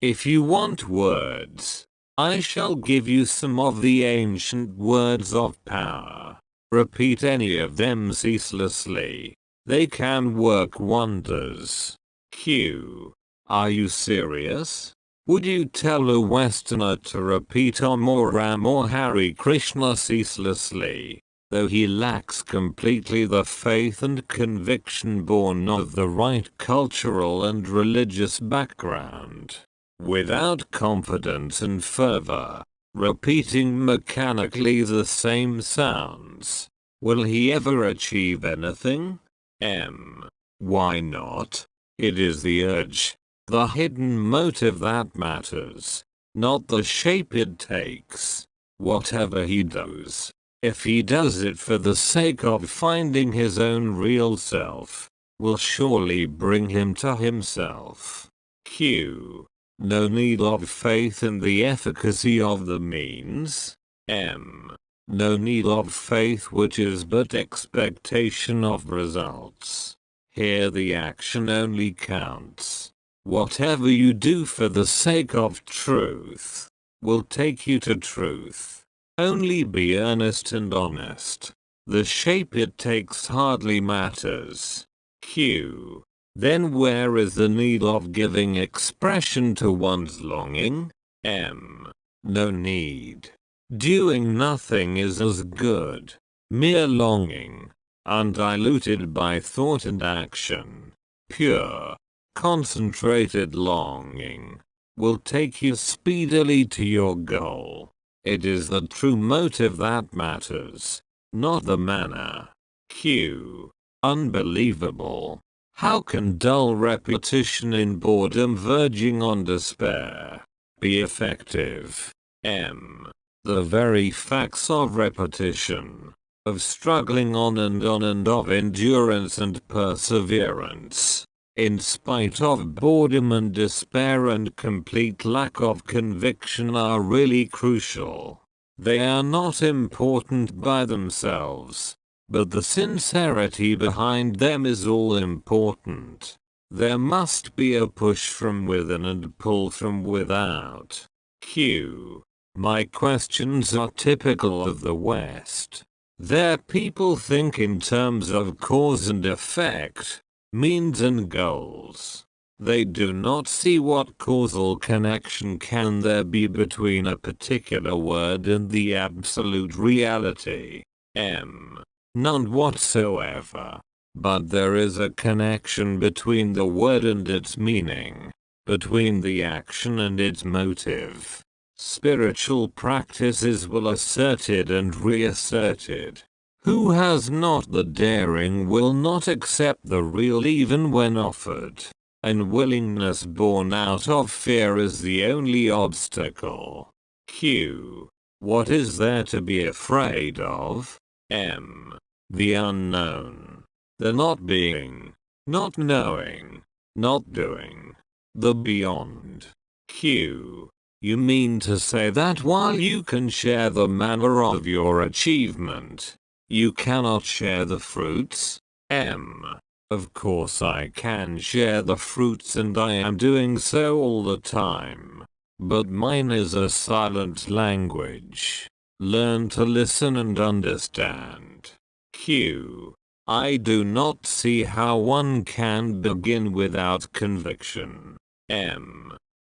S1: If you want words, I shall give you some of the ancient words of power. Repeat any of them ceaselessly. They can work wonders. Q. Are you serious? Would you tell a Westerner to repeat Om or Ram or Hare Krishna ceaselessly, though he lacks completely the faith and conviction born of the right cultural and religious background? Without confidence and fervor, repeating mechanically the same sounds, will he ever achieve anything? Why not? It is the urge, the hidden motive that matters, not the shape it takes. Whatever he does, if he does it for the sake of finding his own real self, will surely bring him to himself. Q. No need of faith in the efficacy of the means. No need of faith, which is but expectation of results. Here the action only counts. Whatever you do for the sake of truth will take you to truth. Only be earnest and honest. The shape it takes hardly matters. Q. Then where is the need of giving expression to one's longing? No need. Doing nothing is as good. Mere longing, undiluted by thought and action, pure, concentrated longing, will take you speedily to your goal. It is the true motive that matters, not the manner. Q. Unbelievable. How can dull repetition in boredom verging on despair be effective? The very facts of repetition, of struggling on and of endurance and perseverance, in spite of boredom and despair and complete lack of conviction, are really crucial. They are not important by themselves, but the sincerity behind them is all important. There must be a push from within and pull from without. Q. My questions are typical of the West. Their people think in terms of cause and effect, means and goals. They do not see what causal connection can there be between a particular word and the absolute reality. None whatsoever. But there is a connection between the word and its meaning, between the action and its motive. Spiritual practices will asserted and reasserted. Who has not the daring will not accept the real even when offered. Unwillingness born out of fear is the only obstacle. Q. What is there to be afraid of? The unknown. The not being, not knowing, not doing. The beyond. Q. You mean to say that while you can share the manner of your achievement, you cannot share the fruits? Of course I can share the fruits, and I am doing so all the time. But mine is a silent language. Learn to listen and understand. Q. I do not see how one can begin without conviction.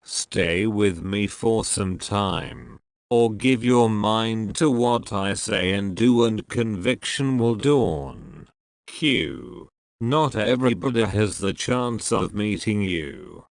S1: Stay with me for some time, or give your mind to what I say and do, and conviction will dawn. Q. Not everybody has the chance of meeting you.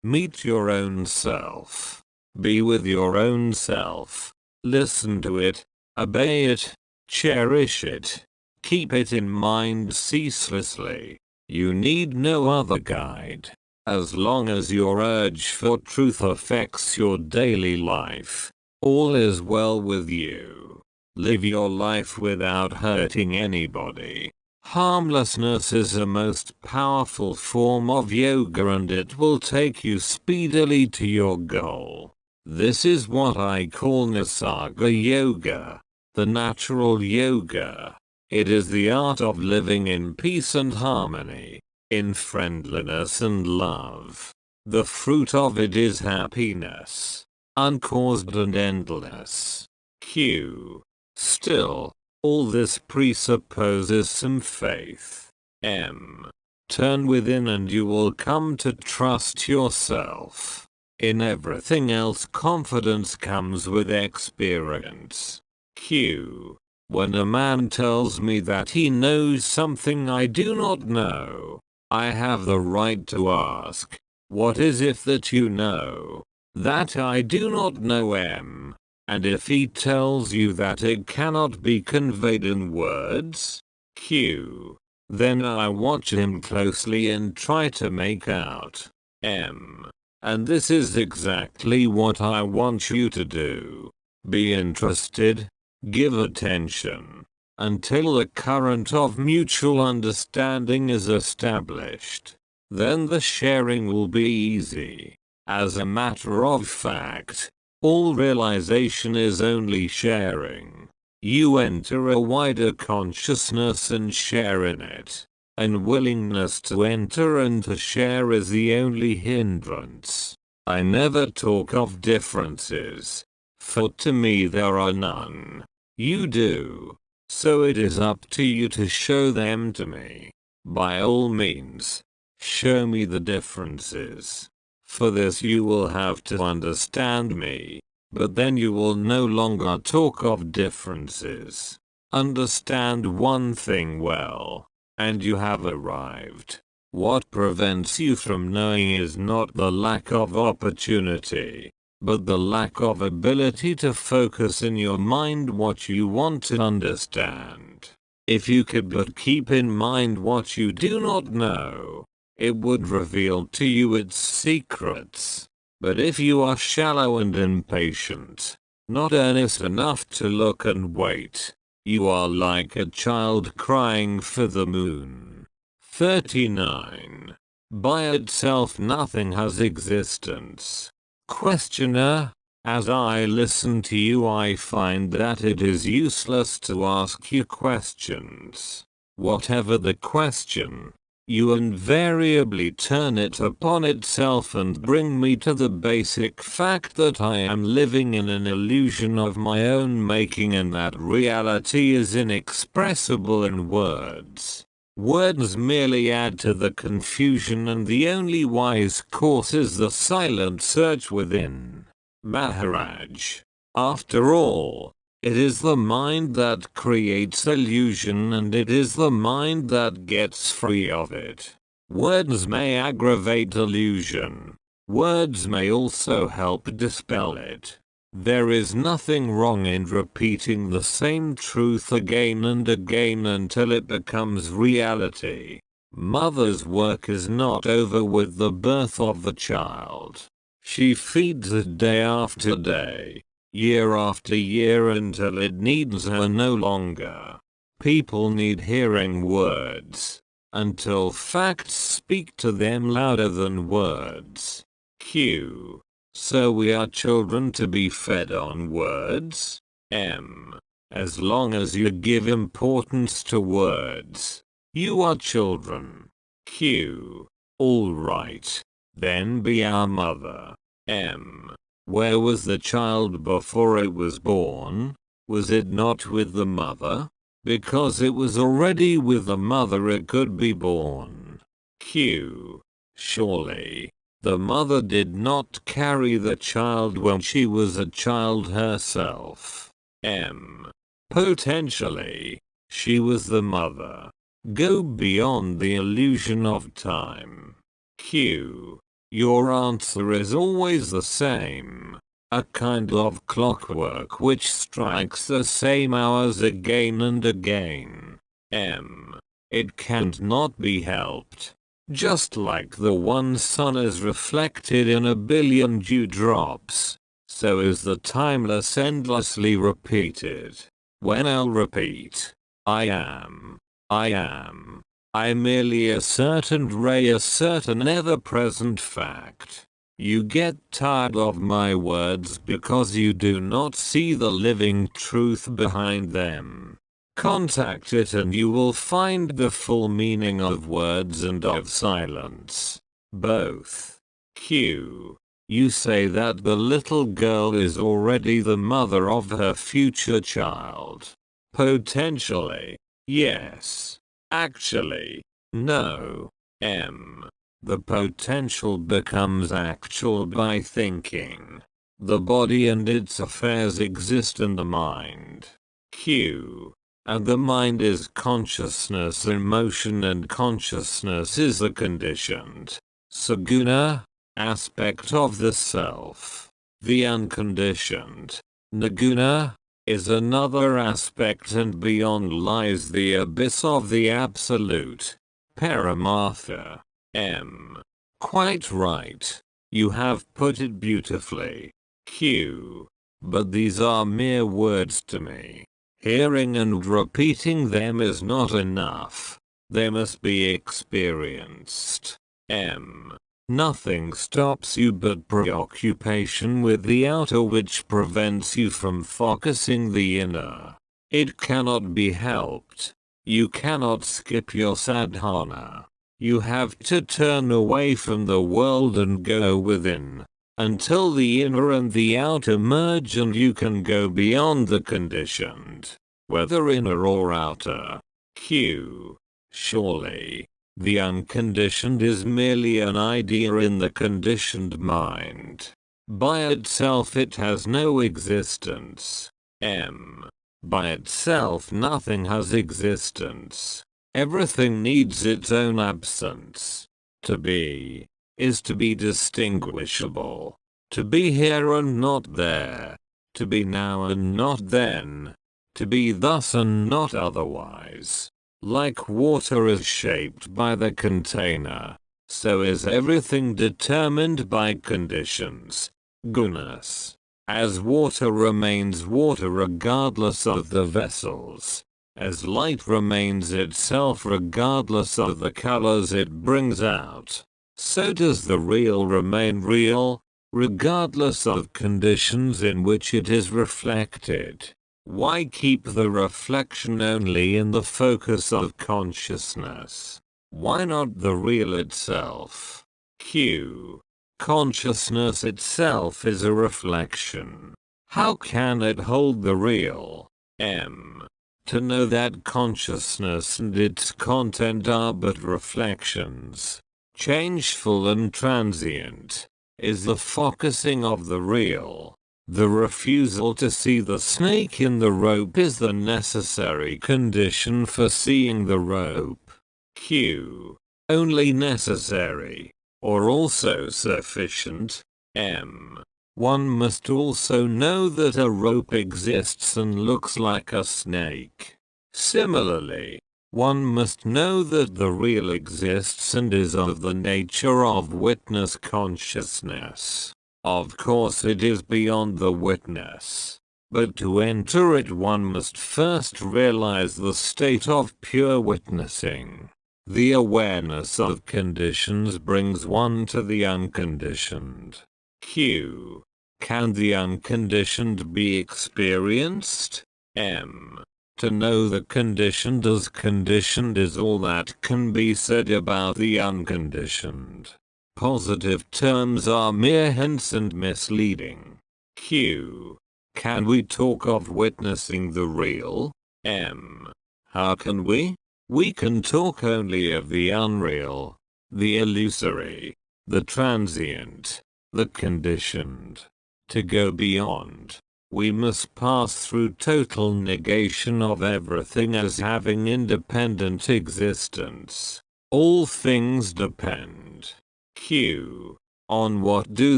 S1: Meet your own self. Be with your own self. Listen to it, obey it, cherish it. Keep it in mind ceaselessly. You need no other guide. As long as your urge for truth affects your daily life, all is well with you. Live your life without hurting anybody. Harmlessness is a most powerful form of yoga, and it will take you speedily to your goal. This is what I call Nisarga Yoga, the natural yoga. It is the art of living in peace and harmony, in friendliness and love. The fruit of it is happiness, uncaused and endless. Q. Still, all this presupposes some faith. M. Turn within and you will come to trust yourself. In everything else, confidence comes with experience. Q. When a man tells me that he knows something I do not know, I have the right to ask, what is it that you know that I do not know? M. And if he tells you that it cannot be conveyed in words, Q. Then I watch him closely and try to make out. M. And this is exactly what I want you to do. Be interested. Give attention. Until the current of mutual understanding is established. Then the sharing will be easy. As a matter of fact, all realization is only sharing. You enter a wider consciousness and share in it. And willingness to enter and to share is the only hindrance. I never talk of differences, for to me there are none. You do. So it is up to you to show them to me. By all means, show me the differences. For this you will have to understand me, but then you will no longer talk of differences. Understand one thing well, and you have arrived. What prevents you from knowing is not the lack of opportunity, but the lack of ability to focus in your mind what you want to understand. If you could but keep in mind what you do not know, it would reveal to you its secrets. But if you are shallow and impatient, not earnest enough to look and wait, you are like a child crying for the moon. 39. By itself nothing has existence. Questioner, as I listen to you I find that it is useless to ask you questions. Whatever the question, you invariably turn it upon itself and bring me to the basic fact that I am living in an illusion of my own making and that reality is inexpressible in words. Words merely add to the confusion and the only wise course is the silent search within. Maharaj, after all, it is the mind that creates illusion and it is the mind that gets free of it. Words may aggravate illusion. Words may also help dispel it. There is nothing wrong in repeating the same truth again and again until it becomes reality. Mother's work is not over with the birth of the child. She feeds it day after day, year after year until it needs her no longer. People need hearing words, until facts speak to them louder than words. Q. So we are children to be fed on words? M. As long as you give importance to words, you are children. Q. All right. Then be our mother. M. Where was the child before it was born? Was it not with the mother? Because it was already with the mother it could be born. Q. Surely, the mother did not carry the child when she was a child herself. M. Potentially, she was the mother. Go beyond the illusion of time. Q. Your answer is always the same. A kind of clockwork which strikes the same hours again and again. M. It can't not be helped. Just like the one sun is reflected in a billion dewdrops, so is the timeless endlessly repeated. When I'll repeat, I am, I merely assert and reassert an ever-present fact. You get tired of my words because you do not see the living truth behind them. Contact it and you will find the full meaning of words and of silence. Both. Q. You say that the little girl is already the mother of her future child. Potentially. Yes. Actually. No. M. The potential becomes actual by thinking. The body and its affairs exist in the mind. Q. And the mind is consciousness, emotion, and consciousness is a conditioned saguna aspect of the self. The unconditioned niguna is another aspect, and beyond lies the abyss of the absolute paramartha. M. Quite right. You have put it beautifully. Q. But these are mere words to me. Hearing and repeating them is not enough. They must be experienced. M. Nothing stops you but preoccupation with the outer, which prevents you from focusing the inner. It cannot be helped. You cannot skip your sadhana. You have to turn away from the world and go within, until the inner and the outer merge and you can go beyond the conditioned, whether inner or outer. Q. Surely, the unconditioned is merely an idea in the conditioned mind. By itself it has no existence. M. By itself nothing has existence. Everything needs its own absence. To be is to be distinguishable. To be here and not there. To be now and not then. To be thus and not otherwise. Like water is shaped by the container, so is everything determined by conditions, gunas. As water remains water regardless of the vessels, as light remains itself regardless of the colors it brings out, so does the real remain real, regardless of conditions in which it is reflected. Why keep the reflection only in the focus of consciousness? Why not the real itself? Q. Consciousness itself is a reflection. How can it hold the real? M. To know that consciousness and its content are but reflections, changeful and transient, is the focusing of the real. The refusal to see the snake in the rope is the necessary condition for seeing the rope. Q. Only necessary, or also sufficient. M. One must also know that a rope exists and looks like a snake. Similarly, one must know that the real exists and is of the nature of witness consciousness. Of course it is beyond the witness, but to enter it one must first realize the state of pure witnessing. The awareness of conditions brings one to the unconditioned. Q. Can the unconditioned be experienced? M. To know the conditioned as conditioned is all that can be said about the unconditioned. Positive terms are mere hints and misleading. Q. Can we talk of witnessing the real? M. How can we? We can talk only of the unreal, the illusory, the transient, the conditioned. To go beyond, we must pass through total negation of everything as having independent existence. All things depend. Q. On what do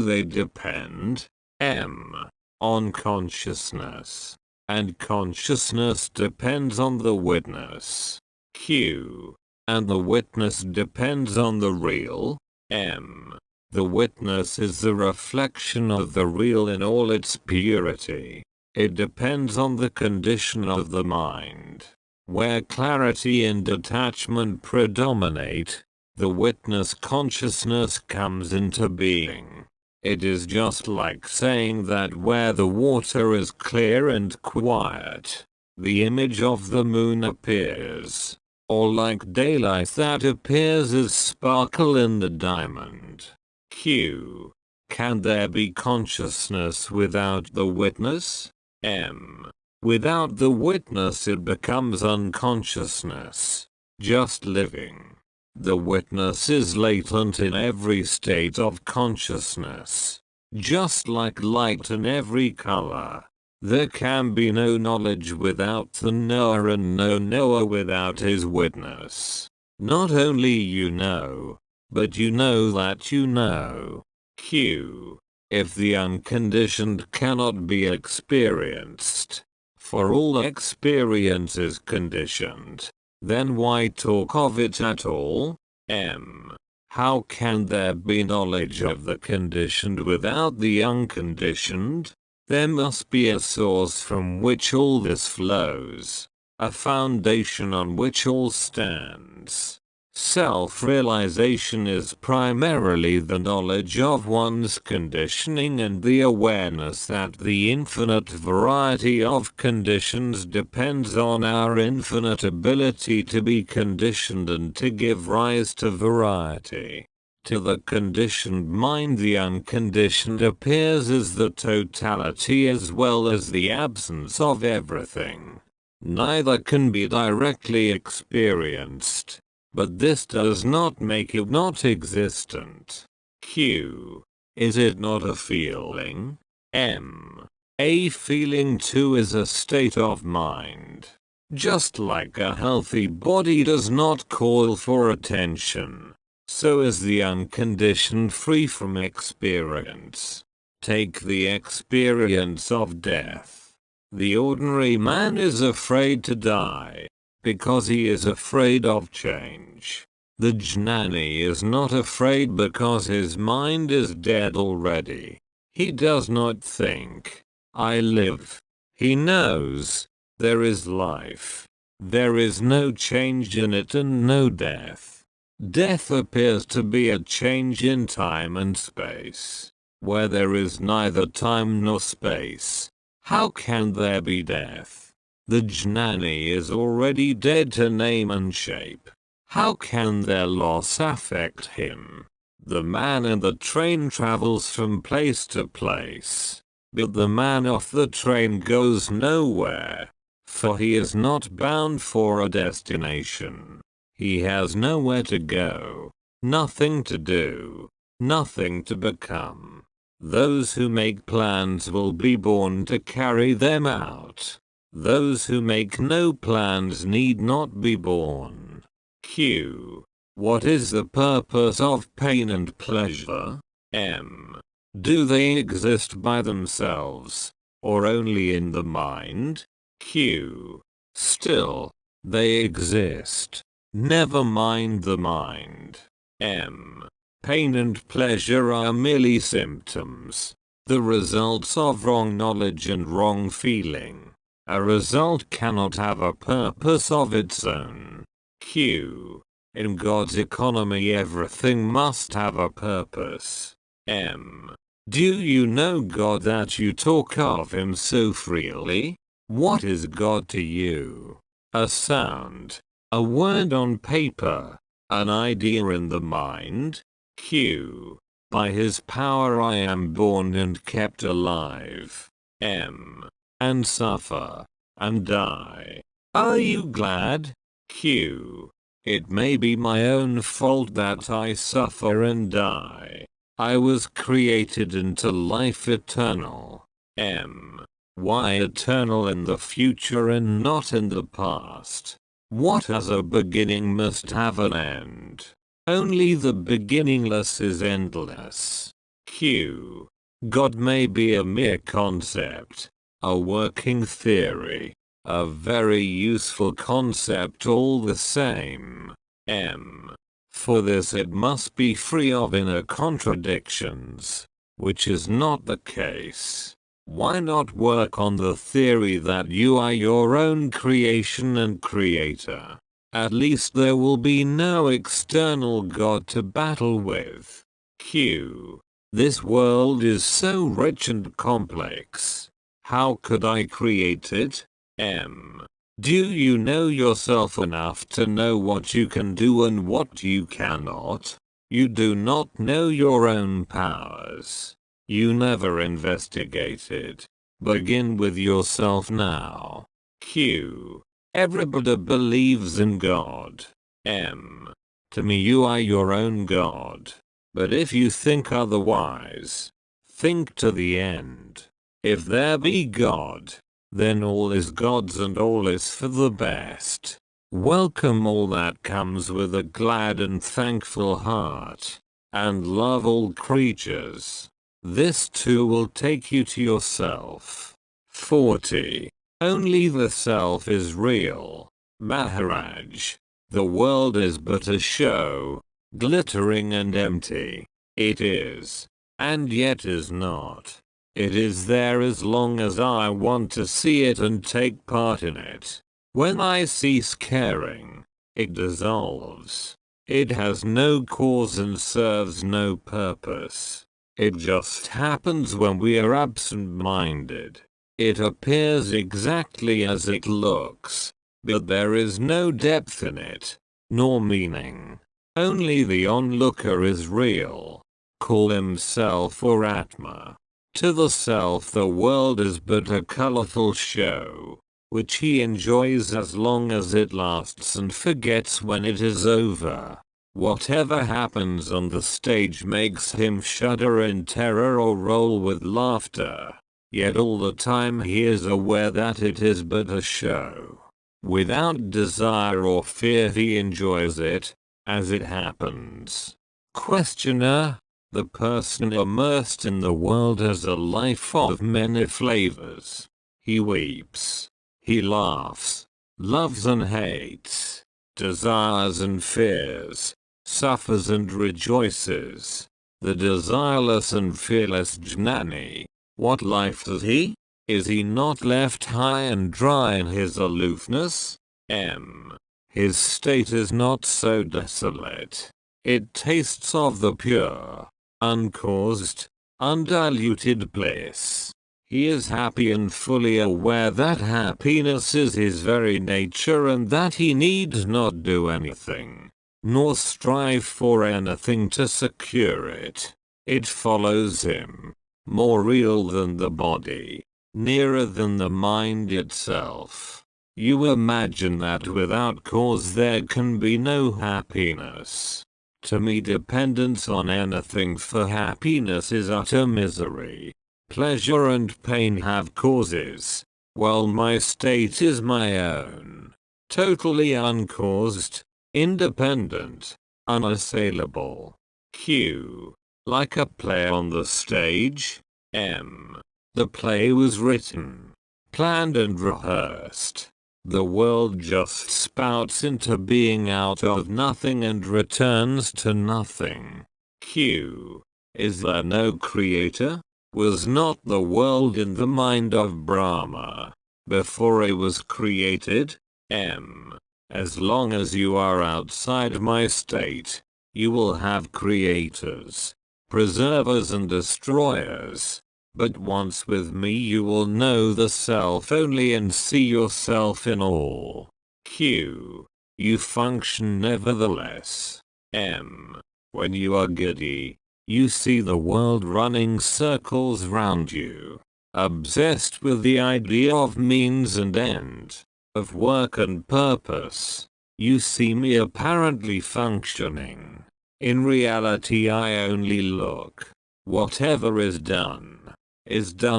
S1: they depend? M. On consciousness. And consciousness depends on the witness. Q. And the witness depends on the real. M. The witness is the reflection of the real in all its purity. It depends on the condition of the mind. Where clarity and detachment predominate, the witness consciousness comes into being. It is just like saying that where the water is clear and quiet, the image of the moon appears, or like daylight that appears as sparkle in the diamond. Q. Can there be consciousness without the witness? M. Without the witness it becomes unconsciousness, just living. The witness is latent in every state of consciousness, just like light in every color. There can be no knowledge without the knower and no knower without his witness. Not only you know, but you know that you know. Q. If the unconditioned cannot be experienced, for all experience is conditioned, then why talk of it at all? M. How can there be knowledge of the conditioned without the unconditioned? There must be a source from which all this flows, a foundation on which all stands. Self-realization is primarily the knowledge of one's conditioning and the awareness that the infinite variety of conditions depends on our infinite ability to be conditioned and to give rise to variety. To the conditioned mind, the unconditioned appears as the totality as well as the absence of everything. Neither can be directly experienced, but this does not make it not existent. Q. Is it not a feeling? M. A feeling too is a state of mind. Just like a healthy body does not call for attention, so is the unconditioned free from experience. Take the experience of death. The ordinary man is afraid to die, because he is afraid of change. The Jnani is not afraid because his mind is dead already. He does not think, I live. He knows, there is life. There is no change in it and no death. Death appears to be a change in time and space, where there is neither time nor space. How can there be death? The Jnani is already dead to name and shape. How can their loss affect him? The man in the train travels from place to place, but the man off the train goes nowhere, for he is not bound for a destination. He has nowhere to go, nothing to do, nothing to become. Those who make plans will be born to carry them out. Those who make no plans need not be born. Q. What is the purpose of pain and pleasure? M. Do they exist by themselves, or only in the mind? Q. Still, they exist. Never mind the mind. M. Pain and pleasure are merely symptoms, the results of wrong knowledge and wrong feeling. A result cannot have a purpose of its own. Q. In God's economy everything must have a purpose. M. Do you know God that you talk of him so freely? What is God to you? A sound, a word on paper, an idea in the mind? Q. By his power I am born and kept alive. M. And suffer, and die. Are you glad? Q. It may be my own fault that I suffer and die. I was created into life eternal. M. Why eternal in the future and not in the past? What has a beginning must have an end. Only the beginningless is endless. Q. God may be a mere concept, a working theory, a very useful concept all the same. M. For this it must be free of inner contradictions, which is not the case. Why not work on the theory that you are your own creation and creator? At least there will be no external God to battle with. Q. This world is so rich and complex. How could I create it? M. Do you know yourself enough to know what you can do and what you cannot? You do not know your own powers. You never investigated. Begin with yourself now. Q. Everybody believes in God. M. To me you are your own God. But if you think otherwise, think to the end. If there be God, then all is God's and all is for the best. Welcome all that comes with a glad and thankful heart, and love all creatures. This too will take you to yourself. 40. Only the self is real. Maharaj. The world is but a show, glittering and empty. It is, and yet is not. It is there as long as I want to see it and take part in it. When I cease caring, it dissolves. It has no cause and serves no purpose. It just happens when we are absent-minded. It appears exactly as it looks, but there is no depth in it, nor meaning. Only the onlooker is real. Call him self or Atma. To the self the world is but a colorful show, which he enjoys as long as it lasts and forgets when it is over. Whatever happens on the stage makes him shudder in terror or roll with laughter, yet all the time he is aware that it is but a show. Without desire or fear he enjoys it, as it happens. Questioner. The person immersed in the world has a life of many flavors. He weeps. He laughs. Loves and hates. Desires and fears. Suffers and rejoices. The desireless and fearless Jnani. What life has he? Is he not left high and dry in his aloofness? M. His state is not so desolate. It tastes of the pure, uncaused, undiluted bliss. He is happy and fully aware that happiness is his very nature and that he needs not do anything, nor strive for anything to secure it. It follows him, more real than the body, nearer than the mind itself. You imagine that without cause there can be no happiness. To me, dependence on anything for happiness is utter misery. Pleasure and pain have causes, while my state is my own, totally uncaused, independent, unassailable. Q. Like a play on the stage. M. The play was written, planned and rehearsed. The world just spouts into being out of nothing and returns to nothing. Q. Is there no creator? Was not the world in the mind of Brahma before it was created? M. As long as you are outside my state, you will have creators, preservers and destroyers. But once with me you will know the self only and see yourself in all. Q. You function nevertheless. M. When you are giddy, you see the world running circles round you, obsessed with the idea of means and end, of work and purpose. You see me apparently functioning. In reality I only look. Whatever is done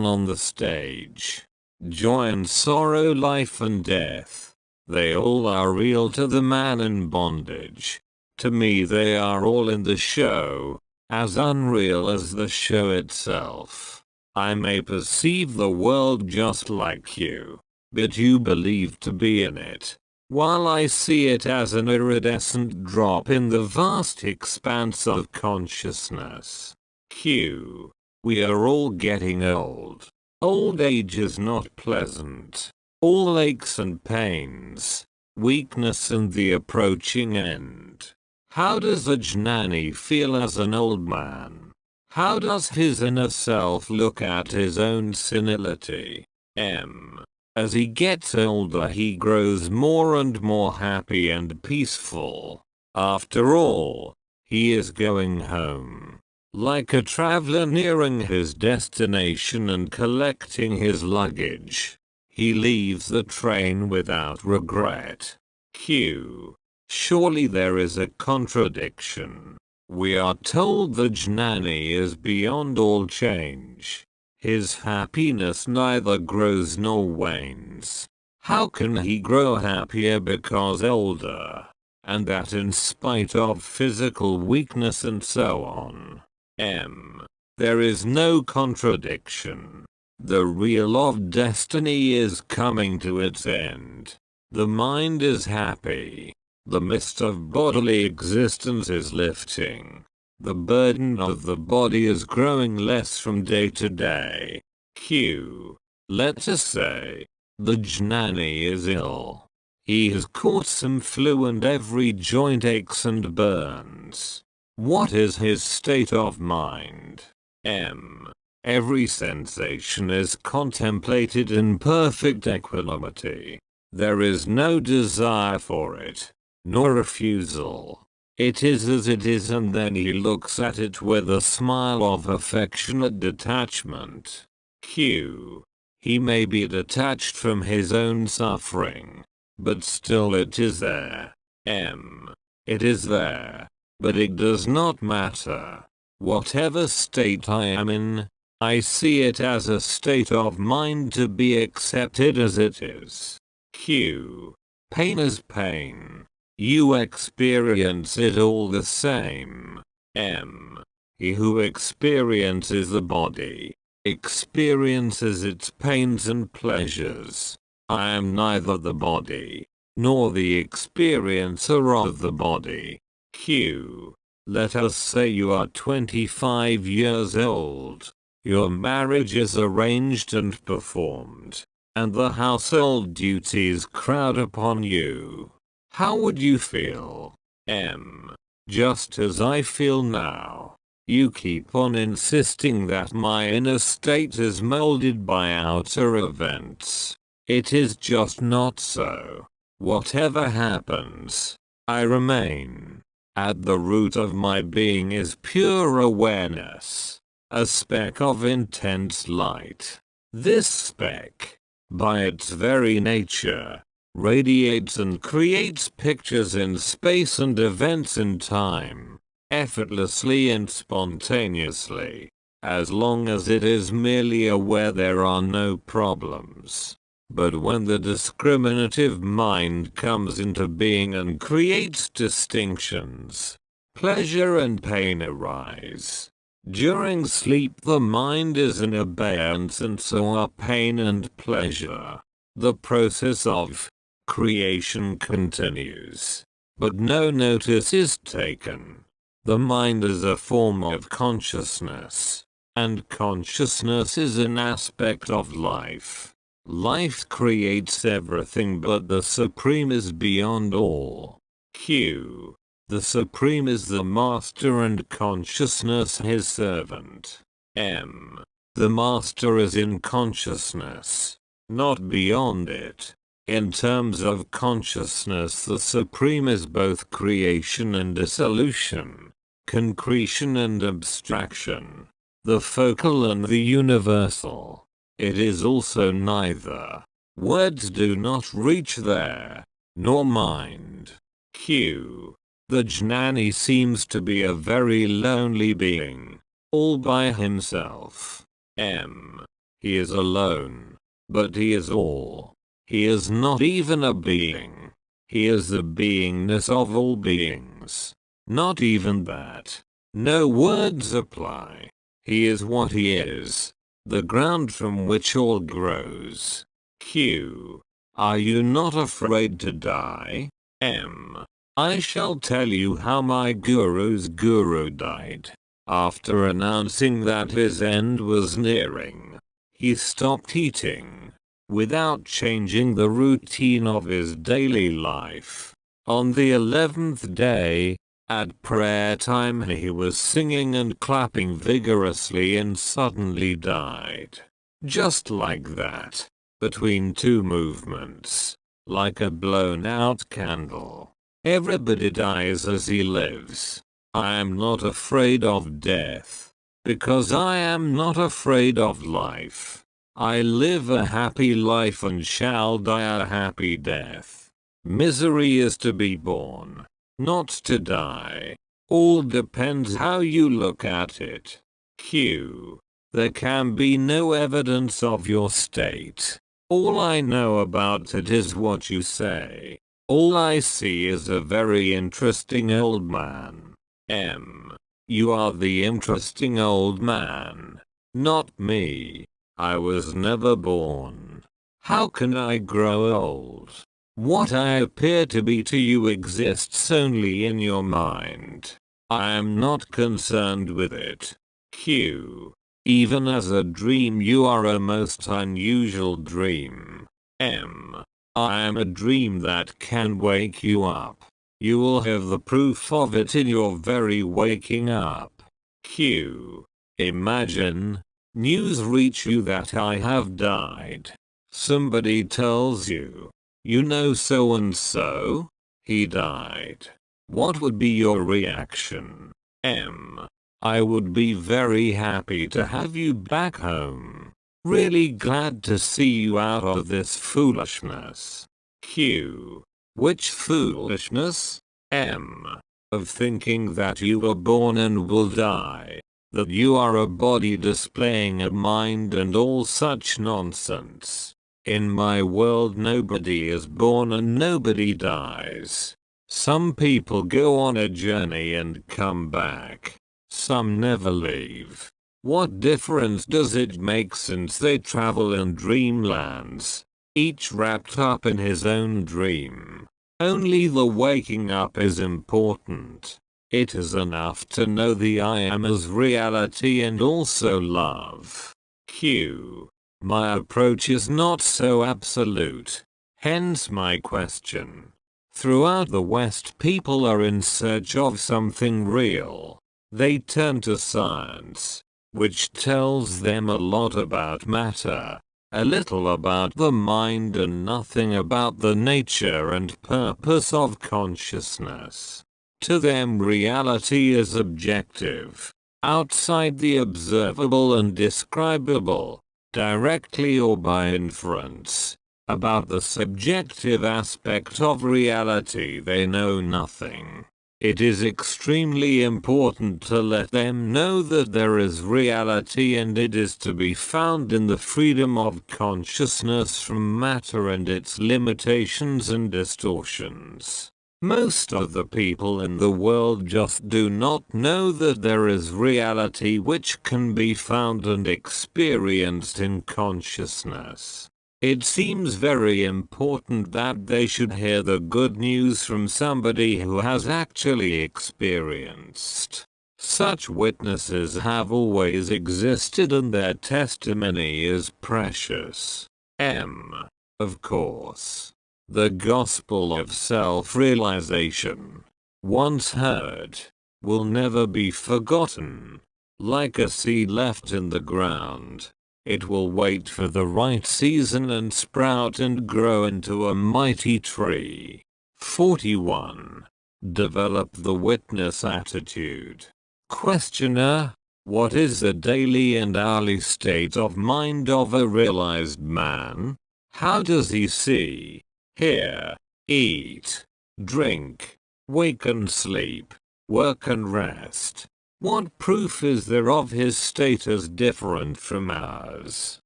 S1: on the stage. Joy and sorrow, life and death. They all are real to the man in bondage. To me they are all in the show, as unreal as the show itself. I may perceive the world just like you, but you believe to be in it, while I see it as an iridescent drop in the vast expanse of consciousness. Q. We are all getting old. Old age is not pleasant. All aches and pains, weakness and the approaching end. How does a Jnani feel as an old man? How does his inner self look at his own senility? M. As he gets older, he grows more and more happy and peaceful. After all, he is going home. Like a traveler nearing his destination and collecting his luggage, he leaves the train without regret. Q. Surely there is a contradiction. We are told the Jnani is beyond all change. His happiness neither grows nor wanes. How can he grow happier because older? And that in spite of physical weakness and so on. M. There is no contradiction. The reel of destiny is coming to its end. The mind is happy. The mist of bodily existence is lifting. The burden of the body is growing less from day to day. Q. Let us say, the Jnani is ill. He has caught some flu and every joint aches and burns. What is his state of mind? M. Every sensation is contemplated in perfect equanimity. There is no desire for it, nor refusal. It is as it is, and then he looks at it with a smile of affectionate detachment. Q. He may be detached from his own suffering, but still it is there. M. It is there, but it does not matter. Whatever state I am in, I see it as a state of mind to be accepted as it is. Q. Pain is pain. You experience it all the same. M. He who experiences the body, experiences its pains and pleasures. I am neither the body, nor the experiencer of the body. Q. Let us say you are 25 years old. Your marriage is arranged and performed, and the household duties crowd upon you. How would you feel? M. Just as I feel now. You keep on insisting that my inner state is molded by outer events. It is just not so. Whatever happens, I remain. At the root of my being is pure awareness, a speck of intense light. This speck, by its very nature, radiates and creates pictures in space and events in time, effortlessly and spontaneously. As long as it is merely aware, there are no problems. But when the discriminative mind comes into being and creates distinctions, pleasure and pain arise. During sleep the mind is in abeyance, and so are pain and pleasure. The process of creation continues, but no notice is taken. The mind is a form of consciousness, and consciousness is an aspect of life. Life creates everything, but the Supreme is beyond all. Q. The Supreme is the Master and consciousness his servant. M. The Master is in consciousness, not beyond it. In terms of consciousness, the Supreme is both creation and dissolution, concretion and abstraction, the focal and the universal. It is also neither. Words do not reach there, nor mind. Q. The Jnani seems to be a very lonely being, all by himself. M. He is alone, but he is all. He is not even a being. He is the beingness of all beings. Not even that. No words apply. He is what he is, the ground from which all grows. Q. Are you not afraid to die? M. I shall tell you how my guru's guru died. After announcing that his end was nearing, he stopped eating, without changing the routine of his daily life. On the 11th day, at prayer time, he was singing and clapping vigorously and suddenly died. Just like that. between two movements, like a blown out candle. Everybody dies as he lives. I am not afraid of death, because I am not afraid of life. I live a happy life and shall die a happy death. Misery is to be born, not to die. All depends how you look at it. Q. There can be no evidence of your state. All I know about it is what you say. All I see is a very interesting old man. M. You are the interesting old man, not me. I was never born. How can I grow old? What I appear to be to you exists only in your mind. I am not concerned with it. Q. Even as a dream you are a most unusual dream. M. I am a dream that can wake you up. You will have the proof of it in your very waking up. Q. Imagine, news reach you that I have died. Somebody tells you, you know so and so? He died. What would be your reaction? M. I would be very happy to have you back home. Really glad to see you out of this foolishness. Q. Which foolishness? M. Of thinking that you were born and will die. That you are a body displaying a mind and all such nonsense. In my world nobody is born and nobody dies. Some people go on a journey and come back. Some never leave. What difference does it make since they travel in dreamlands, each wrapped up in his own dream? Only the waking up is important. It is enough to know the I am as reality and also love. Q. My approach is not so absolute. Hence my question. Throughout the West people are in search of something real. They turn to science, which tells them a lot about matter, a little about the mind and nothing about the nature and purpose of consciousness. To them reality is objective, outside the observable and describable, directly or by inference. About the subjective aspect of reality they know nothing. It is extremely important to let them know that there is reality and it is to be found in the freedom of consciousness from matter and its limitations and distortions. Most of the people in the world just do not know that there is reality which can be found and experienced in consciousness. It seems very important that they should hear the good news from somebody who has actually experienced. Such witnesses have always existed and their testimony is precious. M. Of course. The gospel of self-realization, once heard, will never be forgotten. Like a seed left in the ground, it will wait for the right season and sprout and grow into a mighty tree. 41. Develop the witness attitude. Questioner: what is the daily and hourly state of mind of a realized man? How does he see, hear, eat, drink, wake and sleep, work and rest? What proof is there of his state as different from ours?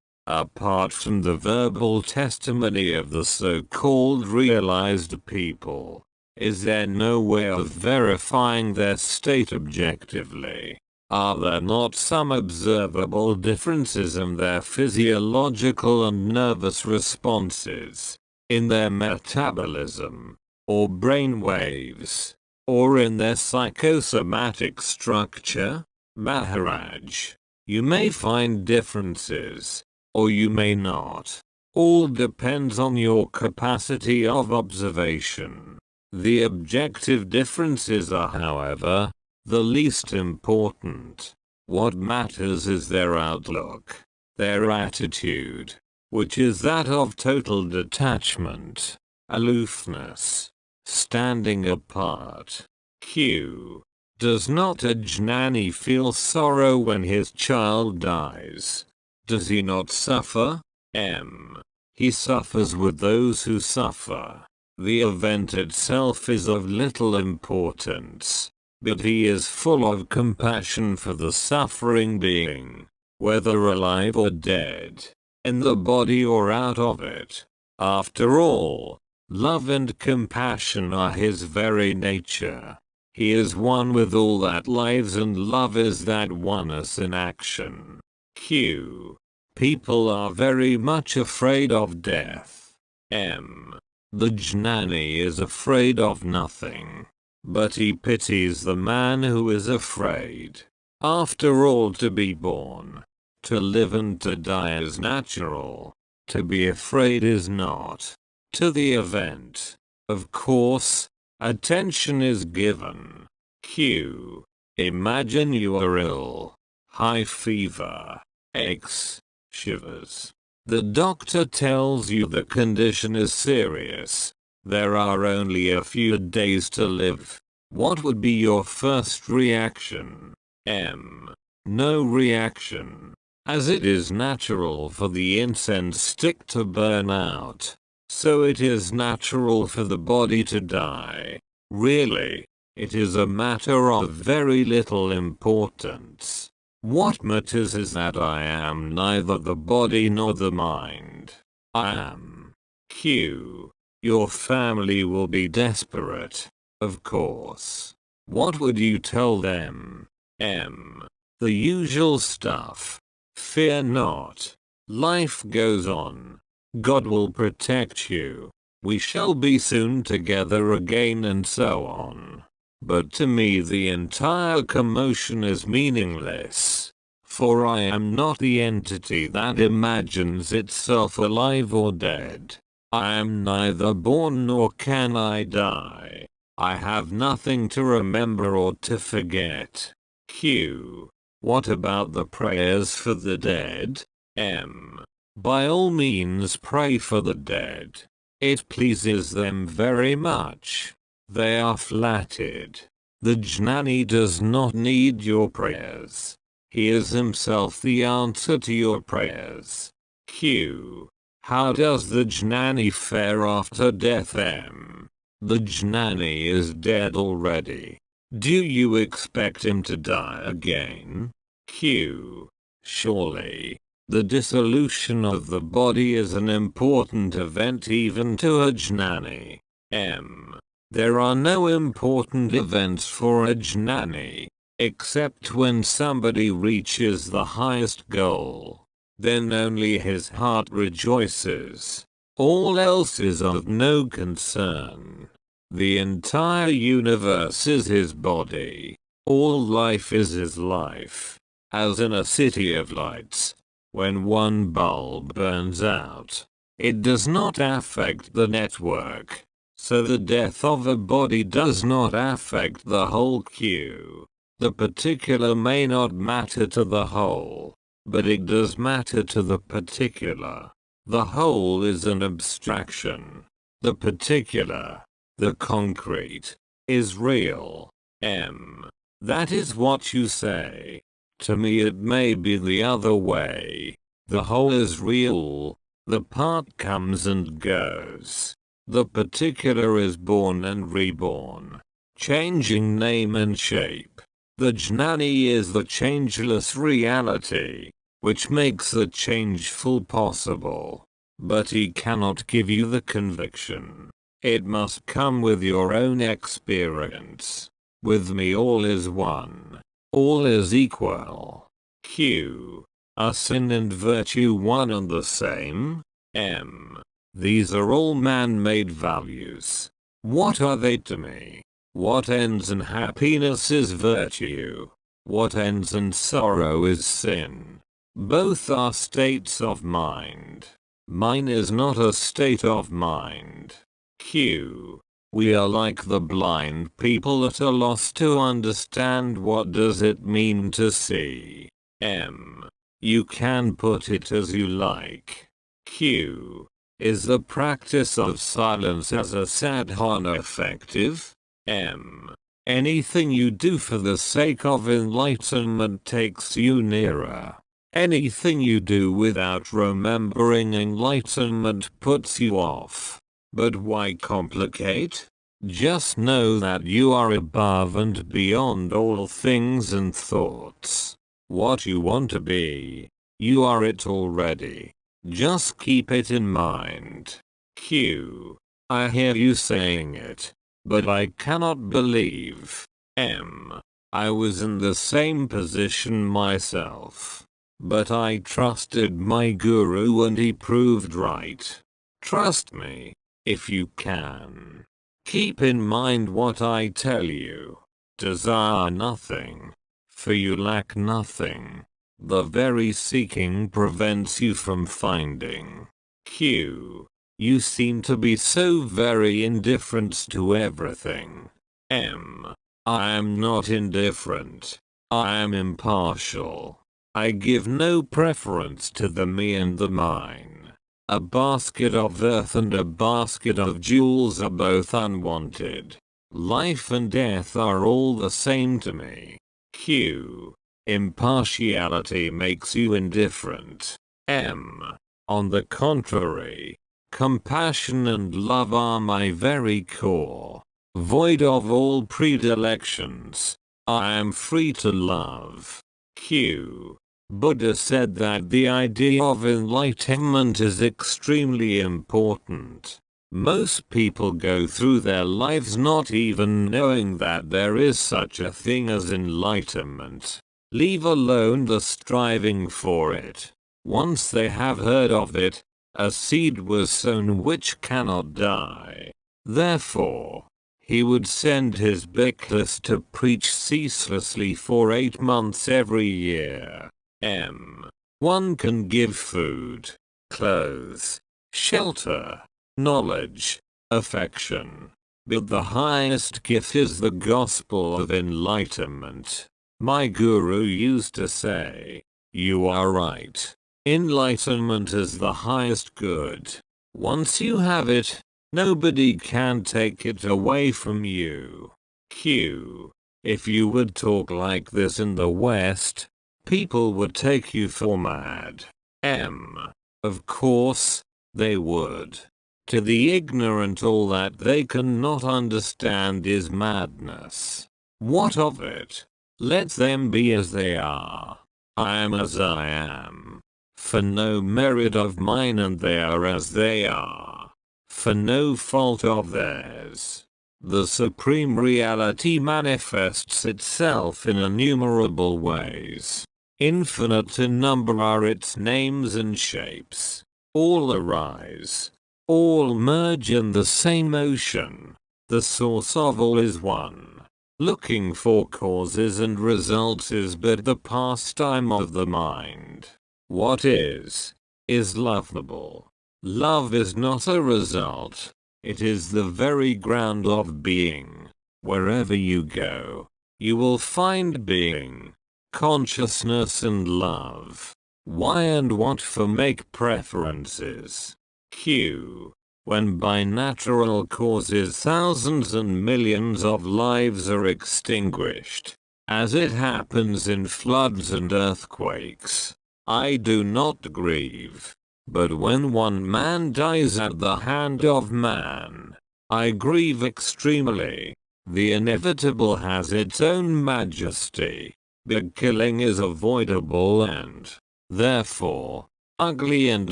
S1: Apart from the verbal testimony of the so-called realized people, is there no way of verifying their state objectively? Are there not some observable differences in their physiological and nervous responses, in their metabolism, or brain waves, or in their psychosomatic structure? Maharaj, you may find differences, or you may not. All depends on your capacity of observation. The objective differences are, however, the least important. What matters is their outlook, their attitude, which is that of total detachment, aloofness, standing apart. Q. Does not a jnani feel sorrow when his child dies? Does he not suffer? M. He suffers with those who suffer. The event itself is of little importance, but he is full of compassion for the suffering being, whether alive or dead, in the body or out of it. After all, love and compassion are his very nature. He is one with all that lives, and love is that oneness in action. Q. People are very much afraid of death. M. The jnani is afraid of nothing, but he pities the man who is afraid. After all, to be born, to live and to die is natural. To be afraid is not. To the event, of course, attention is given. Q. Imagine you are ill. High fever. Aches. Shivers. The doctor tells you the condition is serious. There are only a few days to live. What would be your first reaction? M. No reaction, as it is natural for the incense stick to burn out. So it is natural for the body to die. Really, it is a matter of very little importance. What matters is that I am neither the body nor the mind. I am. Q. Your family will be desperate, of course. What would you tell them? M. The usual stuff. Fear not. Life goes on. God will protect you. We shall be soon together again, and so on. But to me the entire commotion is meaningless, for I am not the entity that imagines itself alive or dead. I am neither born nor can I die. I have nothing to remember or to forget. Q. What about the prayers for the dead? M. By all means pray for the dead. It pleases them very much. They are flattered. The jnani does not need your prayers. He is himself the answer to your prayers. Q. How does the jnani fare after death? M. The jnani is dead already. Do you expect him to die again? Q. Surely. The dissolution of the body is an important event even to a jnani. M. There are no important events for a jnani, except when somebody reaches the highest goal. Then only his heart rejoices. All else is of no concern. The entire universe is his body. All life is his life. As in a city of lights, when one bulb burns out, it does not affect the network. So the death of a body does not affect the whole queue. The particular may not matter to the whole, but it does matter to the particular. The whole is an abstraction. The particular, the concrete, is real. M. That is what you say. To me it may be the other way. The whole is real. The part comes and goes. The particular is born and reborn, changing name and shape. The jnani is the changeless reality, which makes the changeful possible. But he cannot give you the conviction. It must come with your own experience. With me all is one. All is equal. Q. Are sin and virtue one and the same? M. These are all man-made values. What are they to me? What ends in happiness is virtue. What ends in sorrow is sin. Both are states of mind. Mine is not a state of mind. Q. We are like the blind people at a loss to understand what does it mean to see. M. You can put it as you like. Q. Is the practice of silence as a sadhana effective? M. Anything you do for the sake of enlightenment takes you nearer. Anything you do without remembering enlightenment puts you off. But why complicate? Just know that you are above and beyond all things and thoughts. What you want to be, you are it already. Just keep it in mind. Q. I hear you saying it, but I cannot believe. M. I was in the same position myself, but I trusted my guru and he proved right. Trust me, if you can. Keep in mind what I tell you. Desire nothing, for you lack nothing. The very seeking prevents you from finding. Q. You seem to be so very indifferent to everything. M. I am not indifferent. I am impartial. I give no preference to the me and the mine. A basket of earth and a basket of jewels are both unwanted. Life and death are all the same to me. Q. Impartiality makes you indifferent. M. On the contrary, compassion and love are my very core. Void of all predilections, I am free to love. Q. Buddha said that the idea of enlightenment is extremely important. Most people go through their lives not even knowing that there is such a thing as enlightenment. Leave alone the striving for it. Once they have heard of it, a seed was sown which cannot die. Therefore, he would send his bhikkhus to preach ceaselessly for 8 months every year. M. One can give food, clothes, shelter, knowledge, affection, but the highest gift is the gospel of enlightenment. My guru used to say, you are right. Enlightenment is the highest good. Once you have it, nobody can take it away from you. Q. If you would talk like this in the West, people would take you for mad. M. Of course, they would. To the ignorant, all that they cannot understand is madness. What of it? Let them be as they are. I am as I am. For no merit of mine, and they are as they are. For no fault of theirs. The Supreme Reality manifests itself in innumerable ways. Infinite in number are its names and shapes. All arise. All merge in the same ocean. The source of all is one. Looking for causes and results is but the pastime of the mind. What is lovable. Love is not a result. It is the very ground of being. Wherever you go, you will find being, consciousness and love. Why and what for make preferences? Q. When by natural causes thousands and millions of lives are extinguished, as it happens in floods and earthquakes, I do not grieve. But when one man dies at the hand of man, I grieve extremely. The inevitable has its own majesty. Big killing is avoidable and, therefore, ugly and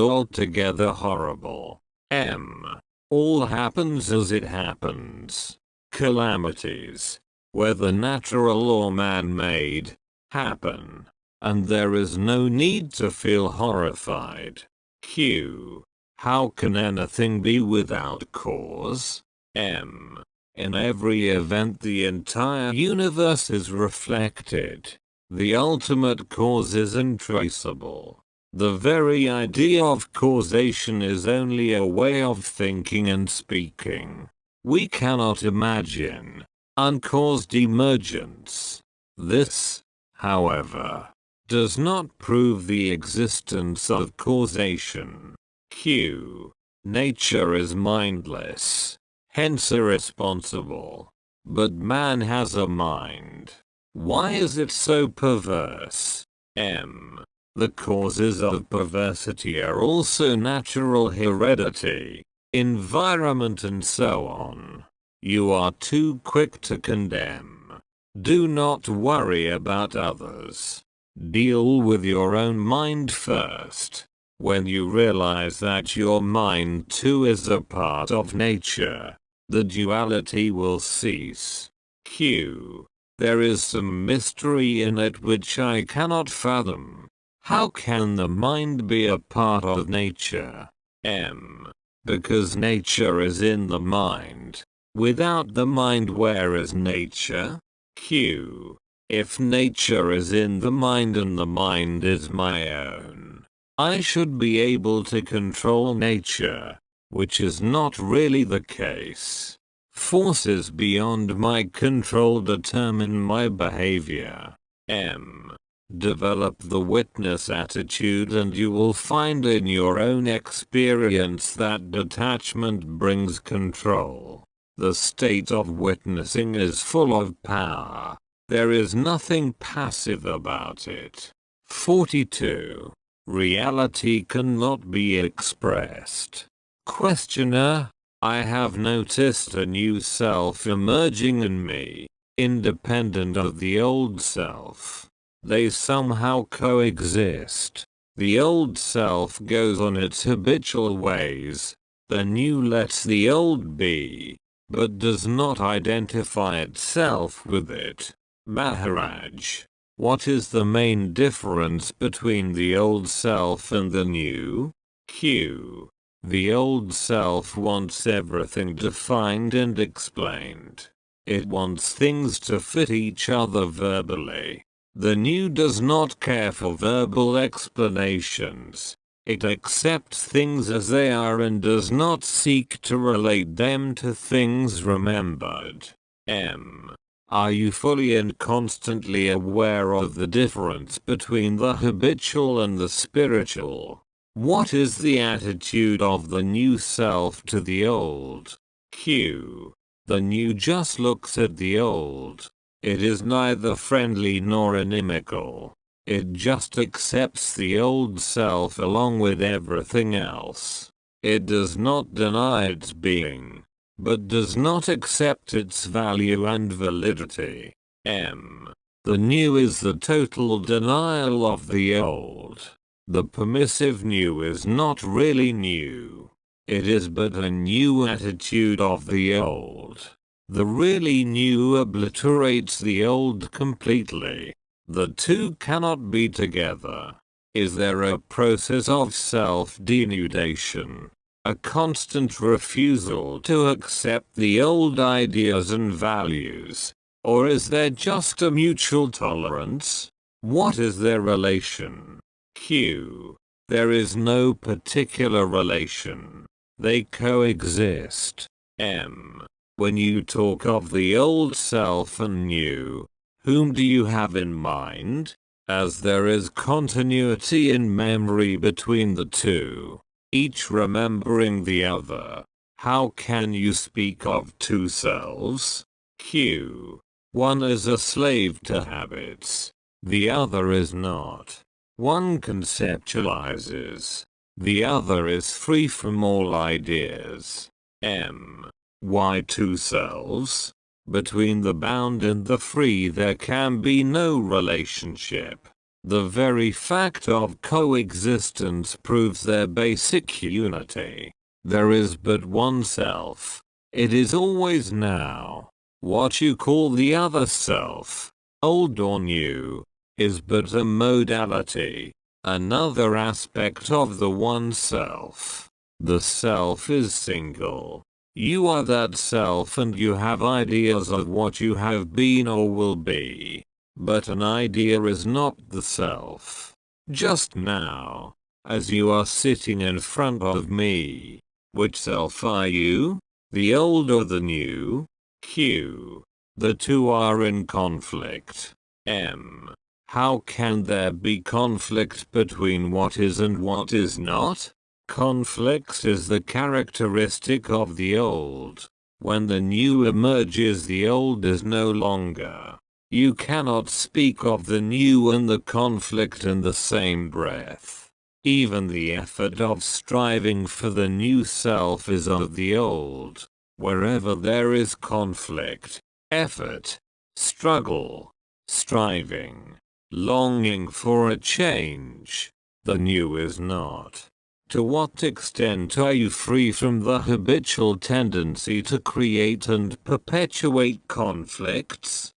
S1: altogether horrible. M. All happens as it happens. Calamities, whether natural or man-made, happen, and there is no need to feel horrified. Q. How can anything be without cause? M. In every event the entire universe is reflected. The ultimate cause is untraceable. The very idea of causation is only a way of thinking and speaking. We cannot imagine uncaused emergence. This, however, does not prove the existence of causation. Q. Nature is mindless, hence irresponsible. But man has a mind. Why is it so perverse? M. The causes of perversity are also natural heredity, environment and so on. You are too quick to condemn. Do not worry about others. Deal with your own mind first. When you realize that your mind too is a part of nature, the duality will cease. Q. There is some mystery in it which I cannot fathom. How can the mind be a part of nature? M. Because nature is in the mind. Without the mind, where is nature? Q. If nature is in the mind and the mind is my own, I should be able to control nature, which is not really the case. Forces beyond my control determine my behavior. M. Develop the witness attitude and you will find in your own experience that detachment brings control. The state of witnessing is full of power. There is nothing passive about it. 42. Reality cannot be expressed. Questioner. I have noticed a new self emerging in me, independent of the old self. They somehow coexist. The old self goes on its habitual ways. The new lets the old be, but does not identify itself with it. Maharaj. What is the main difference between the old self and the new? Q. The old self wants everything defined and explained. It wants things to fit each other verbally. The new does not care for verbal explanations. It accepts things as they are and does not seek to relate them to things remembered. M. Are you fully and constantly aware of the difference between the habitual and the spiritual? What is the attitude of the new self to the old? Q. The new just looks at the old. It is neither friendly nor inimical. It just accepts the old self along with everything else. It does not deny its being, but does not accept its value and validity. M. The new is the total denial of the old. The permissive new is not really new. It is but a new attitude of the old. The really new obliterates the old completely. The two cannot be together. Is there a process of self-denudation? A constant refusal to accept the old ideas and values? Or is there just a mutual tolerance? What is their relation? Q. There is no particular relation. They coexist. M. When you talk of the old self and new, whom do you have in mind? As there is continuity in memory between the two, each remembering the other, how can you speak of two selves? Q. One is a slave to habits. The other is not. One conceptualizes. The other is free from all ideas. M. Why two selves? Between the bound and the free there can be no relationship. The very fact of coexistence proves their basic unity. There is but one self. It is always now. What you call the other self, old or new, is but a modality, another aspect of the one self. The self is single. You are that self and you have ideas of what you have been or will be. But an idea is not the self. Just now, as you are sitting in front of me, which self are you? The old or the new? Q. The two are in conflict. M. How can there be conflict between what is and what is not? Conflicts is the characteristic of the old. When the new emerges, the old is no longer. You cannot speak of the new and the conflict in the same breath. Even the effort of striving for the new self is of the old. Wherever there is conflict, effort, struggle, striving, longing for a change, the new is not. To what extent are you free from the habitual tendency to create and perpetuate conflicts?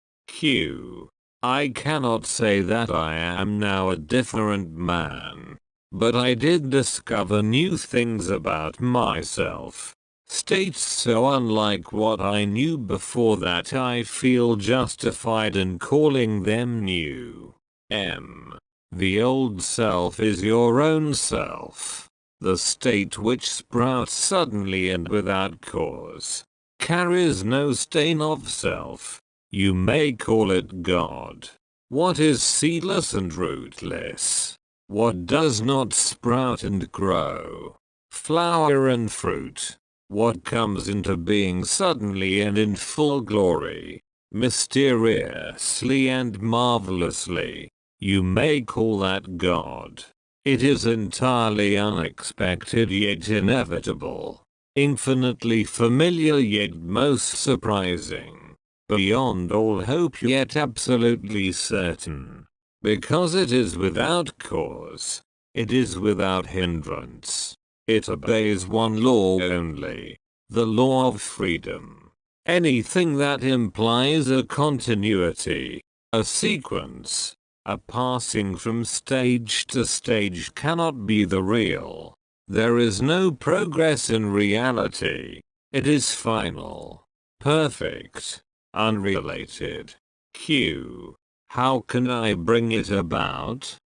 S1: I cannot say that I am now a different man, but I did discover new things about myself. States so unlike what I knew before that I feel justified in calling them new. The old self is your own self. The state which sprouts suddenly and without cause carries no stain of self. You may call it God. What is seedless and rootless? What does not sprout and grow, flower and fruit? What comes into being suddenly and in full glory, mysteriously and marvelously? You may call that God. It is entirely unexpected yet inevitable, infinitely familiar yet most surprising, beyond all hope yet absolutely certain, because it is without cause, it is without hindrance, it obeys one law only, the law of freedom. Anything that implies a continuity, a sequence, a passing from stage to stage cannot be the real. There is no progress in reality. It is final, perfect, unrelated. How can I bring it about?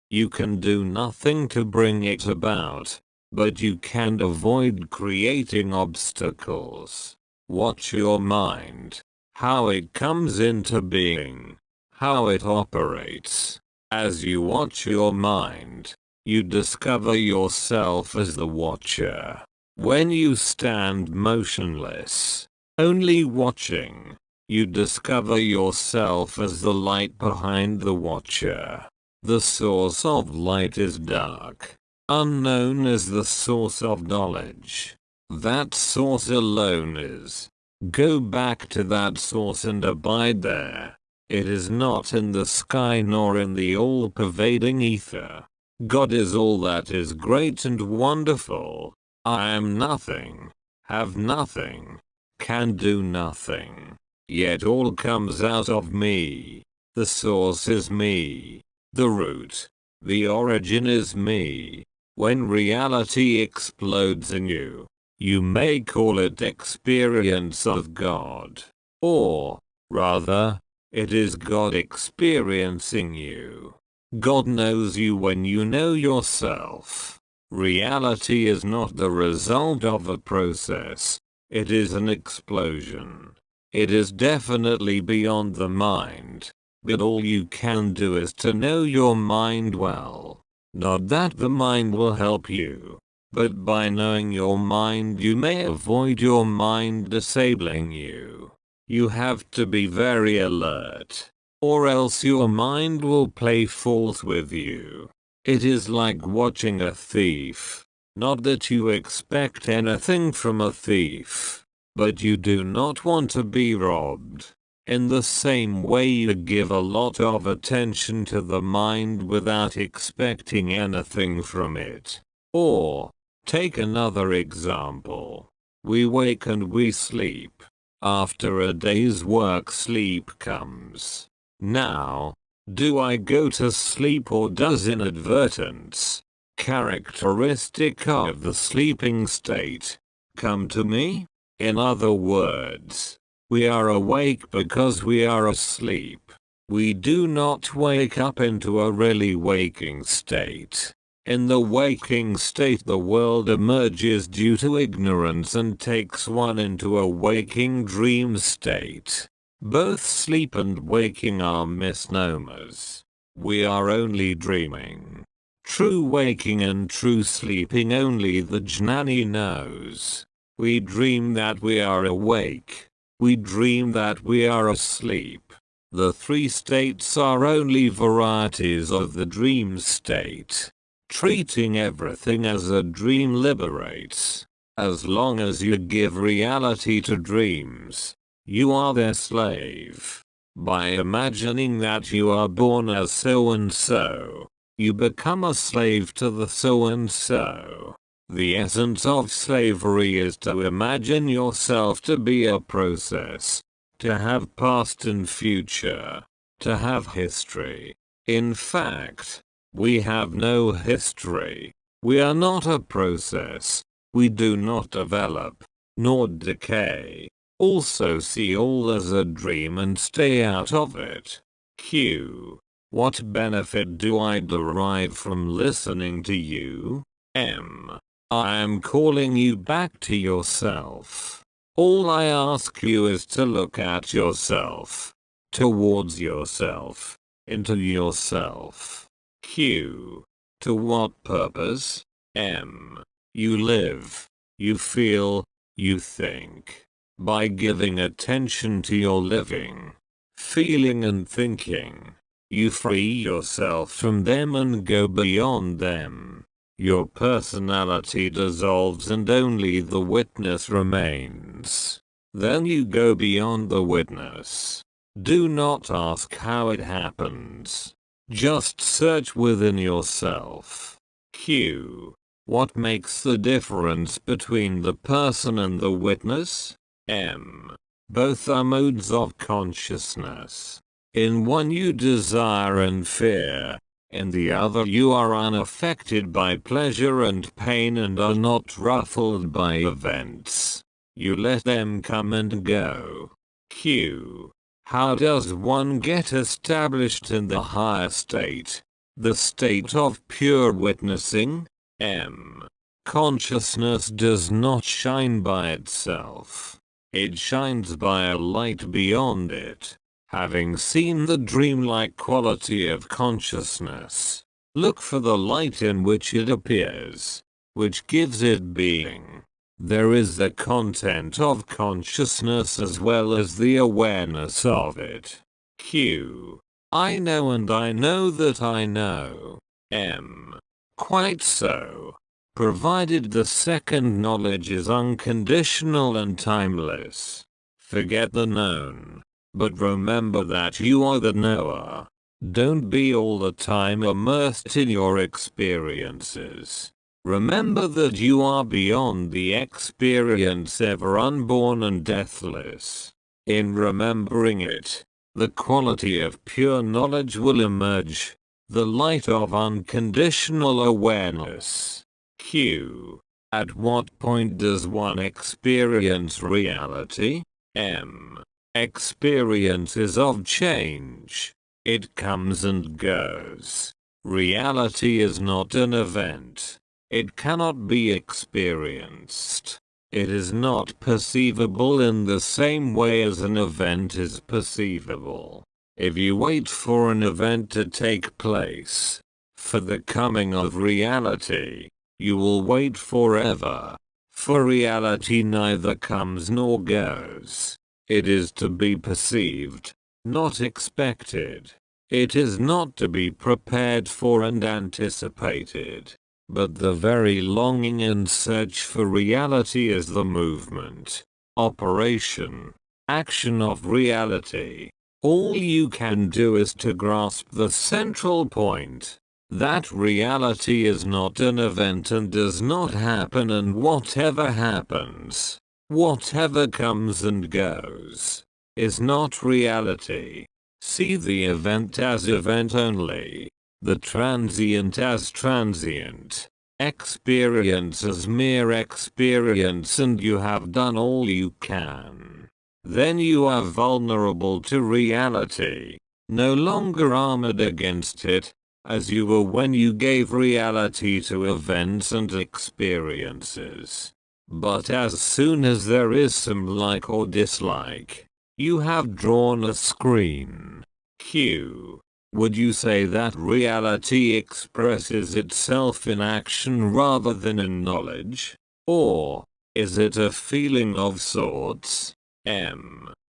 S1: You can do nothing to bring it about, but you can avoid creating obstacles. Watch your mind, how it comes into being, how it operates. As you watch your mind, you discover yourself as the watcher. When you stand motionless, only watching, you discover yourself as the light behind the watcher. The source of light is dark, unknown as the source of knowledge. That source alone is. Go back to that source and abide there. It is not in the sky nor in the all-pervading ether. God is all that is great and wonderful. I am nothing, have nothing, can do nothing. Yet all comes out of me. The source is me. The root, the origin is me. When reality explodes in you, you may call it experience of God. Or, rather, it is God experiencing you. God knows you when you know yourself. Reality is not the result of a process. It is an explosion. It is definitely beyond the mind. But all you can do is to know your mind well. Not that the mind will help you, but by knowing your mind you may avoid your mind disabling you. You have to be very alert, or else your mind will play false with you. It is like watching a thief. Not that you expect anything from a thief, but you do not want to be robbed. In the same way you give a lot of attention to the mind without expecting anything from it. Or, take another example. We wake and we sleep. After a day's work sleep comes. Now, do I go to sleep or does inadvertence, characteristic of the sleeping state, come to me? In other words, we are awake because we are asleep. We do not wake up into a really waking state. In the waking state the world emerges due to ignorance and takes one into a waking dream state. Both sleep and waking are misnomers. We are only dreaming. True waking and true sleeping only the Jnani knows. We dream that we are awake. We dream that we are asleep. The three states are only varieties of the dream state. Treating everything as a dream liberates. As long as you give reality to dreams, you are their slave. By imagining that you are born as so-and-so, you become a slave to the so-and-so. The essence of slavery is to imagine yourself to be a process, to have past and future, to have history. In fact, we have no history. We are not a process. We do not develop, nor decay. Also see all as a dream and stay out of it. Q. What benefit do I derive from listening to you? M. I am calling you back to yourself. All I ask you is to look at yourself, towards yourself, into yourself. Q. To what purpose? M. You live, you feel, you think. By giving attention to your living, feeling and thinking, you free yourself from them and go beyond them. Your personality dissolves and only the witness remains. Then you go beyond the witness. Do not ask how it happens. Just search within yourself. Q. What makes the difference between the person and the witness? M. Both are modes of consciousness. In one you desire and fear. In the other you are unaffected by pleasure and pain and are not ruffled by events. You let them come and go. Q. How does one get established in the higher state? The state of pure witnessing? M. Consciousness does not shine by itself. It shines by a light beyond it. Having seen the dreamlike quality of consciousness, look for the light in which it appears, which gives it being. There is the content of consciousness as well as the awareness of it. Q. I know and I know that I know. M. Quite so. Provided the second knowledge is unconditional and timeless. Forget the known. But remember that you are the knower. Don't be all the time immersed in your experiences. Remember that you are beyond the experience, ever unborn and deathless. In remembering it, the quality of pure knowledge will emerge, the light of unconditional awareness. Q. At what point does one experience reality? M. Experiences of change. It comes and goes. Reality is not an event. It cannot be experienced. It is not perceivable in the same way as an event is perceivable. If you wait for an event to take place, for the coming of reality, you will wait forever. For reality neither comes nor goes. It is to be perceived, not expected. It is not to be prepared for and anticipated. But the very longing and search for reality is the movement, operation, action of reality. All you can do is to grasp the central point, that reality is not an event and does not happen, and whatever happens, whatever comes and goes, is not reality. See the event as event only, the transient as transient, experience as mere experience, and you have done all you can. Then you are vulnerable to reality, no longer armored against it, as you were when you gave reality to events and experiences. But as soon as there is some like or dislike, you have drawn a screen. Q. Would you say that reality expresses itself in action rather than in knowledge? Or is it a feeling of sorts?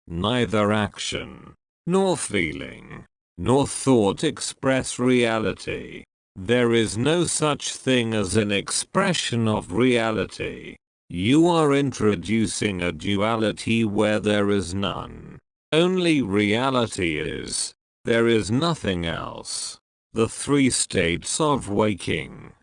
S1: Neither action, nor feeling, nor thought express reality. There is no such thing as an expression of reality. You are introducing a duality where there is none. Only reality is. There is nothing else. The three states of waking,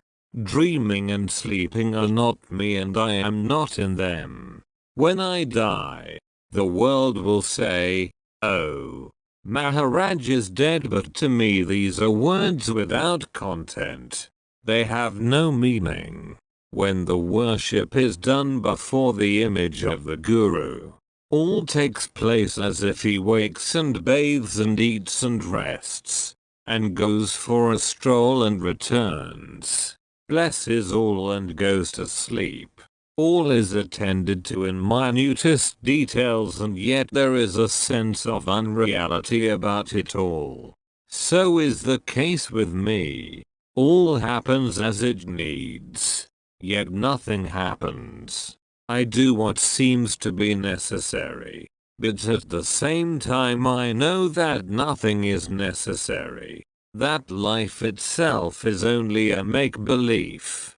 S1: dreaming and sleeping are not me, and I am not in them. When I die, the world will say, "Oh, Maharaj is dead," but to me these are words without content. They have no meaning. When the worship is done before the image of the Guru, all takes place as if he wakes and bathes and eats and rests, and goes for a stroll and returns, blesses all and goes to sleep. All is attended to in minutest details, and yet there is a sense of unreality about it all. So is the case with me. All happens as it needs, yet nothing happens. I do what seems to be necessary, but at the same time I know that nothing is necessary, that life itself is only a make-believe.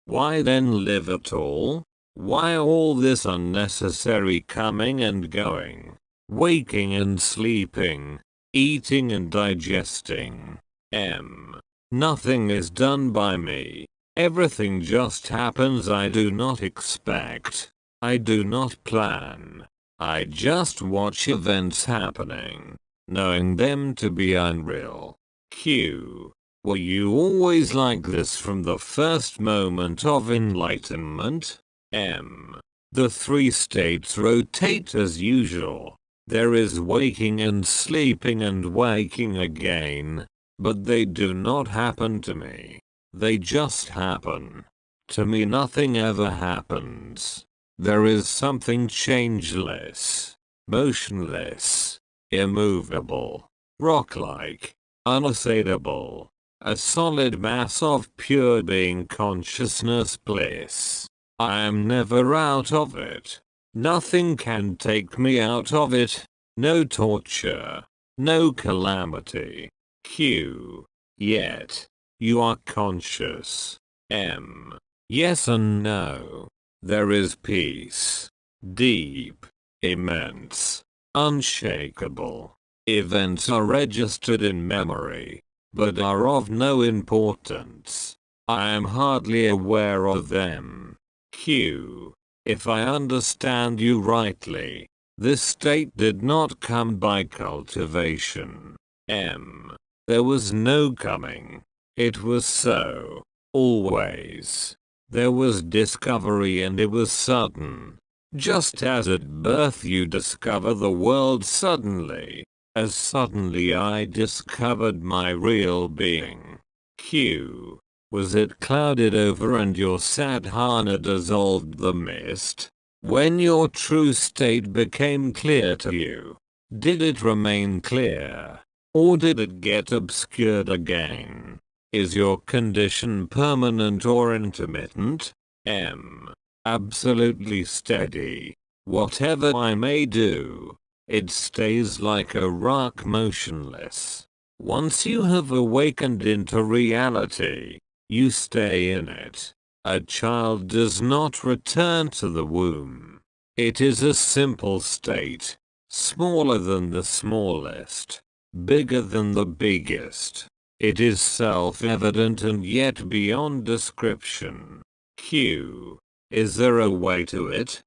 S1: Why then live at all? Why all this unnecessary coming and going, waking and sleeping, eating and digesting? Nothing is done by me. Everything just happens. I do not expect. I do not plan. I just watch events happening, knowing them to be unreal. Were you always like this from the first moment of enlightenment? The three states rotate as usual. There is waking and sleeping and waking again, but they do not happen to me. They just happen. To me nothing ever happens. There is something changeless, motionless, immovable, rock-like, unassailable, a solid mass of pure being, consciousness, bliss. I am never out of it. Nothing can take me out of it. No torture, no calamity. Yet you are conscious. Yes and no. There is peace. Deep, immense, unshakable. Events are registered in memory, but are of no importance. I am hardly aware of them. If I understand you rightly, this state did not come by cultivation. There was no coming. It was so. Always. There was discovery and it was sudden. Just as at birth you discover the world suddenly, as suddenly I discovered my real being. Was it clouded over and your sadhana dissolved the mist? When your true state became clear to you, did it remain clear? Or did it get obscured again? Is your condition permanent or intermittent? Absolutely steady. Whatever I may do, it stays like a rock, motionless. Once you have awakened into reality, you stay in it. A child does not return to the womb. It is a simple state, smaller than the smallest, bigger than the biggest. It is self-evident and yet beyond description. Is there a way to it?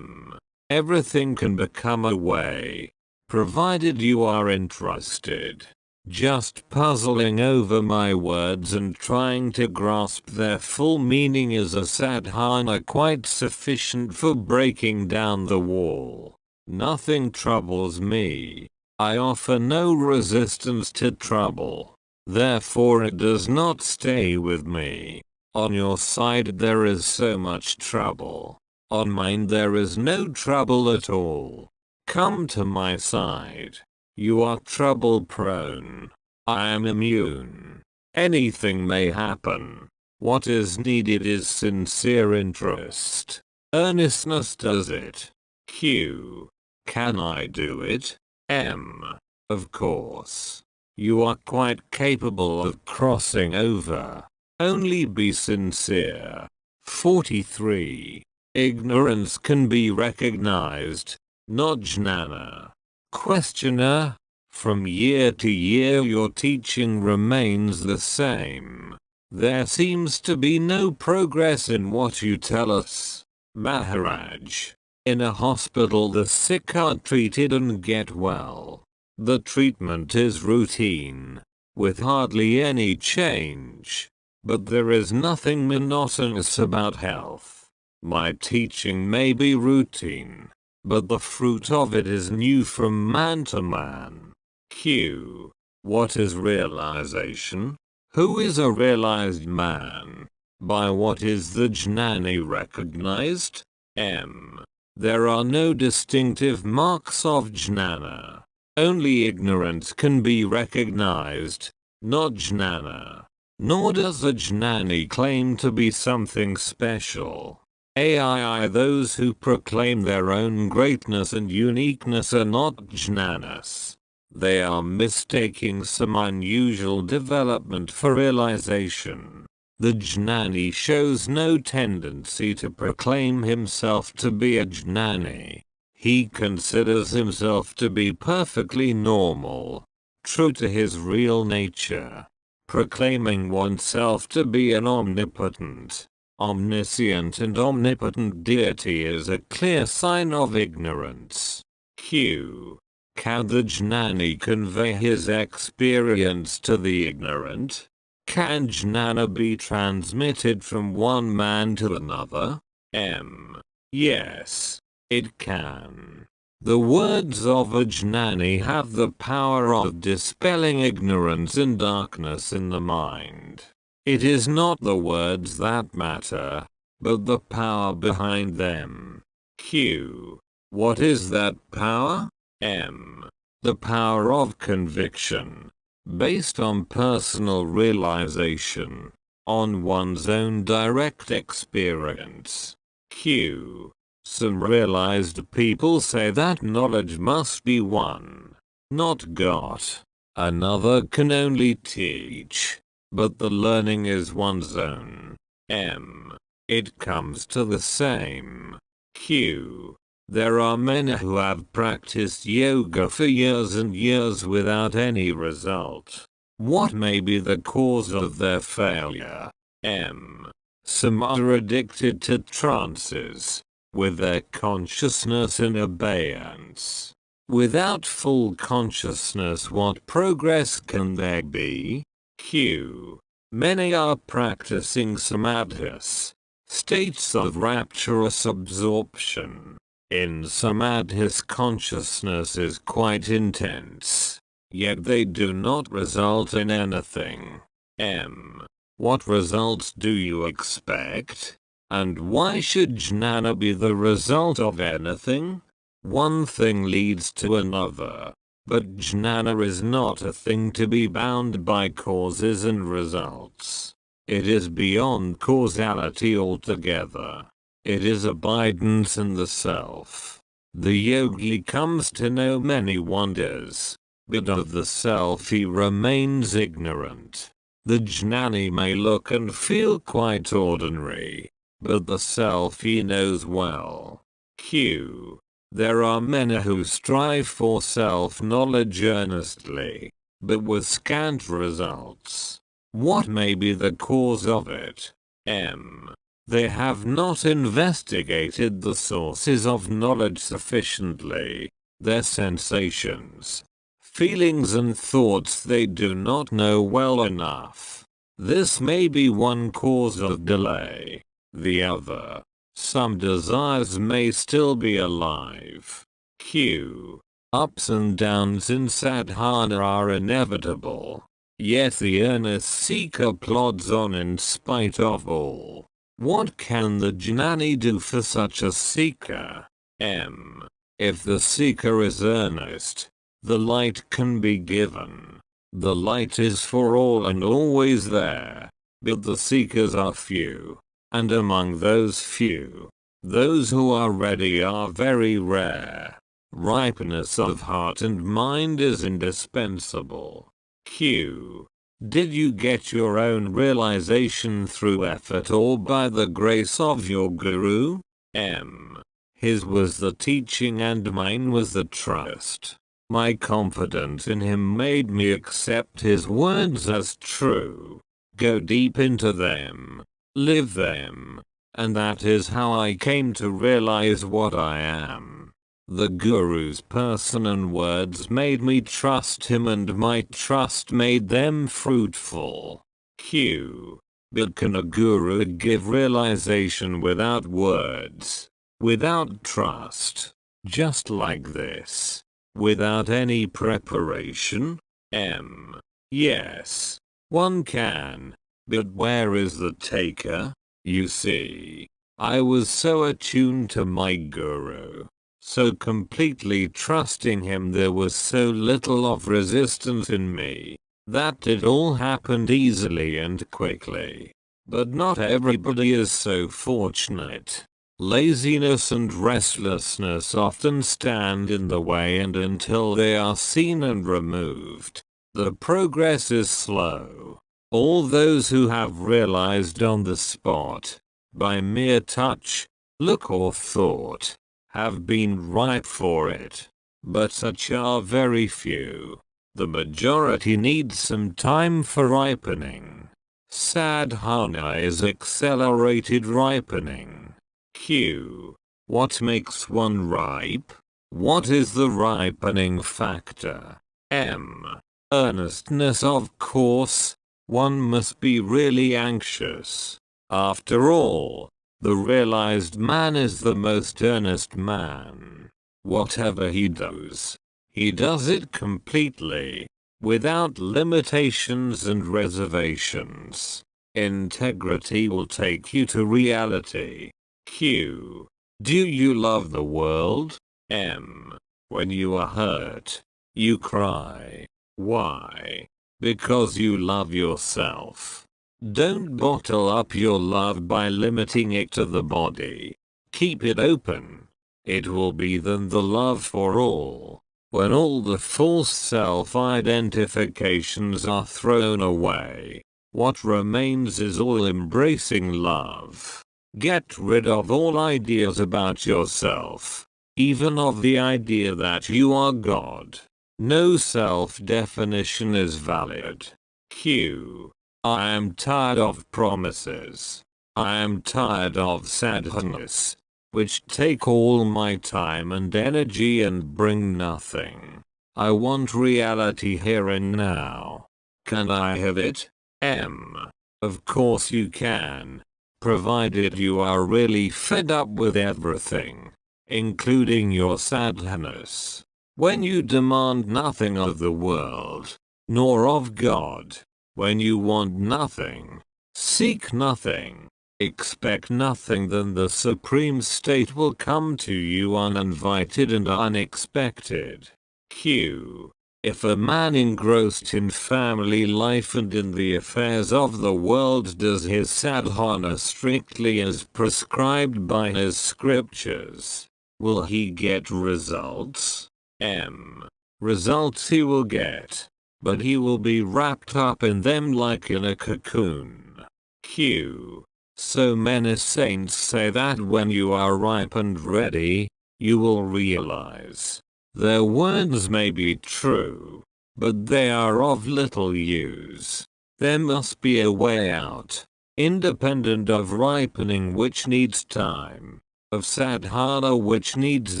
S1: Everything can become a way, provided you are interested. Just puzzling over my words and trying to grasp their full meaning is a sadhana quite sufficient for breaking down the wall. Nothing troubles me. I offer no resistance to trouble. Therefore it does not stay with me. On your side there is so much trouble. On mine there is no trouble at all. Come to my side. You are trouble prone. I am immune. Anything may happen. What is needed is sincere interest. Earnestness does it. Q. Can I do it? M. Of course. You are quite capable of crossing over. Only be sincere. 43. Ignorance can be recognized, not jnana. Questioner. From year to year your teaching remains the same. There seems to be no progress in what you tell us. Maharaj. In a hospital the sick are treated and get well. The treatment is routine, with hardly any change. But there is nothing monotonous about health. My teaching may be routine, but the fruit of it is new from man to man. Q. What is realization? Who is a realized man? By what is the jnani recognized? M. There are no distinctive marks of jnana. Only ignorance can be recognized, not jnana. Nor does a jnani claim to be something special. Those who proclaim their own greatness and uniqueness are not jnanas. They are mistaking some unusual development for realization. The jnani shows no tendency to proclaim himself to be a jnani. He considers himself to be perfectly normal, true to his real nature. Proclaiming oneself to be an omnipotent, omniscient and omnipotent deity is a clear sign of ignorance. Q. Can the jnani convey his experience to the ignorant? Can jnana be transmitted from one man to another? M. Yes, it can. The words of a jnani have the power of dispelling ignorance and darkness in the mind. It is not the words that matter, but the power behind them. Q. What is that power? M. The power of conviction, based on personal realization, on one's own direct experience. Q. Some realized people say that knowledge must be won, not got. Another can only teach, but the learning is one's own. M. It comes to the same. Q. There are many who have practiced yoga for years and years without any result. What may be the cause of their failure? M. Some are addicted to trances, with their consciousness in abeyance. Without full consciousness, what progress can there be? Q. Many are practicing samadhis, states of rapturous absorption. In samadhis, consciousness is quite intense, yet they do not result in anything. M. What results do you expect? And why should jnana be the result of anything? One thing leads to another, but jnana is not a thing to be bound by causes and results. It is beyond causality altogether. It is abidance in the self. The yogi comes to know many wonders, but of the self he remains ignorant. The jnani may look and feel quite ordinary, but the self he knows well. Q. There are many who strive for self-knowledge earnestly, but with scant results. What may be the cause of it? M. They have not investigated the sources of knowledge sufficiently. Their sensations, feelings and thoughts they do not know well enough. This may be one cause of delay. The other, some desires may still be alive. Q. Ups and downs in sadhana are inevitable, yet the earnest seeker plods on in spite of all. What can the jnani do for such a seeker? M. If the seeker is earnest, The light can be given. The light is for all and always there. But the seekers are few. And among those few, those who are ready are very rare. Ripeness of heart and mind is indispensable. Q. Did you get your own realization through effort or by the grace of your guru? M. His was the teaching and mine was the trust. My confidence in him made me accept his words as true. Go deep into them. Live them. And that is how I came to realize what I am. The Guru's person and words made me trust him and my trust made them fruitful. Q. But can a Guru give realization without words? Without trust? Just like this? Without any preparation? M. Yes. One can. But where is the taker? You see, I was so attuned to my Guru, so completely trusting him, there was so little of resistance in me, that it all happened easily and quickly. But not everybody is so fortunate. Laziness and restlessness often stand in the way, and until they are seen and removed, the progress is slow. All those who have realized on the spot, by mere touch, look or thought, have been ripe for it. But such are very few. The majority need some time for ripening. Sadhana is accelerated ripening. Q. What makes one ripe? What is the ripening factor? M. Earnestness, of course. One must be really anxious. After all, the realized man is the most earnest man. Whatever he does it completely, without limitations and reservations. Integrity will take you to reality. Q. Do you love the world? M. When you are hurt, you cry. Why? Because you love yourself. Don't bottle up your love by limiting it to the body. Keep it open. It will be then the love for all. When all the false self-identifications are thrown away, what remains is all embracing love. Get rid of all ideas about yourself, even of the idea that you are God. No self-definition is valid. Q. I am tired of promises. I am tired of sadhanas, which take all my time and energy and bring nothing. I want reality here and now. Can I have it? M. Of course you can, provided you are really fed up with everything, including your sadhanas. When you demand nothing of the world, nor of God, when you want nothing, seek nothing, expect nothing, then the supreme state will come to you uninvited and unexpected. Q. If a man engrossed in family life and in the affairs of the world does his sadhana strictly as prescribed by his scriptures, will he get results? M. Results he will get, but he will be wrapped up in them like in a cocoon. Q. So many saints say that when you are ripe and ready, you will realize. Their words may be true, but they are of little use. There must be a way out, independent of ripening, which needs time, of sadhana, which needs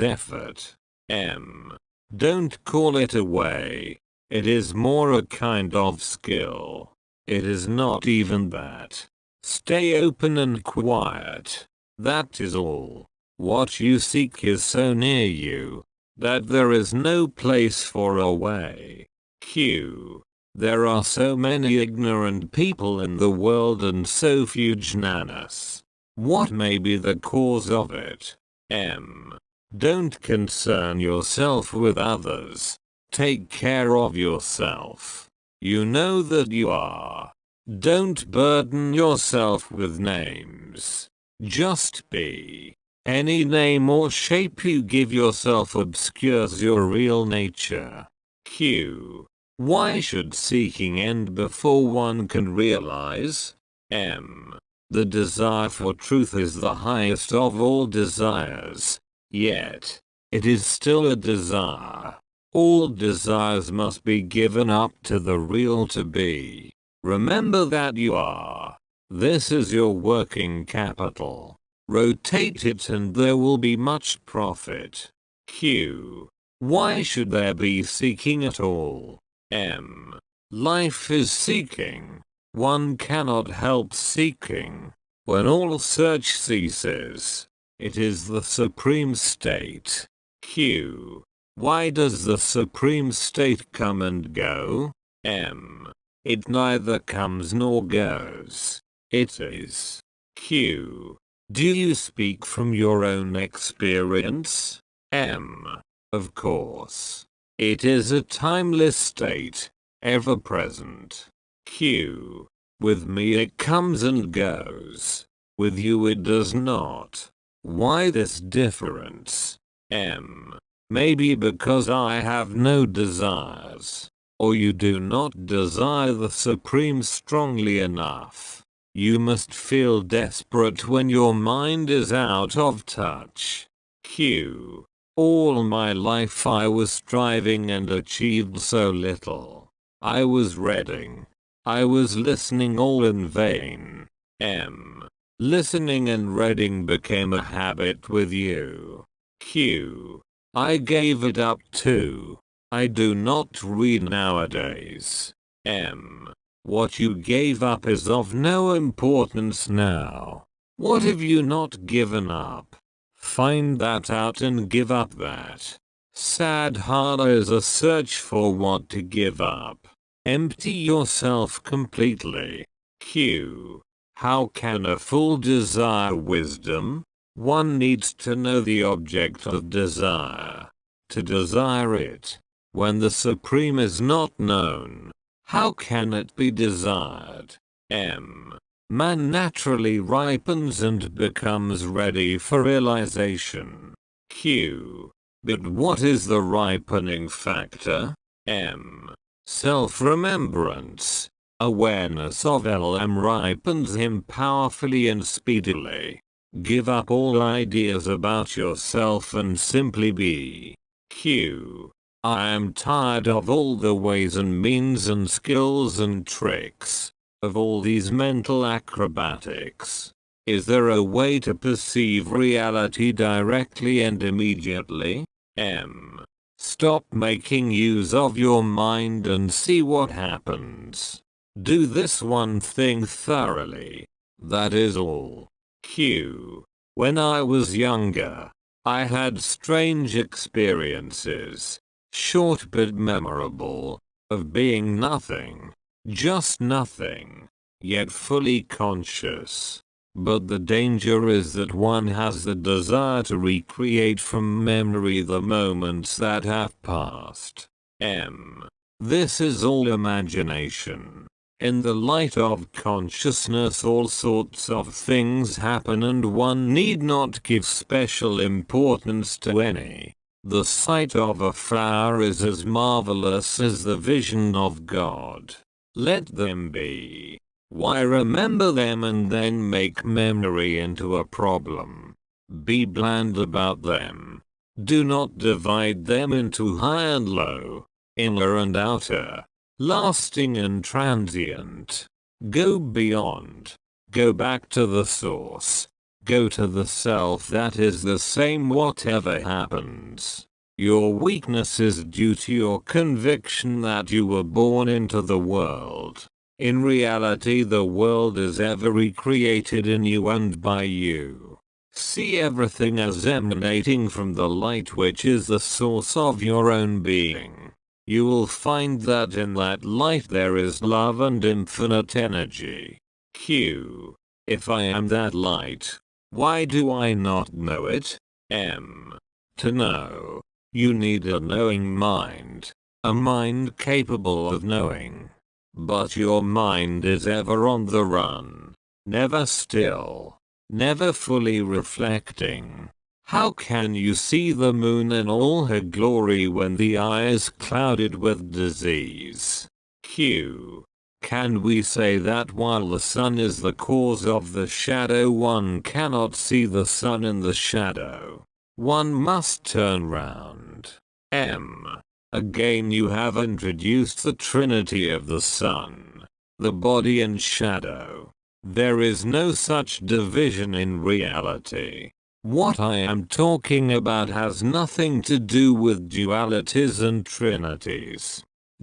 S1: effort. M. Don't call it a way. It is more a kind of skill. It is not even that. Stay open and quiet. That is all. What you seek is so near you that there is no place for a way. Q. There are so many ignorant people in the world and so few jnanas. What may be the cause of it? M. Don't concern yourself with others. Take care of yourself. You know that you are. Don't burden yourself with names. Just be. Any name or shape you give yourself obscures your real nature. Q. Why should seeking end before one can realize? M. The desire for truth is the highest of all desires. Yet, it is still a desire. All desires must be given up to the real to be. Remember that you are. This is your working capital. Rotate it and there will be much profit. Q. Why should there be seeking at all? M. Life is seeking. One cannot help seeking. When all search ceases, it is the supreme state. Q. Why does the supreme state come and go? M. It neither comes nor goes. It is. Q. Do you speak from your own experience? M. Of course. It is a timeless state, ever present. Q. With me it comes and goes. With you it does not. Why this difference? M. Maybe because I have no desires. Or you do not desire the Supreme strongly enough. You must feel desperate when your mind is out of touch. Q. All my life I was striving and achieved so little. I was reading. I was listening all in vain. M. Listening and reading became a habit with you. Q. I gave it up too. I do not read nowadays. M. What you gave up is of no importance now. What have you not given up? Find that out and give up that. Sadhana is a search for what to give up. Empty yourself completely. Q. How can a fool desire wisdom? One needs to know the object of desire. To desire it. When the Supreme is not known, how can it be desired? M. Man naturally ripens and becomes ready for realization. Q. But what is the ripening factor? M. Self-remembrance. Awareness of LM ripens him powerfully and speedily. Give up all ideas about yourself and simply be. Q. I am tired of all the ways and means and skills and tricks. Of all these mental acrobatics. Is there a way to perceive reality directly and immediately? M. Stop making use of your mind and see what happens. Do this one thing thoroughly. That is all. Q. When I was younger, I had strange experiences. Short but memorable, of being nothing, just nothing, yet fully conscious. But the danger is that one has the desire to recreate from memory the moments that have passed. M. This is all imagination. In the light of consciousness all sorts of things happen and one need not give special importance to any. The sight of a flower is as marvelous as the vision of God. Let them be. Why remember them and then make memory into a problem? Be bland about them. Do not divide them into high and low, inner and outer, lasting and transient. Go beyond. Go back to the source. Go to the self that is the same whatever happens. Your weakness is due to your conviction that you were born into the world. In reality the world is ever recreated in you and by you. See everything as emanating from the light which is the source of your own being. You will find that in that light there is love and infinite energy. Q. If I am that light, why do I not know it? M. To know, you need a knowing mind. a mind capable of knowing. But your mind is ever on the run, never still, never fully reflecting. How can you see the moon in all her glory when the eye is clouded with disease? Q. Can we say that while the sun is the cause of the shadow, one cannot see the sun in the shadow? One must turn round. M. Again you have introduced the trinity of the sun, the body and shadow. There is no such division in reality. What I am talking about has nothing to do with dualities and trinities.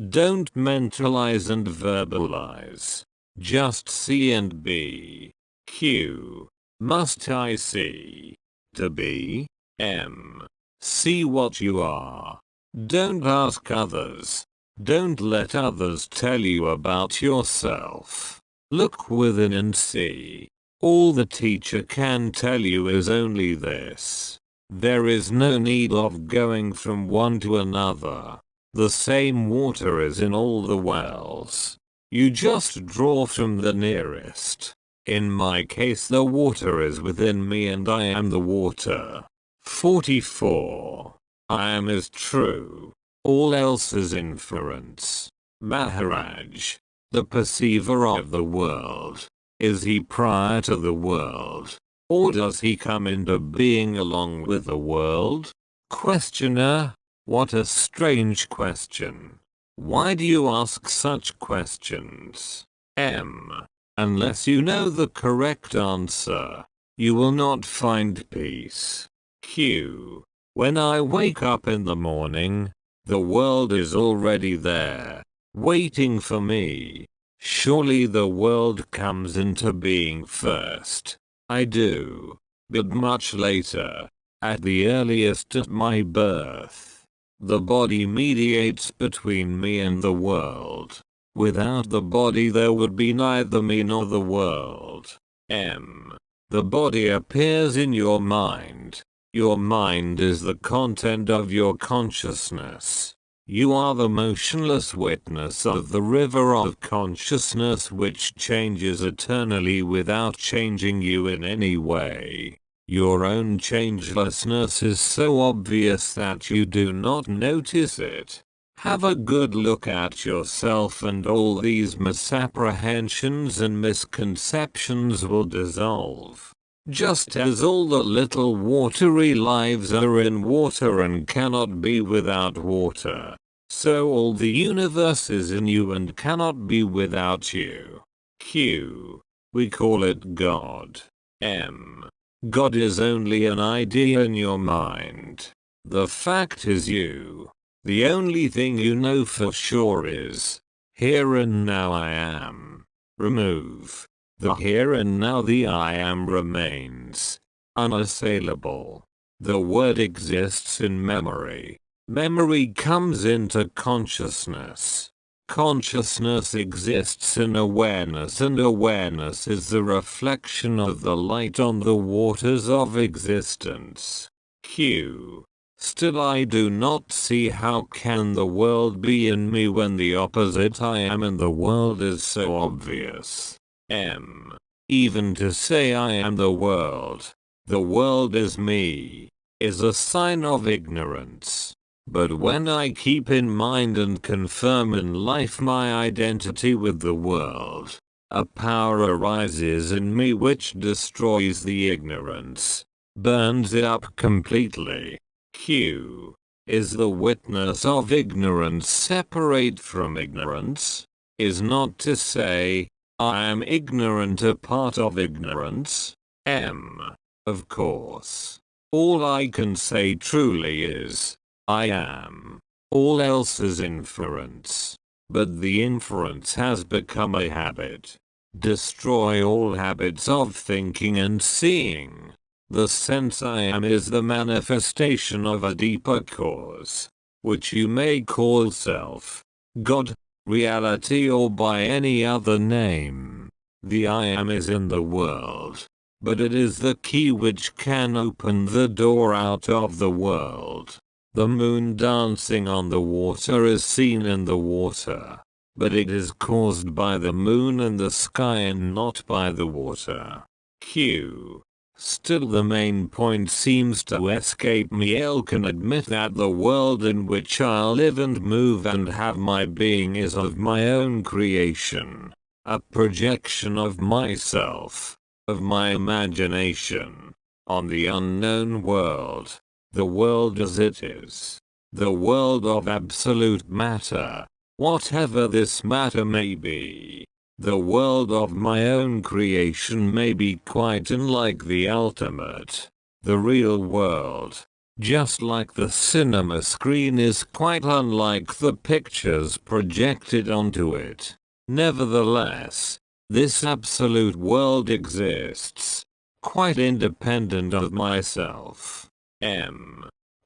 S1: Don't mentalize and verbalize. Just see and be. Q. Must I see? To be? M. See what you are. Don't ask others. Don't let others tell you about yourself. Look within and see. All the teacher can tell you is only this. There is no need of going from one to another. The same water is in all the wells. You just draw from the nearest. In my case, the water is within me and I am the water. 44. I am is true. All else is inference. Maharaj, the perceiver of the world. Is he prior to the world? Or does he come into being along with the world? Questioner. What a strange question. Why do you ask such questions? M. Unless you know the correct answer, you will not find peace. Q. When I wake up in the morning, the world is already there, waiting for me. Surely the world comes into being first. I do. But much later, at the earliest at my birth. The body mediates between me and the world. Without the body there would be neither me nor the world. M. The body appears in your mind. Your mind is the content of your consciousness. You are the motionless witness of the river of consciousness which changes eternally without changing you in any way. Your own changelessness is so obvious that you do not notice it. Have a good look at yourself and all these misapprehensions and misconceptions will dissolve. Just as all the little watery lives are in water and cannot be without water, so all the universe is in you and cannot be without you. Q. We call it God. M. God is only an idea in your mind. The fact is you. The only thing you know for sure is, here and now I am. Remove the here and now, the I am remains unassailable. The word exists in memory. Memory comes into consciousness. Consciousness exists in awareness, and awareness is the reflection of the light on the waters of existence. Q. Still I do not see how can the world be in me when the opposite I am in the world is so obvious. M. Even to say I am the world is me, is a sign of ignorance. But when I keep in mind and confirm in life my identity with the world, a power arises in me which destroys the ignorance, burns it up completely. Q. Is the witness of ignorance separate from ignorance? Is not to say, I am ignorant a part of ignorance? M. Of course. All I can say truly is, I am. All else is inference. But the inference has become a habit. Destroy all habits of thinking and seeing. The sense I am is the manifestation of a deeper cause, which you may call self, God, reality, or by any other name. The I am is in the world, but it is the key which can open the door out of the world. The moon dancing on the water is seen in the water, but it is caused by the moon and the sky and not by the water. Q. Still the main point seems to escape me. I can admit that the world in which I live and move and have my being is of my own creation, a projection of myself, of my imagination, on the unknown world, the world as it is, the world of absolute matter, whatever this matter may be. The world of my own creation may be quite unlike the ultimate, the real world, just like the cinema screen is quite unlike the pictures projected onto it. Nevertheless, this absolute world exists, quite independent of myself.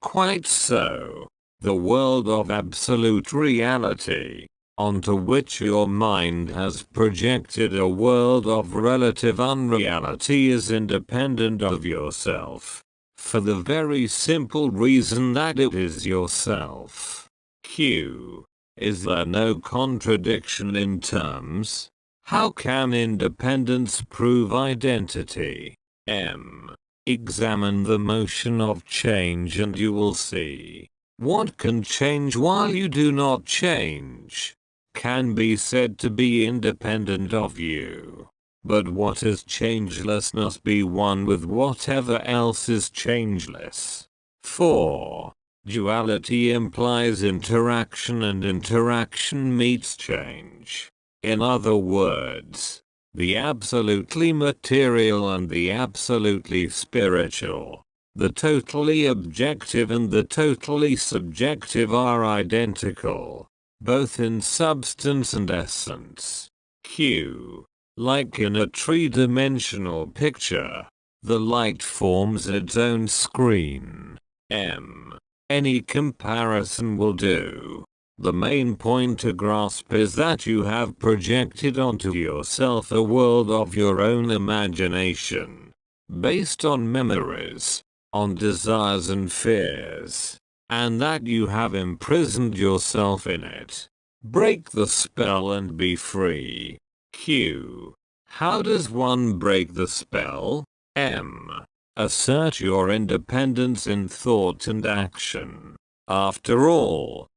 S1: Quite so. The world of absolute reality, onto which your mind has projected a world of relative unreality, is independent of yourself, for the very simple reason that it is yourself. Q. Is there no contradiction in terms? How can independence prove identity? Examine the motion of change and you will see. What can change while you do not change can be said to be independent of you. But what is changeless must be one with whatever else is changeless. 4. Duality implies interaction and interaction meets change. In other words, the absolutely material and the absolutely spiritual, the totally objective and the totally subjective are identical, both in substance and essence. Q. Like in a three-dimensional picture, the light forms its own screen. Any comparison will do. The main point to grasp is that you have projected onto yourself a world of your own imagination, based on memories, on desires and fears, and that you have imprisoned yourself in it. Break the spell and be free. Q. How does one break the spell? Assert your independence in thought and action. After all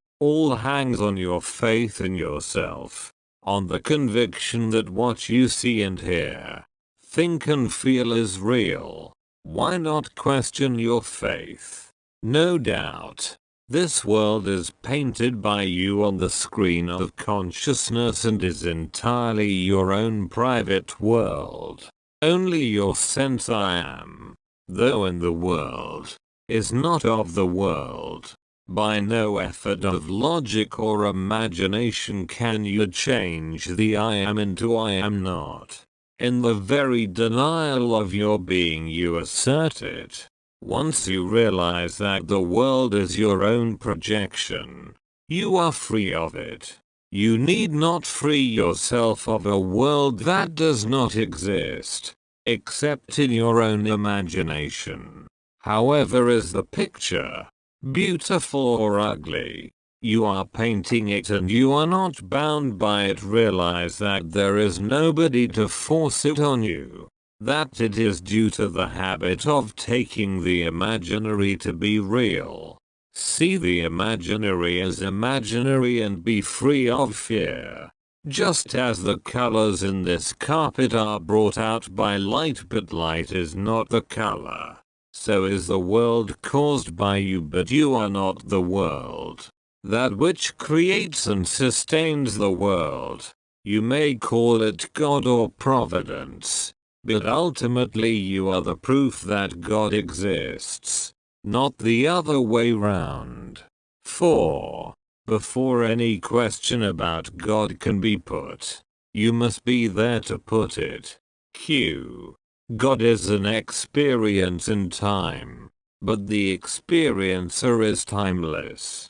S1: hangs on your faith in yourself, on the conviction that what you see and hear, think and feel is real. Why not question your faith? No doubt, this world is painted by you on the screen of consciousness and is entirely your own private world. Only your sense I am, though in the world, is not of the world. By no effort of logic or imagination can you change the I am into I am not. In the very denial of your being you assert it. Once you realize that the world is your own projection, you are free of it. You need not free yourself of a world that does not exist, except in your own imagination. However is the picture, beautiful or ugly, you are painting it and you are not bound by it. Realize that there is nobody to force it on you, that it is due to the habit of taking the imaginary to be real. See the imaginary as imaginary and be free of fear. Just as the colors in this carpet are brought out by light but light is not the color, so is the world caused by you but you are not the world. That which creates and sustains the world, you may call it God or Providence, but ultimately you are the proof that God exists, not the other way round. 4. Before any question about God can be put, you must be there to put it. Q. God is an experience in time, but the experiencer is timeless.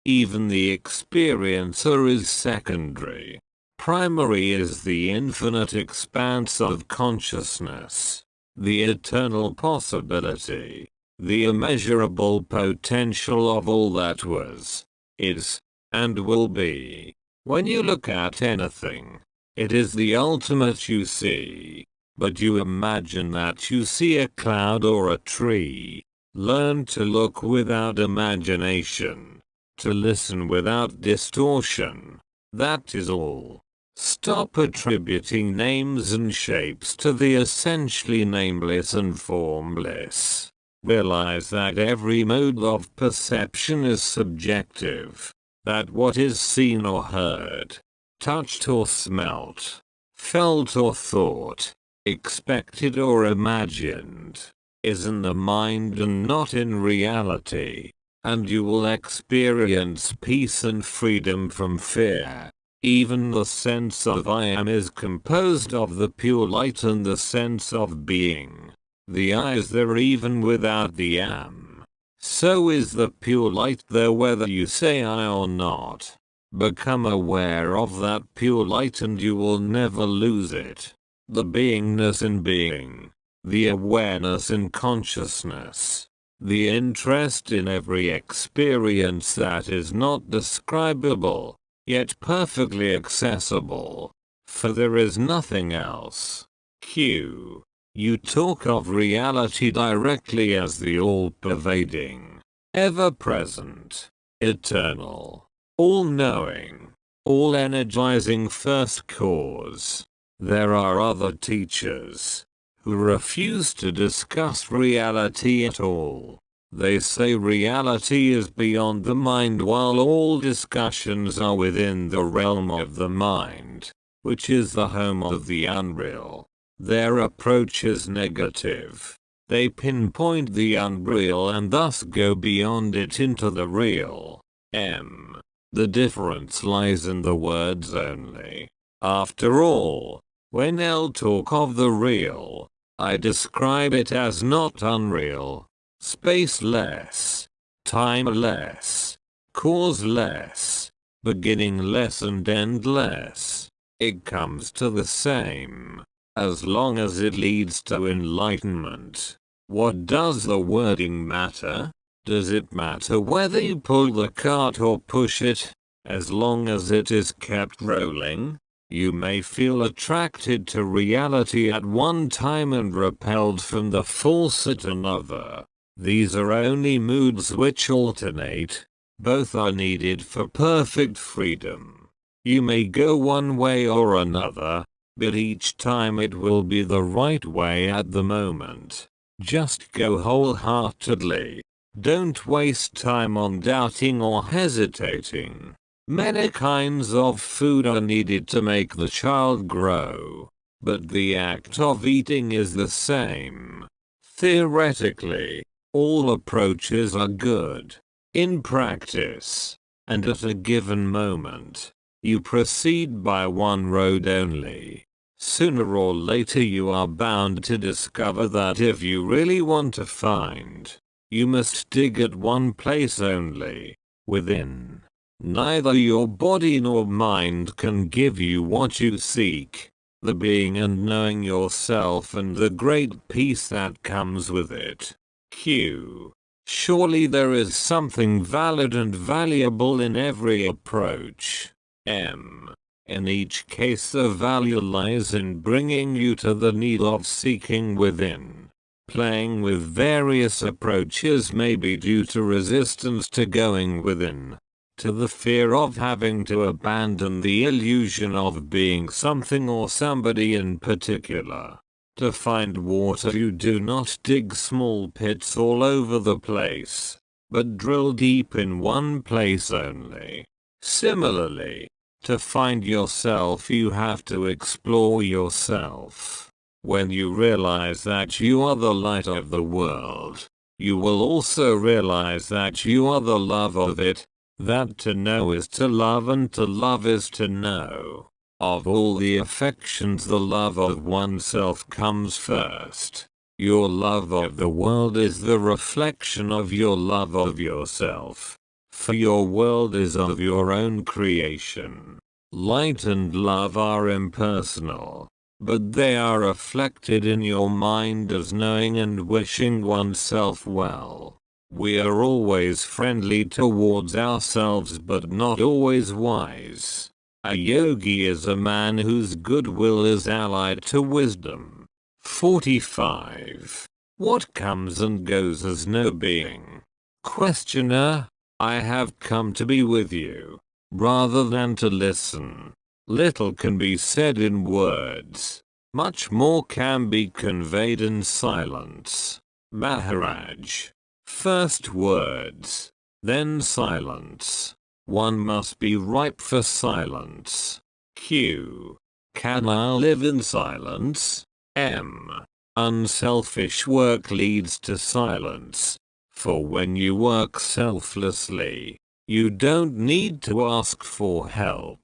S1: Even the experiencer is secondary. Primary is the infinite expanse of consciousness, the eternal possibility, the immeasurable potential of all that was, is, and will be. When you look at anything, it is the ultimate you see. But you imagine that you see a cloud or a tree. Learn to look without imagination, to listen without distortion. That is all. Stop attributing names and shapes to the essentially nameless and formless. Realize that every mode of perception is subjective, that what is seen or heard, touched or smelt, felt or thought, expected or imagined, is in the mind and not in reality, and you will experience peace and freedom from fear. Even the sense of I am is composed of the pure light and the sense of being. The I is there even without the am. So is the pure light there whether you say I or not. Become aware of that pure light and you will never lose it. The beingness in being. The awareness in consciousness. The interest in every experience that is not describable, yet perfectly accessible. For there is nothing else. Q. You talk of reality directly as the all-pervading, ever-present, eternal, all-knowing, all-energizing first cause. There are other teachers who refuse to discuss reality at all. They say reality is beyond the mind while all discussions are within the realm of the mind, which is the home of the unreal. Their approach is negative. They pinpoint the unreal and thus go beyond it into the real. The difference lies in the words only. After all, when I talk of the real, I describe it as not unreal, spaceless, timeless, causeless, beginningless and endless. It comes to the same, as long as it leads to enlightenment. What does the wording matter? Does it matter whether you pull the cart or push it? As long as it is kept rolling, you may feel attracted to reality at one time and repelled from the false at another. These are only moods which alternate. Both are needed for perfect freedom. You may go one way or another, but each time it will be the right way at the moment. Just go wholeheartedly. Don't waste time on doubting or hesitating. Many kinds of food are needed to make the child grow, but the act of eating is the same. Theoretically, all approaches are good. In practice, and at a given moment, you proceed by one road only. Sooner or later you are bound to discover that if you really want to find, you must dig at one place only, within. Neither your body nor mind can give you what you seek, the being and knowing yourself and the great peace that comes with it. Q. Surely there is something valid and valuable in every approach. M. In each case the value lies in bringing you to the need of seeking within. Playing with various approaches may be due to resistance to going within, to the fear of having to abandon the illusion of being something or somebody in particular. To find water you do not dig small pits all over the place, but drill deep in one place only. Similarly, to find yourself you have to explore yourself. When you realize that you are the light of the world, you will also realize that you are the love of it, that to know is to love and to love is to know. Of all the affections the love of oneself comes first. Your love of the world is the reflection of your love of yourself. For your world is of your own creation. Light and love are impersonal. but they are reflected in your mind as knowing and wishing oneself well. We are always friendly towards ourselves but not always wise. A yogi is a man whose goodwill is allied to wisdom. 45. What comes and goes has no being. Questioner, I have come to be with you, rather than to listen. Little can be said in words. Much more can be conveyed in silence. Maharaj. First words, then silence. One must be ripe for silence. Q. Can I live in silence? M. Unselfish work leads to silence. For when you work selflessly, you don't need to ask for help.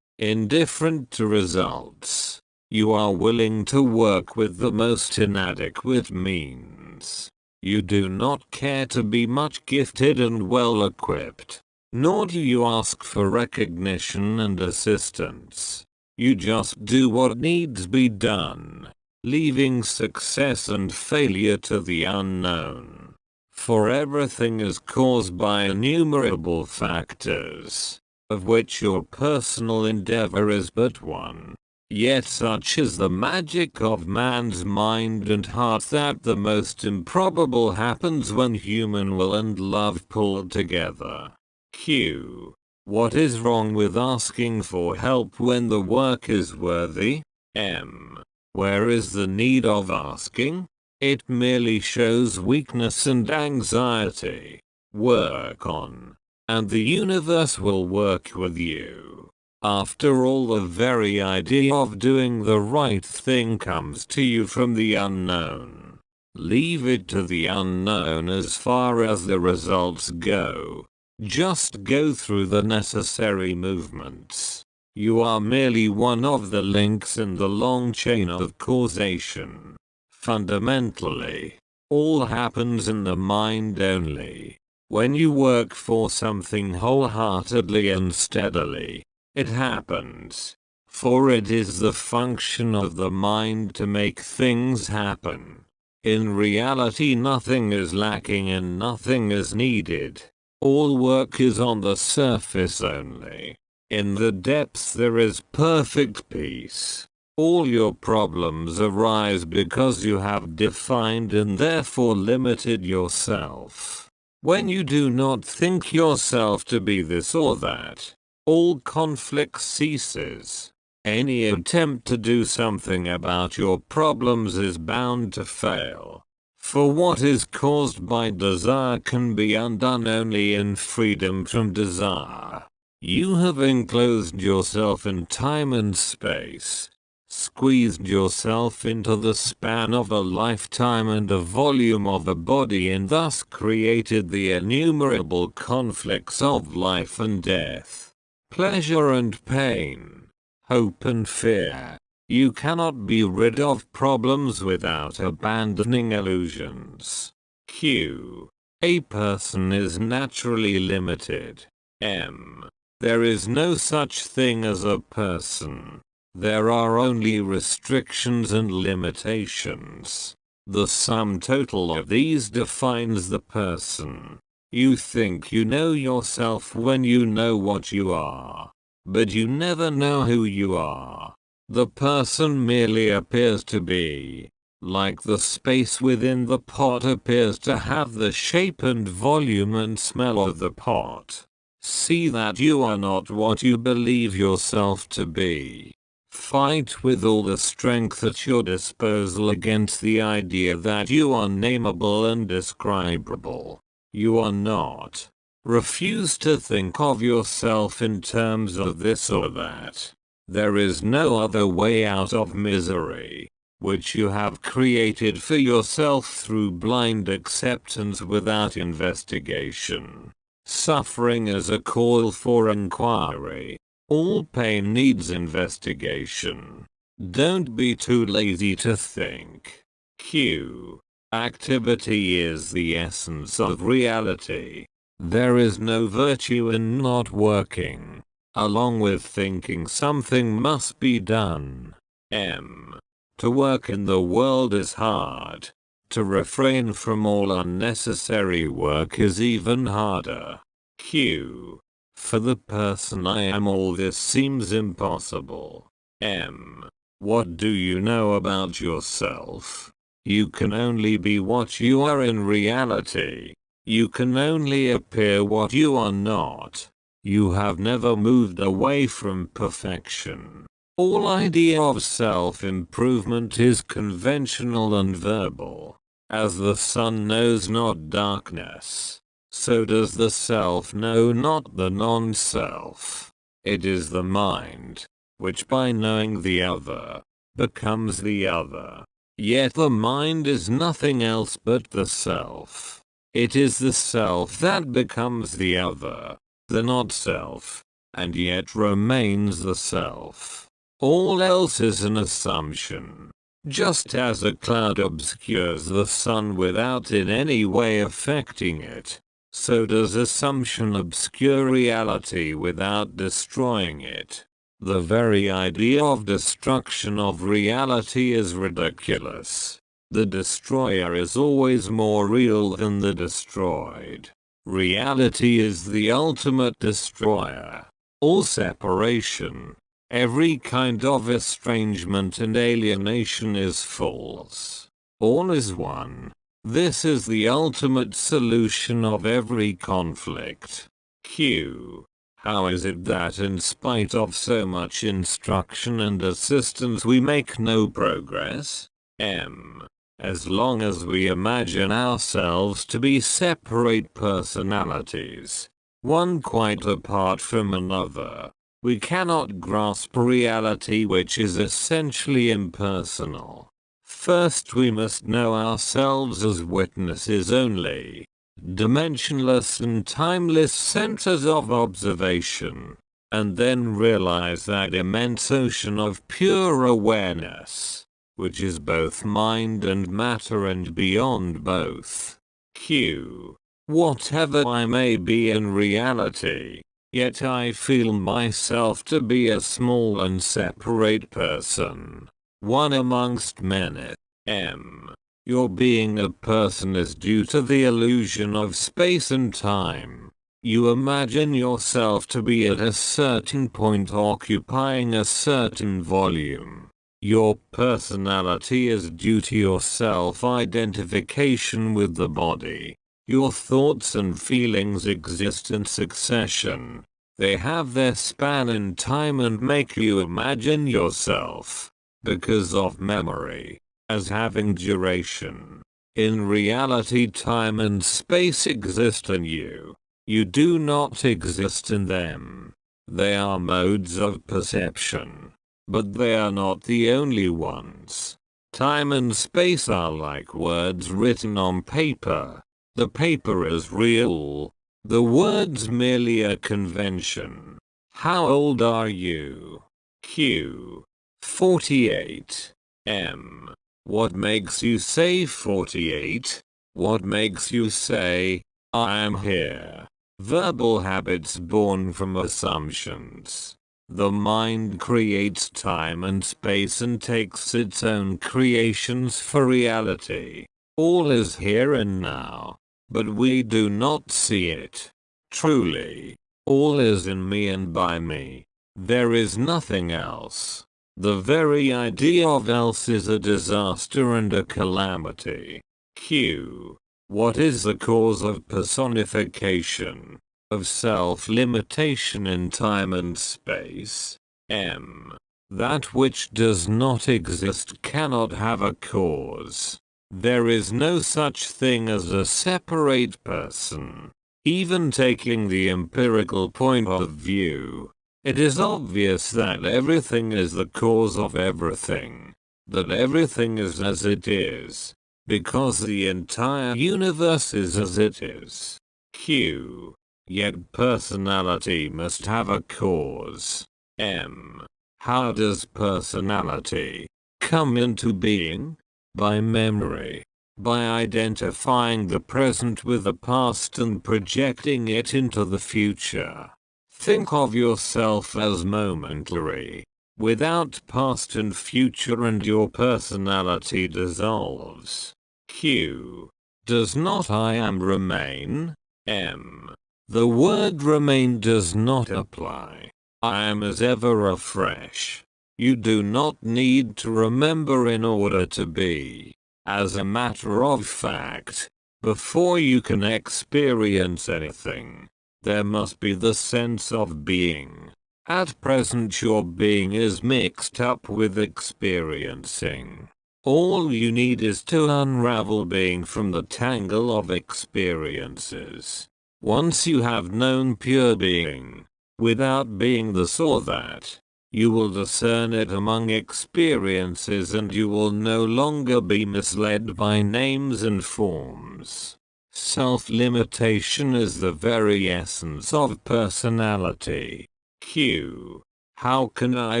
S1: Indifferent to results, you are willing to work with the most inadequate means. You do not care to be much gifted and well equipped, nor do you ask for recognition and assistance. You just do what needs be done, leaving success and failure to the unknown. For everything is caused by innumerable factors, of which your personal endeavor is but one. Yet such is the magic of man's mind and heart that the most improbable happens when human will and love pull together. Q. What is wrong with asking for help when the work is worthy? M. Where is the need of asking? It merely shows weakness and anxiety. Work on, and the universe will work with you. After all, the very idea of doing the right thing comes to you from the unknown. Leave it to the unknown as far as the results go. Just go through the necessary movements. You are merely one of the links in the long chain of causation. Fundamentally, all happens in the mind only. When you work for something wholeheartedly and steadily, it happens. For it is the function of the mind to make things happen. In reality, nothing is lacking and nothing is needed. All work is on the surface only. In the depths there is perfect peace. All your problems arise because you have defined and therefore limited yourself. When you do not think yourself to be this or that, all conflict ceases. Any attempt to do something about your problems is bound to fail. For what is caused by desire can be undone only in freedom from desire. You have enclosed yourself in time and space, squeezed yourself into the span of a lifetime and a volume of a body, and thus created the innumerable conflicts of life and death, pleasure and pain, hope and fear. You cannot be rid of problems without abandoning illusions. Q. A person is naturally limited. M. There is no such thing as a person. There are only restrictions and limitations. The sum total of these defines the person. You think you know yourself when you know what you are, but you never know who you are. The person merely appears to be, like the space within the pot appears to have the shape and volume and smell of the pot. See that you are not what you believe yourself to be. Fight with all the strength at your disposal against the idea that you are nameable and describable. You are not. Refuse to think of yourself in terms of this or that. There is no other way out of misery, which you have created for yourself through blind acceptance without investigation. Suffering is a call for inquiry. All pain needs investigation. Don't be too lazy to think. Q. Activity is the essence of reality. There is no virtue in not working. Along with thinking, something must be done. M. To work in the world is hard. To refrain from all unnecessary work is even harder. Q. For the person I am, all this seems impossible. M. What do you know about yourself? You can only be what you are in reality. You can only appear what you are not. You have never moved away from perfection. All idea of self-improvement is conventional and verbal. As the sun knows not darkness, so does the self know not the non-self. It is the mind, which by knowing the other, becomes the other. Yet the mind is nothing else but the self. It is the self that becomes the other, the not-self, and yet remains the self. All else is an assumption. Just as a cloud obscures the sun without in any way affecting it, so does assumption obscure reality without destroying it. The very idea of destruction of reality is ridiculous. The destroyer is always more real than the destroyed. Reality is the ultimate destroyer. All separation, every kind of estrangement and alienation is false. All is one. This is the ultimate solution of every conflict. Q. How is it that in spite of so much instruction and assistance we make no progress? M. As long as we imagine ourselves to be separate personalities, one quite apart from another, we cannot grasp reality, which is essentially impersonal. First we must know ourselves as witnesses only, dimensionless and timeless centers of observation, and then realize that immense ocean of pure awareness, which is both mind and matter and beyond both. Q. Whatever I may be in reality, yet I feel myself to be a small and separate person, one amongst many. M. Your being a person is due to the illusion of space and time. You imagine yourself to be at a certain point occupying a certain volume. Your personality is due to your self-identification with the body. Your thoughts and feelings exist in succession. They have their span in time and make you imagine yourself, because of memory, as having duration. In reality, time and space exist in you. You do not exist in them. They are modes of perception, but they are not the only ones. Time and space are like words written on paper. The paper is real. The words merely a convention. How old are you? Q. 48. M. What makes you say 48? What makes you say, I am here? Verbal habits born from assumptions. The mind creates time and space and takes its own creations for reality. All is here and now, but we do not see it. Truly, all is in me and by me. There is nothing else. The very idea of else is a disaster and a calamity. Q. What is the cause of personification, of self-limitation in time and space? M. That which does not exist cannot have a cause. There is no such thing as a separate person. Even taking the empirical point of view, it is obvious that everything is the cause of everything, that everything is as it is, because the entire universe is as it is. Q. Yet personality must have a cause. M. How does personality come into being? By memory. By identifying the present with the past and projecting it into the future. Think of yourself as momentary. without past and future, and your personality dissolves. Q. Does not I am remain? M. The word remain does not apply. I am as ever afresh. You do not need to remember in order to be. As a matter of fact, before you can experience anything, there must be the sense of being. At present your being is mixed up with experiencing. All you need is to unravel being from the tangle of experiences. Once you have known pure being, without being this or that, you will discern it among experiences, and you will no longer be misled by names and forms. Self-limitation is the very essence of personality. Q. How can I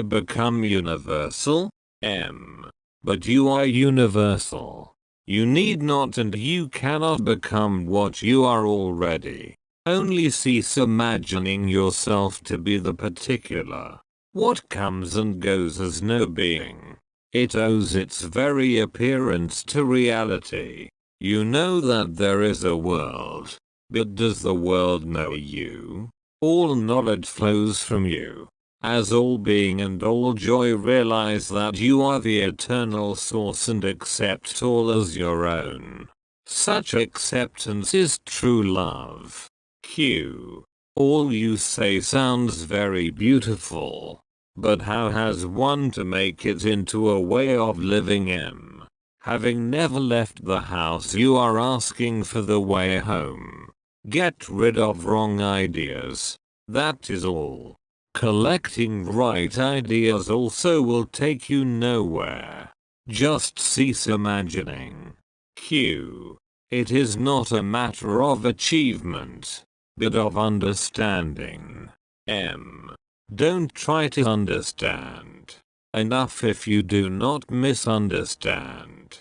S1: become universal? M. But you are universal. You need not and you cannot become what you are already. Only cease imagining yourself to be the particular. What comes and goes has no being. It owes its very appearance to reality. You know that there is a world, but does the world know you? All knowledge flows from you. As all being and all joy realize that you are the eternal source and accept all as your own. Such acceptance is true love. Q. All you say sounds very beautiful. But how has one to make it into a way of living? M. Having never left the house, you are asking for the way home. Get rid of wrong ideas. That is all. Collecting right ideas also will take you nowhere. Just cease imagining. Q. It is not a matter of achievement, but of understanding. M. Don't try to understand. Enough if you do not misunderstand.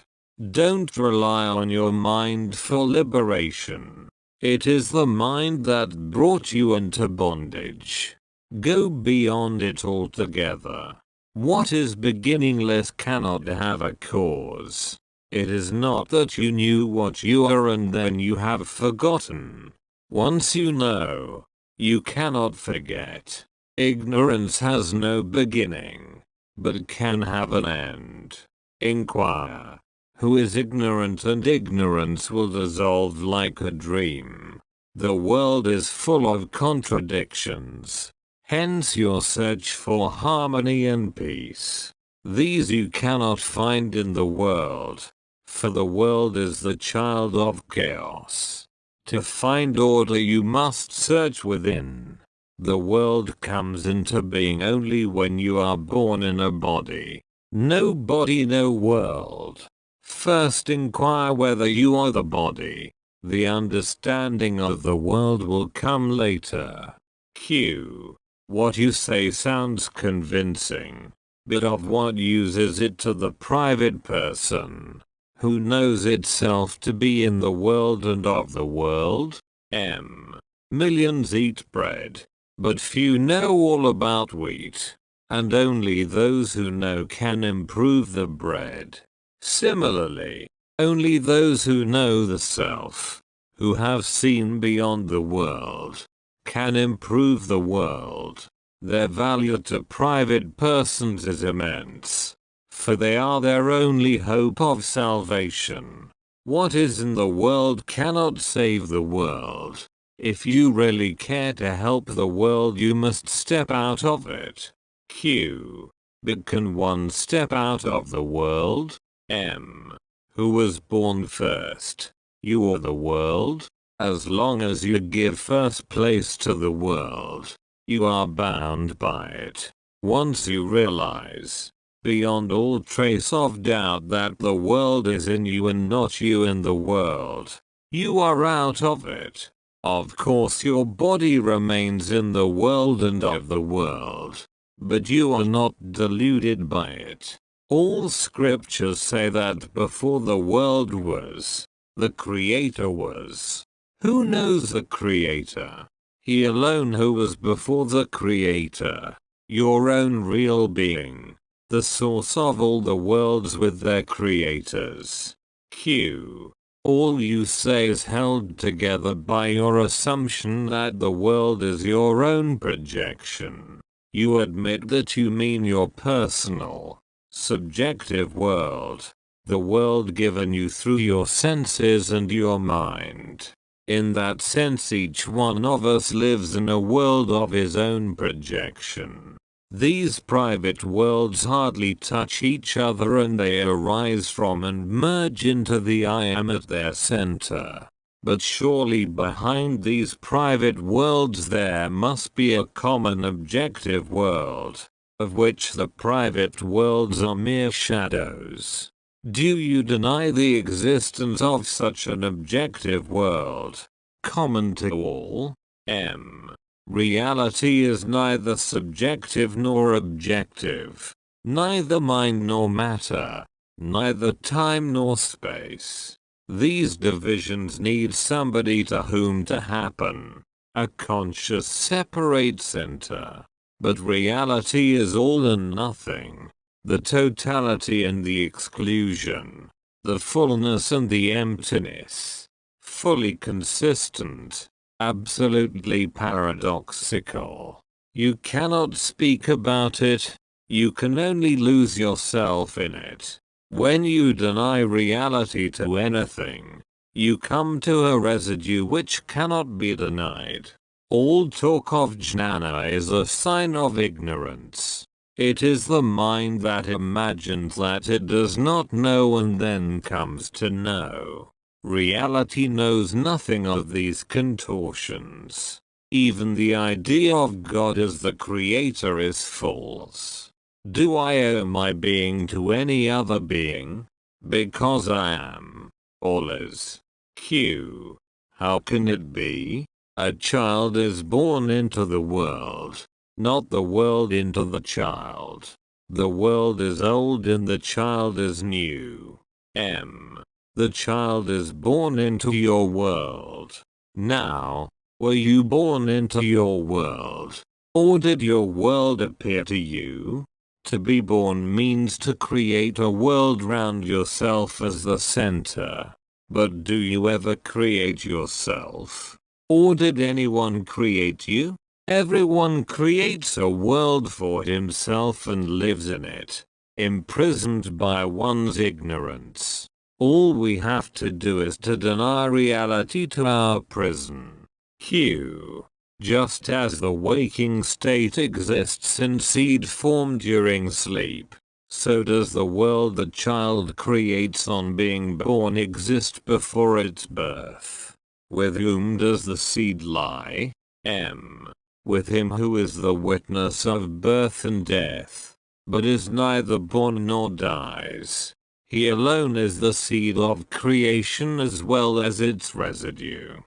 S1: Don't rely on your mind for liberation. It is the mind that brought you into bondage. Go beyond it altogether. What is beginningless cannot have a cause. It is not that you knew what you are and then you have forgotten. Once you know, you cannot forget. Ignorance has no beginning, but can have an end. Inquire. Who is ignorant, and ignorance will dissolve like a dream. The world is full of contradictions. Hence your search for harmony and peace. These you cannot find in the world, for the world is the child of chaos. To find order you must search within. The world comes into being only when you are born in a body. No body, no world. First inquire whether you are the body. The understanding of the world will come later. Q. What you say sounds convincing, but of what use is it to the private person, who knows itself to be in the world and of the world? M. Millions eat bread, but few know all about wheat, and only those who know can improve the bread. Similarly, only those who know the self, who have seen beyond the world, can improve the world. Their value to private persons is immense, for they are their only hope of salvation. What is in the world cannot save the world. If you really care to help the world, you must step out of it. Q. But can one step out of the world? M. Who was born first, you or the world? As long as you give first place to the world, you are bound by it. Once you realize, beyond all trace of doubt, that the world is in you and not you in the world, you are out of it. Of course your body remains in the world and of the world, but you are not deluded by it. All scriptures say that before the world was, the Creator was. Who knows the Creator? He alone who was before the Creator. your own real being, the source of all the worlds with their creators. Q. All you say is held together by your assumption that the world is your own projection. You admit that you mean your personal, subjective world, the world given you through your senses and your mind. In that sense, each one of us lives in a world of his own projection. These private worlds hardly touch each other, and they arise from and merge into the I am at their center. But surely behind these private worlds there must be a common objective world, of which the private worlds are mere shadows. Do you deny the existence of such an objective world, common to all? M. Reality is neither subjective nor objective, neither mind nor matter, neither time nor space. These divisions need somebody to whom to happen, a conscious separate center. But reality is all and nothing, the totality and the exclusion, the fullness and the emptiness, fully consistent, absolutely paradoxical. You cannot speak about it, you can only lose yourself in it. When you deny reality to anything, you come to a residue which cannot be denied. All talk of Jnana is a sign of ignorance. It is the mind that imagines that it does not know and then comes to know. Reality knows nothing of these contortions. Even the idea of God as the creator is false. Do I owe my being to any other being? Because I am. All is. Q. How can it be? A child is born into the world, not the world into the child. The world is old and the child is new. M. The child is born into your world. Now, were you born into your world? Or did your world appear to you? To be born means to create a world round yourself as the center. But do you ever create yourself? Or did anyone create you? Everyone creates a world for himself and lives in it, imprisoned by one's ignorance. All we have to do is to deny reality to our prison. Q. Just as the waking state exists in seed form during sleep, so does the world the child creates on being born exist before its birth. With whom does the seed lie? M. With him who is the witness of birth and death, but is neither born nor dies. He alone is the seed of creation as well as its residue.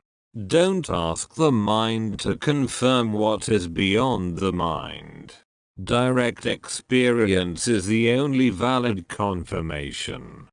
S1: Don't ask the mind to confirm what is beyond the mind. Direct experience is the only valid confirmation.